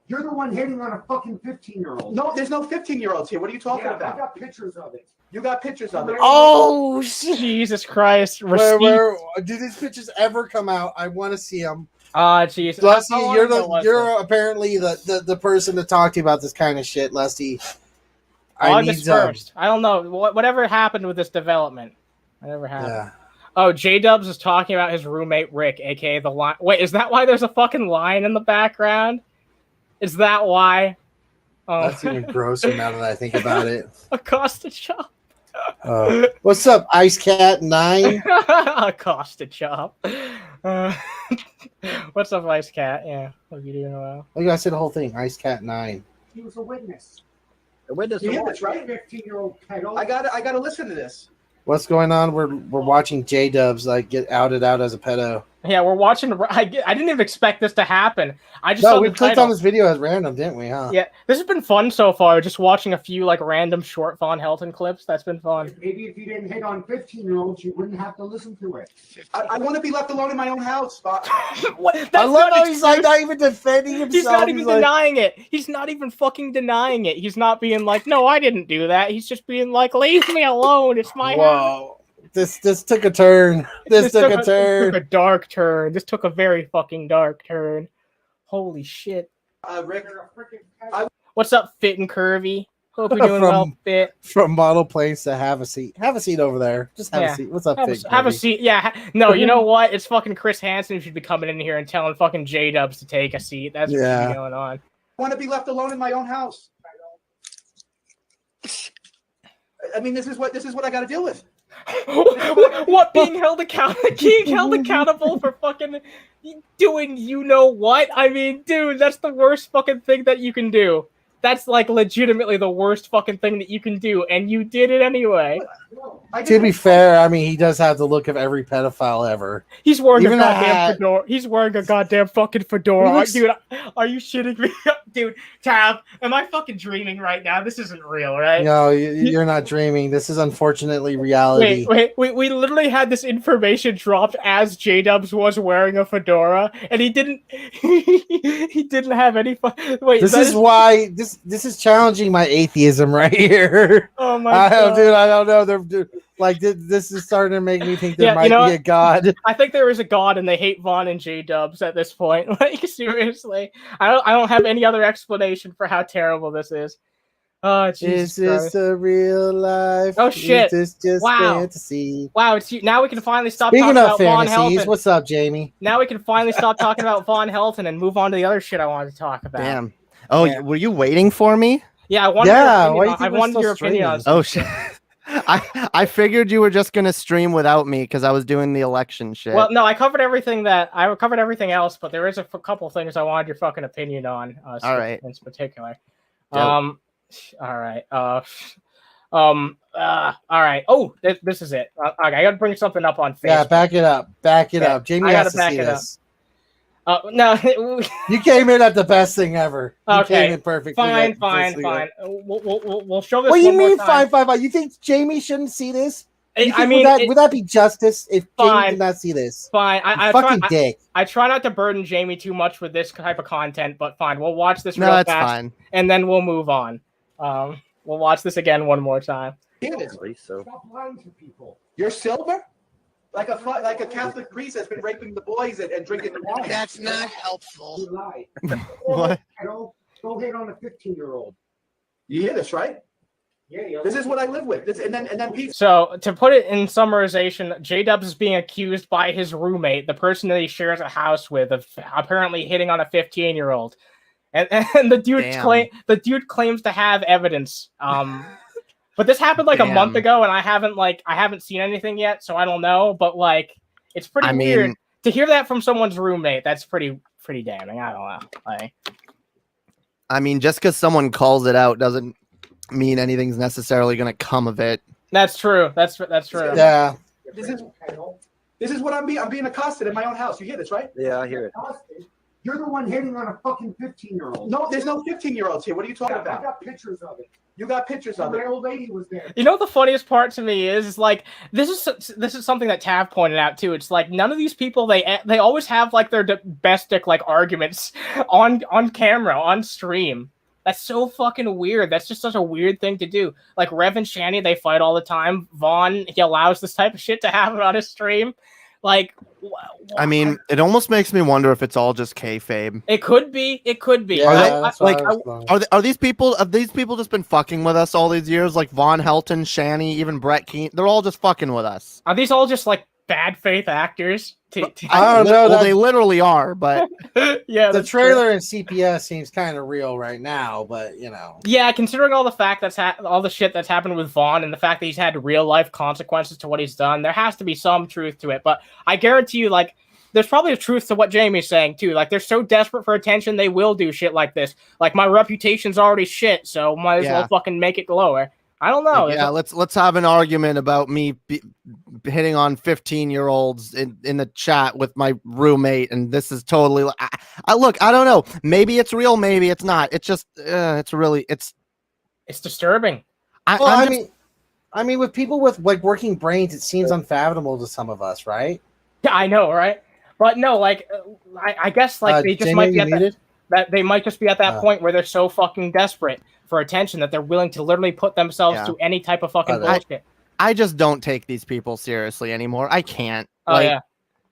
You're the one hitting on a fucking 15-year-old. No, there's no 15-year-olds here. What are you talking about? I got pictures of it. You got pictures of it. Oh, Jesus Christ. Where do these pictures ever come out? I want to see them. Jeez. Lusty, you're apparently the person to talk to about this kind of shit, Lusty. August 1st. I don't know. Whatever happened with this development. Whatever happened. Yeah. Oh, JDubs is talking about his roommate Rick, aka the lion. Wait, is that why there's a fucking lion in the background? Is that why? Oh. That's even grosser now that I think about it. Acosta Chop. What's up, Ice Cat 9? Acosta Chop. What's up, Ice Cat? Yeah, what are you doing? Well? Look, I said the whole thing. Ice Cat 9. He was a witness. A witness. Yeah, that's right. 15-year-old pedo. I gotta listen to this. What's going on? We're watching JDubs like get outed out as a pedo. Yeah, we're watching. I didn't even expect this to happen. I just saw we the clicked title. on this video as random, didn't we? Huh? Yeah, this has been fun so far. Just watching a few like random short Von Helton clips. That's been fun. Maybe if you didn't hit on 15-year-olds, you wouldn't have to listen to it. I want to be left alone in my own house. I love how he's like not even defending himself. He's not even denying it. He's not even fucking denying it. He's not being like, no, I didn't do that. He's just being like, leave me alone. It's my house. This took a turn. This took a turn. This took a dark turn. This took a very fucking dark turn. Holy shit. Rick, what's up, Fit and Curvy? Hope you're doing well, Fit. From model planes to have a seat. Have a seat over there. Just have a seat. What's up, Fit? Have a seat. Yeah. No, you know what? It's fucking Chris Hansen who should be coming in here and telling fucking JDubs to take a seat. That's what's going on. I want to be left alone in my own house. I mean, this is what I got to deal with. What being held accountable for fucking doing you know what? I mean, dude, that's the worst fucking thing that you can do. That's like legitimately the worst fucking thing that you can do, and you did it anyway. To be fair, I mean, he does have the look of every pedophile ever. He's wearing Even a a goddamn hat. fedora. He's wearing a goddamn fucking fedora. He looks- Dude, are you shitting me? Dude, Tab, am I fucking dreaming right now? This isn't real, right? No, you're not dreaming. This is unfortunately reality. Wait, we literally had this information dropped as JDubs was wearing a fedora, and he didn't he didn't have any wait. This is why this is challenging my atheism right here. Oh my god, dude! I don't know. This is starting to make me think there might be a god. I think there is a god, and they hate Vaughn and JDubs at this point. Like seriously, I don't have any other explanation for how terrible this is. Oh, Jesus Is this Christ. a real life? Oh shit! Is this just wow, fantasy? wow! Now we can finally stop Speaking talking of about Von fantasies, Helton. what's up, Jamie? Now we can finally stop talking about Von Helton and move on to the other shit I wanted to talk about. Damn. Oh, were you waiting for me? Yeah, I wanted your opinion on Oh shit. I figured you were just gonna stream without me because I was doing the election shit. Well, no, I covered everything else, but there is a couple things I wanted your fucking opinion on. All right. In particular. Dope. All right. All right. Oh, this is it. I gotta bring something up on Facebook. Yeah, back it up. Back it up. Jamie has to see this. No, you came in at the best thing ever. You came in perfectly. Fine. We'll show this. What do you one more mean, time. fine? You think Jamie shouldn't see this? I mean, would that be justice if Jamie did not see this? Fine. Dick. I try not to burden Jamie too much with this type of content, but fine. We'll watch this No, real that's fast, fine. and then we'll move on. We'll watch this again one more time. Stop lying to people. You're silver? Like a Catholic priest that's been raping the boys and drinking the wine. That's not helpful. You lie. What? Don't hate on a 15-year-old. You hear this, right? Yeah. This is what I live with. And then Pete. So to put it in summarization, JDubs is being accused by his roommate, the person that he shares a house with, of apparently hitting on a 15-year-old, and the dude claims to have evidence. But this happened like a month ago, and I haven't seen anything yet, so I don't know. But like, it's pretty weird to hear that from someone's roommate. That's pretty damning. I don't know. Like, I mean, just because someone calls it out doesn't mean anything's necessarily going to come of it. That's true. That's true. Yeah. This is what I'm being accosted in my own house. You hear this, right? Yeah, I hear it. You're the one hitting on a fucking 15-year-old. No, there's no 15-year-olds here. What are you talking about? I got pictures of it. You got pictures of it. My old lady was there. You know what the funniest part to me is like this is something that Tav pointed out too. It's like none of these people they always have like their domestic like arguments on camera on stream. That's so fucking weird. That's just such a weird thing to do. Like Rev and Shani, they fight all the time. Vaughn, he allows this type of shit to happen on his stream. Like, I mean, it almost makes me wonder if it's all just kayfabe. It could be. Yeah, are these people? Have these people just been fucking with us all these years? Like Von Helton, Shani, even Brett Keane. They're all just fucking with us. Are these all just like bad faith actors? I don't know. Well, they literally are, but yeah, the trailer in CPS seems kind of real right now, but you know. Yeah, considering all the fact all the shit that's happened with Vaughn and the fact that he's had real life consequences to what he's done, there has to be some truth to it. But I guarantee you, like, there's probably a truth to what Jamie's saying too. Like, they're so desperate for attention, they will do shit like this. Like, my reputation's already shit, so might as well fucking make it lower. I don't know. Yeah, let's have an argument about me hitting on 15-year-olds in the chat with my roommate, and this is totally. Look, I don't know. Maybe it's real, maybe it's not. It's just, it's disturbing. I mean, with people with like working brains, it seems unfathomable to some of us, right? Yeah, I know, right? But no, like, I guess like they just Jamie, might be at that they might just be at that point where they're so fucking desperate for attention that they're willing to literally put themselves through any type of fucking bullshit. I just don't take these people seriously anymore. I can't. Yeah.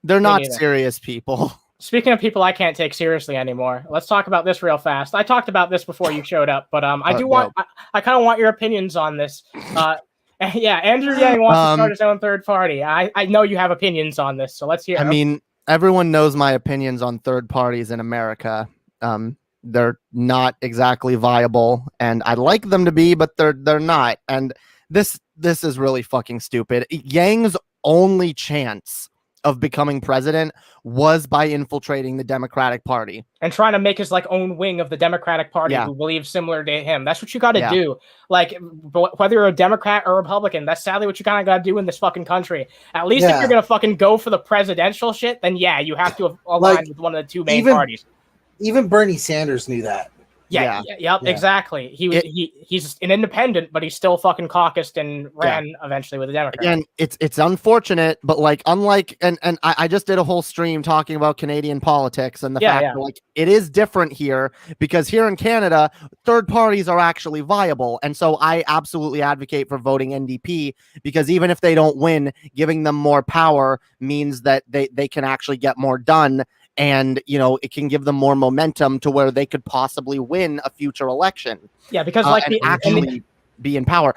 They're not serious people. Speaking of people I can't take seriously anymore, let's talk about this real fast. I talked about this before you showed up, but I kind of want your opinions on this. Yeah, Andrew Yang wants to start his own third party. I know you have opinions on this, so let's hear. I mean, everyone knows my opinions on third parties in America. They're not exactly viable, and I'd like them to be, but they're not. And this is really fucking stupid. Yang's only chance of becoming president was by infiltrating the Democratic Party and trying to make his like own wing of the Democratic Party who believes similar to him. That's what you got to do. Like whether you're a Democrat or Republican, that's sadly what you kind of got to do in this fucking country. At least if you're gonna fucking go for the presidential shit, then yeah, you have to align with one of the two main parties. Even Bernie Sanders knew that. Yep, exactly. He's an independent, but he still fucking caucused and ran eventually with the Democrats. Again, it's unfortunate, but like unlike and I just did a whole stream talking about Canadian politics and the fact that like it is different here because here in Canada, third parties are actually viable. And so I absolutely advocate for voting NDP because even if they don't win, giving them more power means that they can actually get more done. And, you know, it can give them more momentum to where they could possibly win a future election. Yeah, because like be in power.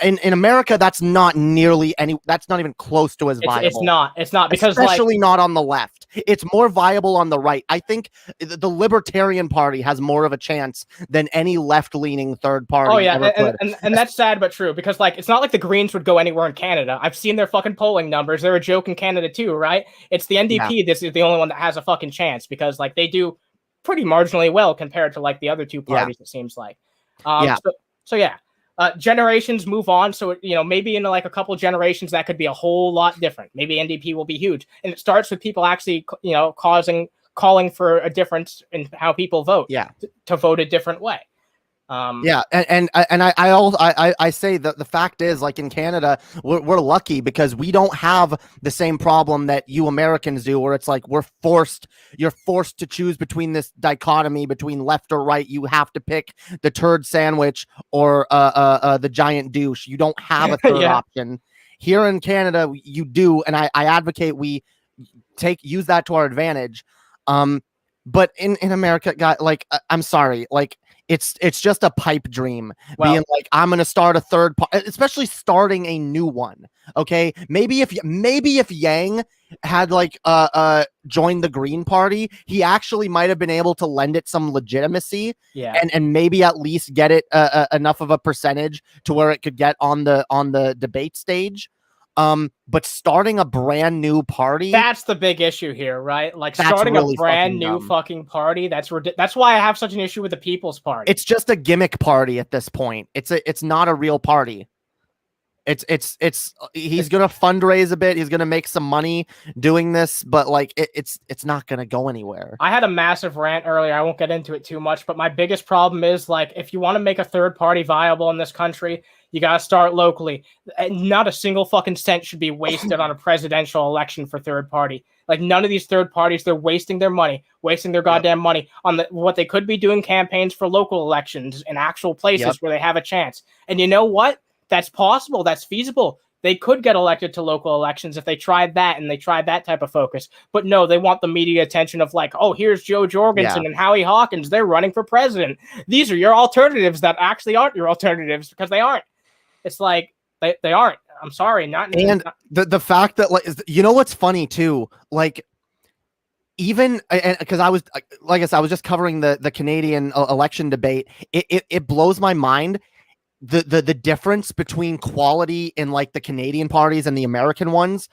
In America, that's not nearly that's not even close to as viable. It's not because especially not on the left. It's more viable on the right. I think the Libertarian Party has more of a chance than any left-leaning third party. Oh yeah, and that's sad but true because like it's not like the Greens would go anywhere in Canada. I've seen their fucking polling numbers. They're a joke in Canada too, right? It's the NDP. This is the only one that has a fucking chance because like they do pretty marginally well compared to like the other two parties. It seems like. So yeah. Generations move on, so you know maybe in like a couple generations that could be a whole lot different. Maybe NDP will be huge, and it starts with people actually, you know, calling for a difference in how people vote. To vote a different way. And I say that the fact is, like in Canada, we're lucky because we don't have the same problem that you Americans do, where it's like you're forced to choose between this dichotomy between left or right. You have to pick the turd sandwich or the giant douche. You don't have a third option. Here in Canada, you do, and I advocate we use that to our advantage. But in America, God, like I'm sorry, like. It's just a pipe dream being like I'm gonna start a third party, especially starting a new one. Okay, maybe if Yang had like joined the Green Party, he actually might have been able to lend it some legitimacy. And maybe at least get it enough of a percentage to where it could get on the debate stage. But starting a brand new party, that's the big issue here, right? Like starting really a brand new fucking party. That's why I have such an issue with the People's Party. It's just a gimmick party at this point. It's not a real party. He's gonna fundraise a bit. He's gonna make some money doing this, but like it's not gonna go anywhere. I had a massive rant earlier. I won't get into it too much, but my biggest problem is like if you want to make a third party viable in this country, you gotta start locally. Not a single fucking cent should be wasted on a presidential election for third party. Like none of these third parties, they're wasting their money, wasting their goddamn money on what they could be doing campaigns for local elections in actual places where they have a chance. And you know what? That's possible. That's feasible. They could get elected to local elections if they tried that and they tried that type of focus. But no, they want the media attention of like, oh, here's Joe Jorgensen and Howie Hawkins. They're running for president. These are your alternatives that actually aren't your alternatives because they aren't. It's like they aren't. I'm sorry. The fact that like, you know what's funny too? Like even because I was like I said, I was just covering the Canadian election debate. It blows my mind. The difference between quality in like the Canadian parties and the American ones.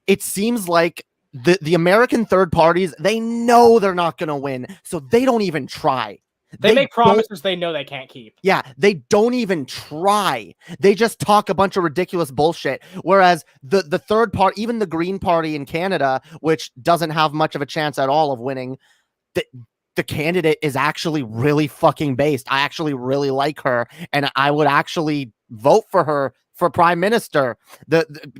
It seems like the American third parties, they know they're not going to win, so they don't even try. They make promises they know they can't keep. Yeah, they don't even try. They just talk a bunch of ridiculous bullshit. Whereas the third party, even the Green Party in Canada, which doesn't have much of a chance at all of winning, the candidate is actually really fucking based. I actually really like her, and I would actually vote for her for prime minister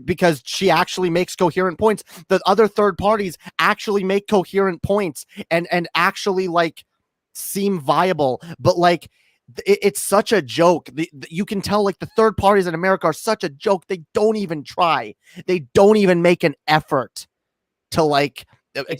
because she actually makes coherent points. The other third parties actually make coherent points and actually like seem viable, but like it's such a joke. You can tell like the third parties in America are such a joke. They don't even try. They don't even make an effort to like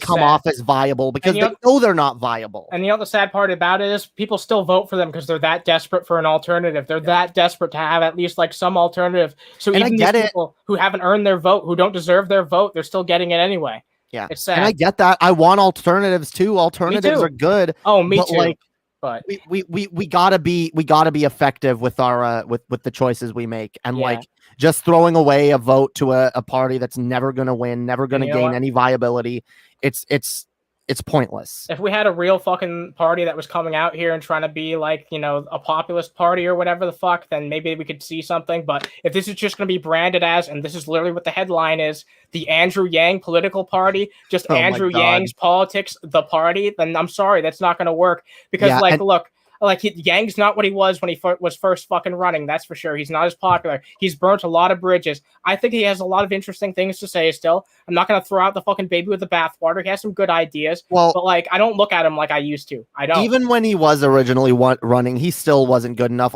come off as viable because they know they're not viable. And you know the sad part about it is people still vote for them because they're that desperate for an alternative. They're that desperate to have at least like some alternative. So even these people who haven't earned their vote, who don't deserve their vote, they're still getting it anyway. Yeah, it's sad. And I get that. I want alternatives too. Alternatives are good. Oh, me too. Like, but we gotta be effective with our with the choices we make, and like just throwing away a vote to a party that's never going to win, never going to gain any viability. It's pointless. If we had a real fucking party that was coming out here and trying to be like, you know, a populist party or whatever the fuck, then maybe we could see something. But if this is just going to be branded as, and this is literally what the headline is, the Andrew Yang political party, just Andrew Yang's politics, the party, then I'm sorry, that's not going to work. Because look, like Yang's not what he was when he was first fucking running. That's for sure. He's not as popular. He's burnt a lot of bridges. I think he has a lot of interesting things to say still. I'm not going to throw out the fucking baby with the bathwater. He has some good ideas. Well, but like, I don't look at him like I used to. I don't. Even when he was originally running, he still wasn't good enough.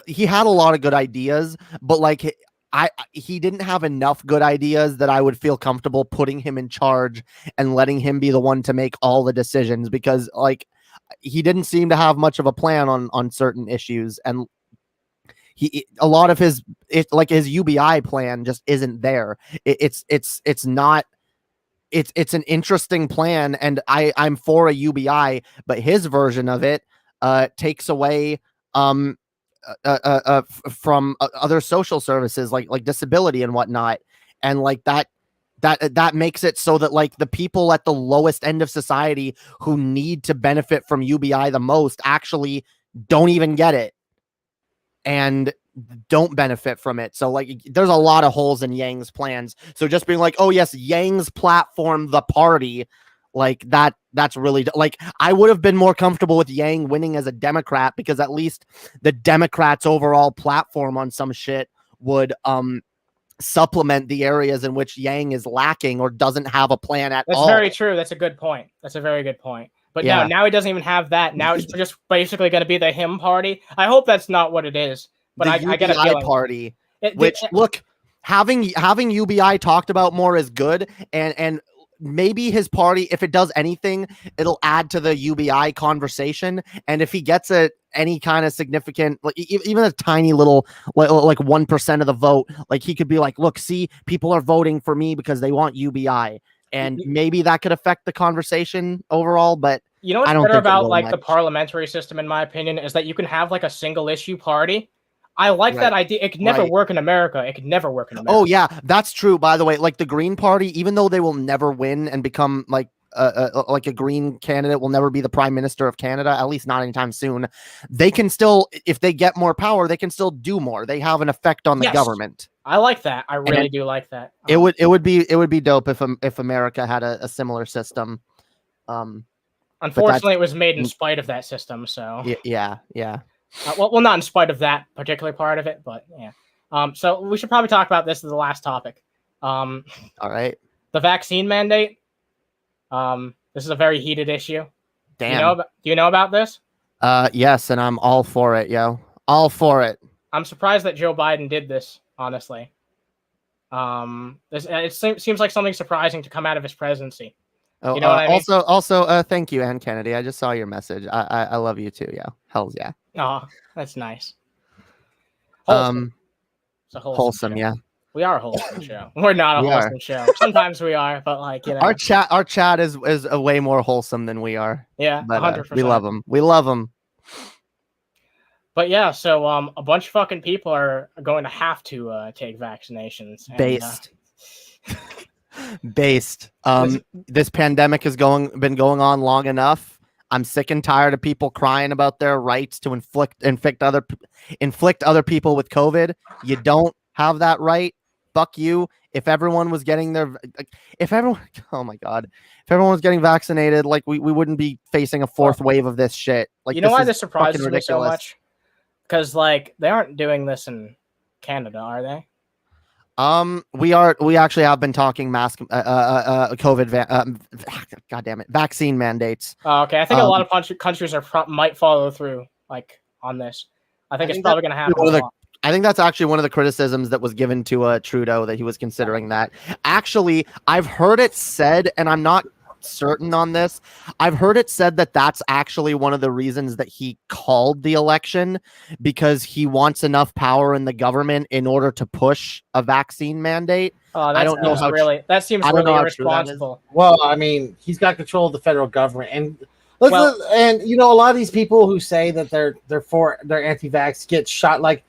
He had a lot of good ideas, but like he didn't have enough good ideas that I would feel comfortable putting him in charge and letting him be the one to make all the decisions, because like, he didn't seem to have much of a plan on certain issues, and a lot of his UBI plan just isn't there. It's an interesting plan, and I'm for a UBI, but his version of it takes away from other social services like disability and whatnot, and like that makes it so that like the people at the lowest end of society who need to benefit from UBI the most actually don't even get it and don't benefit from it. So like there's a lot of holes in Yang's plans. So just being like, oh yes, Yang's platform, the party, like that's really like, I would have been more comfortable with Yang winning as a Democrat, because at least the Democrats' overall platform on some shit would supplement the areas in which Yang is lacking or doesn't have a plan at all. That's very true. That's a good point. That's a very good point. But now he doesn't even have that. Now it's just basically going to be the him party. I hope that's not what it is. But I get a feeling. Party. Look, having UBI talked about more is good, and maybe his party, if it does anything, it'll add to the UBI conversation. And if he gets any kind of significant, like even a tiny little, like 1% of the vote, like he could be like, look, see, people are voting for me because they want UBI. And maybe that could affect the conversation overall, but you know what's better about like the parliamentary system, in my opinion, is that you can have like a single issue party. I like that idea. It could never work in America. It could never work in America. Oh yeah, that's true. By the way, like the Green Party, even though they will never win and become like a Green candidate will never be the Prime Minister of Canada, at least not anytime soon. They can still, if they get more power, they can still do more. They have an effect on the government. I like that. I really do like that. It would be dope if America had a similar system. Unfortunately, it was made in spite of that system. So yeah. Well, not in spite of that particular part of it, but yeah. So we should probably talk about this as the last topic. All right. The vaccine mandate. This is a very heated issue. Damn. Do you know about this? Yes, and I'm all for it, yo. All for it. I'm surprised that Joe Biden did this, honestly. It seems like something surprising to come out of his presidency. Oh, you know what I mean? Also, thank you, Ann Kennedy. I just saw your message. I love you too, yo. Hells yeah. Oh, that's nice. Wholesome, wholesome yeah. We are a wholesome show. We're not a wholesome show. Sometimes we are, but like, you know. Our chat is a way more wholesome than we are. Yeah, but 100%. We love them. We love them. But yeah, so a bunch of fucking people are going to have to take vaccinations. Based. This pandemic has been going on long enough. I'm sick and tired of people crying about their rights to inflict other people with COVID. You don't have that right. Fuck you. If everyone was getting oh my God, if everyone was getting vaccinated, like we wouldn't be facing a fourth wave of this shit. Like, you know why this surprises me so much? Because like they aren't doing this in Canada, are they? We actually have been talking COVID, God damn it, vaccine mandates. Oh, okay. I think a lot of countries might follow through like on this. I think it's probably going to happen. I think that's actually one of the criticisms that was given to Trudeau, that he was considering that. Actually, I've heard it said, and I'm not certain on this. I've heard it said that that's actually one of the reasons that he called the election, because he wants enough power in the government in order to push a vaccine mandate. I don't know how that seems really irresponsible. Well, I mean, he's got control of the federal government, and and you know, a lot of these people who say that they're anti-vax get shot. Like,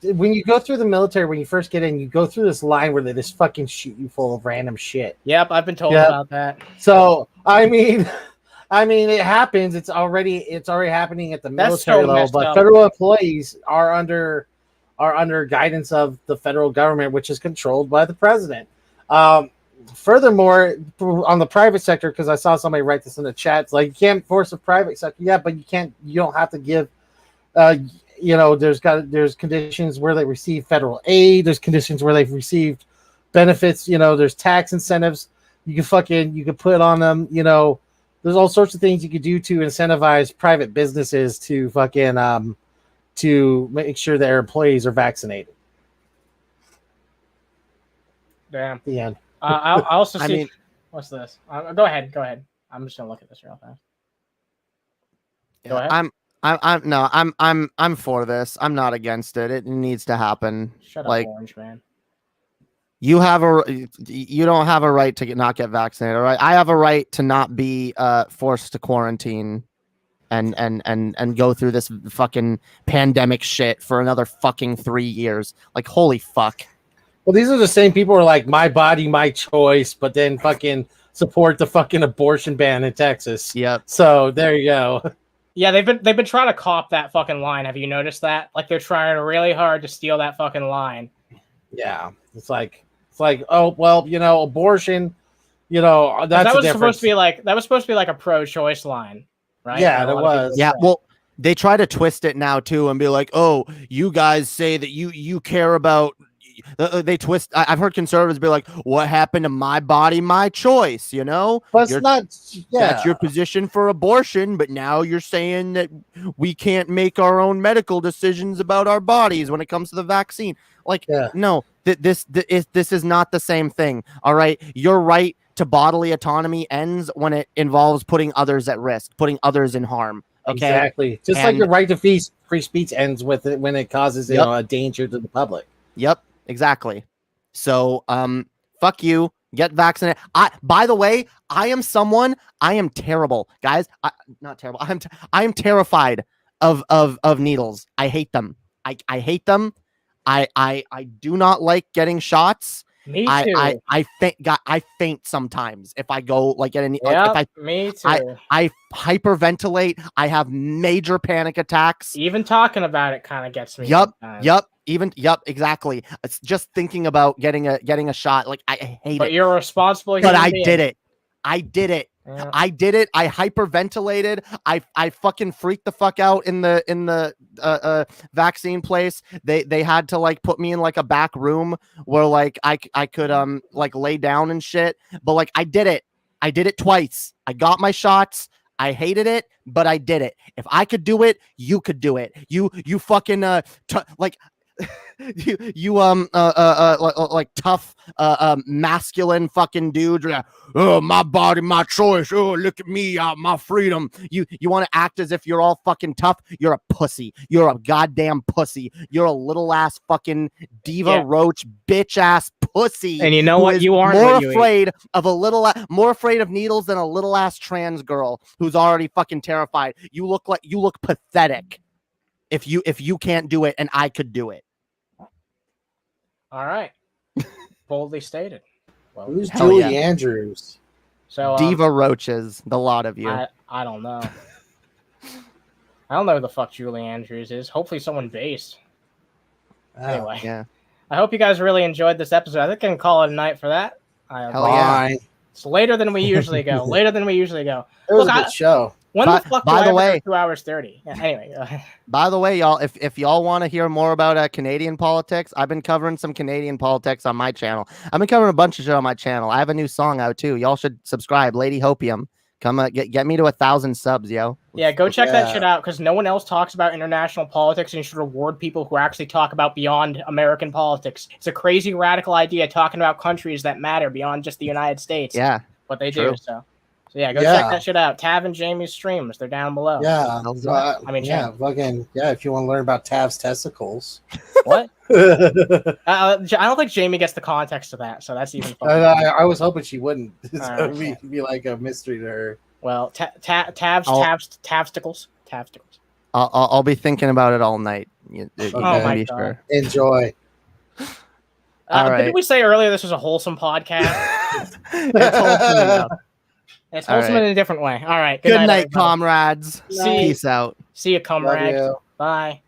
when you go through the military, when you first get in, you go through this line where they just fucking shoot you full of random shit. Yep, I've been told about that. So I mean, it happens. It's already happening at the military level, but federal employees are under guidance of the federal government, which is controlled by the president. Furthermore, on the private sector, because I saw somebody write this in the chat, it's like you can't force a private sector. Yeah, but you don't have to give. There's conditions where they receive federal aid. There's conditions where they've received benefits. There's tax incentives. You can put on them. There's all sorts of things you could do to incentivize private businesses to to make sure their employees are vaccinated. Damn. The end. I also see. What's this? Go ahead. I'm just gonna look at this real fast. Go ahead. I'm for this. I'm not against it. It needs to happen. Shut up, Orange Man. You don't have a right to not get vaccinated, all right? I have a right to not be forced to quarantine and go through this fucking pandemic shit for another fucking 3 years. Like, holy fuck. Well, these are the same people who are like, my body, my choice, but then fucking support the fucking abortion ban in Texas. Yep. So there you go. Yeah, they've been trying to cop that fucking line. Have you noticed that? Like, they're trying really hard to steal that fucking line. Yeah, it's like, oh well, abortion, that's that was supposed to be like a pro-choice line, right? Yeah, that was. Yeah, well, they try to twist it now too and be like, oh, you guys say that you care about. They twist. I've heard conservatives be like, "What happened to my body, my choice?" But it's not. Yeah, that's your position for abortion. But now you're saying that we can't make our own medical decisions about our bodies when it comes to the vaccine. Like, no, this is not the same thing. All right, your right to bodily autonomy ends when it involves putting others at risk, putting others in harm. Okay, exactly. Just like your right to free speech ends with it when it causes a danger to the public. Yep. Exactly. So, fuck you. Get vaccinated. By the way, I am terrible, guys. Not terrible. I am terrified of needles. I hate them. I hate them. I do not like getting shots. Me too. I faint sometimes if I go get any. Me too. I hyperventilate. I have major panic attacks. Even talking about it kind of gets me. Yep. Exactly. It's just thinking about getting a shot. Like, I hate it. But you're responsible. But I did it. Yeah. I did it. I hyperventilated. I fucking freaked the fuck out in the vaccine place. They had to put me in a back room where I could lay down and shit. But I did it. I did it twice. I got my shots. I hated it, but I did it. If I could do it, you could do it. You fucking tough masculine fucking dudes. Oh, my body, my choice. Oh, look at me, my freedom. You want to act as if you're all fucking tough? You're a pussy. You're a goddamn pussy. You're a little ass fucking diva roach bitch ass pussy. And you know what? You are more afraid of more afraid of needles than a little ass trans girl who's already fucking terrified. You look pathetic if you can't do it and I could do it. All right. Boldly stated. Well, who's Julie Andrews? So diva roaches, the lot of you. I don't know. I don't know who the fuck Julie Andrews is. Hopefully someone based. Anyway. Yeah. I hope you guys really enjoyed this episode. I think I can call it a night for that. Hell yeah. It's later than we usually go. It was a good show. When the fuck do I ever go 2 hours 30? Yeah, anyway. By the way, y'all, if y'all want to hear more about Canadian politics, I've been covering some Canadian politics on my channel. I've been covering a bunch of shit on my channel. I have a new song out too. Y'all should subscribe. Lady Hopium. Come get me to 1,000 subs, yo. Yeah, go check that shit out because no one else talks about international politics, and you should reward people who actually talk about beyond American politics. It's a crazy radical idea talking about countries that matter beyond just the United States. Yeah, but they do. So yeah, go check that shit out. Tav and Jamie's streams, they're down below. Yeah, fucking if you want to learn about Tav's testicles. What? I don't think Jamie gets the context of that, so that's even funny. I was hoping she wouldn't. It'd be like a mystery to her. Well, Tavsticles. I'll be thinking about it all night. You Okay. can be sure. Enjoy. All right. Didn't we say earlier this was a wholesome podcast? It's wholesome enough. It's All wholesome right. in a different way. All right. Good night, everybody. comrades. See- Peace out. See you, comrades. you. Bye.